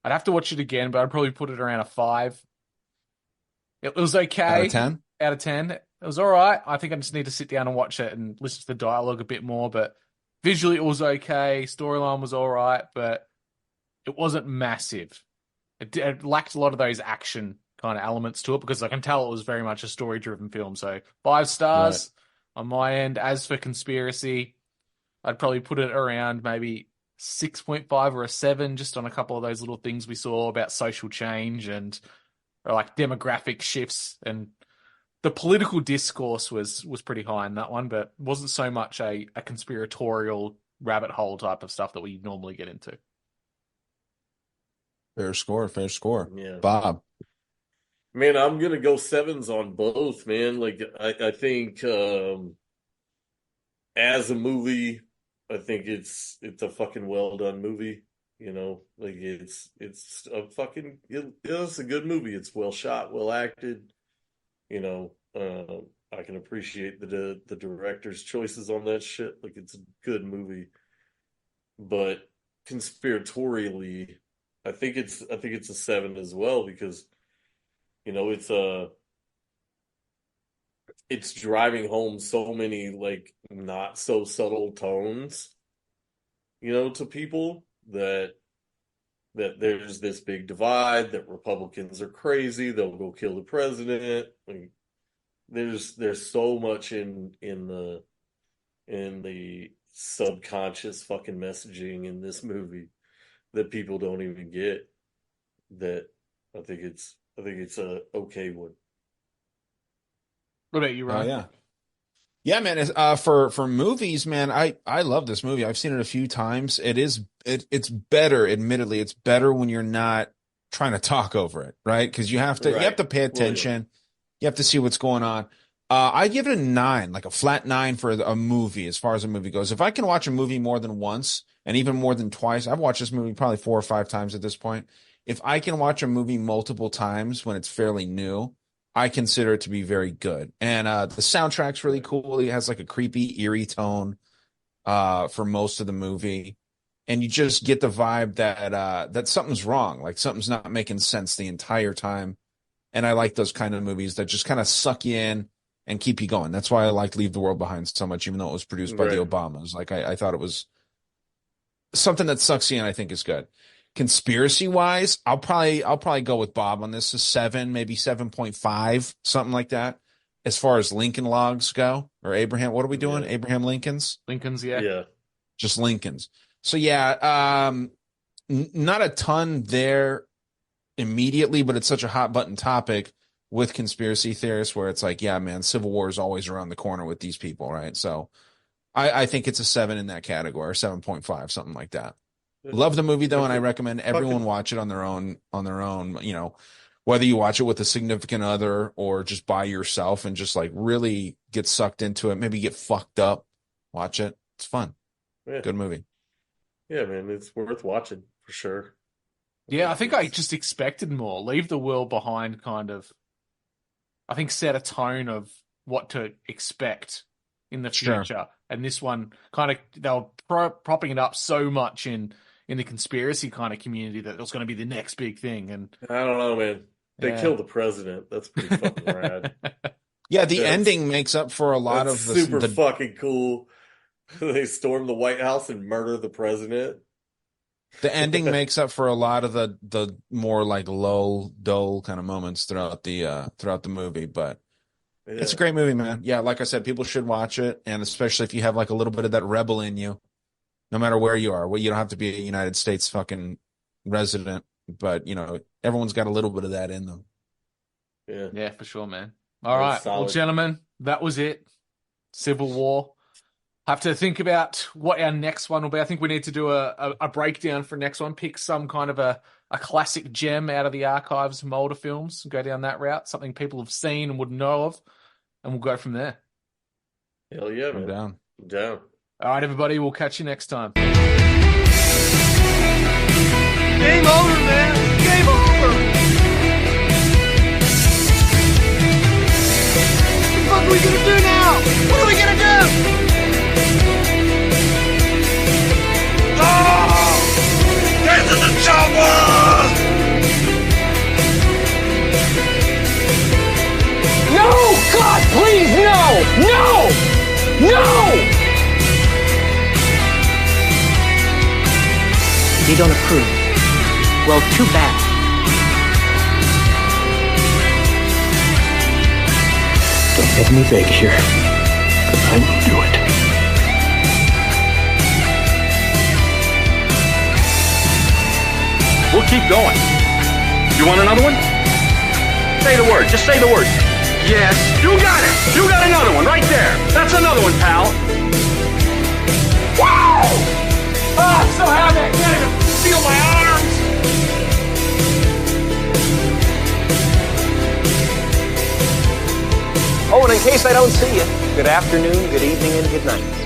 I'd have to watch it again, but I'd probably put it around a 5. It was okay. Out of 10? Out of 10. It was all right. I think I just need to sit down and watch it and listen to the dialogue a bit more. But visually, it was okay. Storyline was all right, but it wasn't massive. It lacked a lot of those action kind of elements to it, because I can tell it was very much a story-driven film. So 5 stars on my end. As for conspiracy, I'd probably put it around maybe 6.5 or a 7, just on a couple of those little things we saw about social change and like demographic shifts, and the political discourse was pretty high in that one, but wasn't so much a conspiratorial rabbit hole type of stuff that we normally get into. Fair score. Yeah. Bob. Man, I'm going to go 7s on both, man. Like, I think as a movie, I think it's a fucking well done movie. You know, like it's a fucking, it's a good movie. It's well shot, well acted. You know, I can appreciate the director's choices on that shit. Like, it's a good movie. But conspiratorially, I think it's a 7 as well, because, you know, it's driving home so many like not so subtle tones, you know, to people that there's this big divide, that Republicans are crazy, they'll go kill the president. Like, there's so much in the subconscious fucking messaging in this movie that people don't even get, that I think it's a okay one. What about you, Ryan? Yeah, man. For movies, man, I love this movie. I've seen it a few times. It's better. Admittedly, it's better when you're not trying to talk over it, right? Because you have to pay attention. Well, yeah. You have to see what's going on. I give it a 9, like a flat 9 for a movie, as far as a movie goes. If I can watch a movie more than once, and even more than twice, I've watched this movie probably 4 or 5 times at this point. If I can watch a movie multiple times when it's fairly new, I consider it to be very good. And the soundtrack's really cool. It has like a creepy, eerie tone for most of the movie. And you just get the vibe that something's wrong, like something's not making sense the entire time. And I like those kind of movies that just kind of suck you in and keep you going. That's why I like Leave the World Behind so much, even though it was produced by the Obamas. Like, I thought it was something that sucks you in, I think is good. Conspiracy wise, I'll probably go with Bob on this. A 7, maybe 7.5, something like that. As far as Lincoln logs go, or Abraham, what are we doing? Yeah. Abraham Lincolns? Lincolns, yeah. Just Lincolns. So yeah, not a ton there immediately, but it's such a hot button topic with conspiracy theorists where it's like, yeah, man, Civil War is always around the corner with these people, right? So I think it's a 7 in that category, or 7.5, something like that. Love the movie though, and I recommend everyone watch it on their own, you know, whether you watch it with a significant other or just by yourself and just like really get sucked into it, maybe get fucked up, watch it. It's fun. Yeah. Good movie. Yeah, man, it's worth watching for sure. Yeah, I think I just expected more. Leave the World Behind kind of, I think, set a tone of what to expect in the future. Sure. And this one kind of, they were propping it up so much in the conspiracy kind of community that it was going to be the next big thing. And I don't know, man. They killed the president. That's pretty fucking rad. Yeah, the ending makes up for a lot of the super fucking cool. They storm the White House and murder the president. The ending makes up for a lot of the more like low, dull kind of moments throughout the movie, but it's a great movie, man. Yeah, like I said, people should watch it, and especially if you have like a little bit of that rebel in you, no matter where you are. Well, you don't have to be a United States fucking resident, but you know, everyone's got a little bit of that in them. Yeah, for sure, man. All right, well, gentlemen, that was it. Civil War. Have to think about what our next one will be. I think we need to do a breakdown for next one. Pick some kind of a classic gem out of the archives of older films. Go down that route. Something people have seen and would know of. And we'll go from there. Hell yeah, man. I'm down. All right, everybody. We'll catch you next time. Game over, man. Game over. What are we going to do now? What are we going to do? Get to the chopper! No! God, please, no! No! No! You don't approve. Well, too bad. Let me beg here. I will do it. We'll keep going. You want another one? Say the word. Just say the word. Yes. You got it. You got another one right there. That's another one, pal. Wow! Oh, I'm so happy. I can't even feel my arms. Oh, and in case I don't see you, good afternoon, good evening, and good night.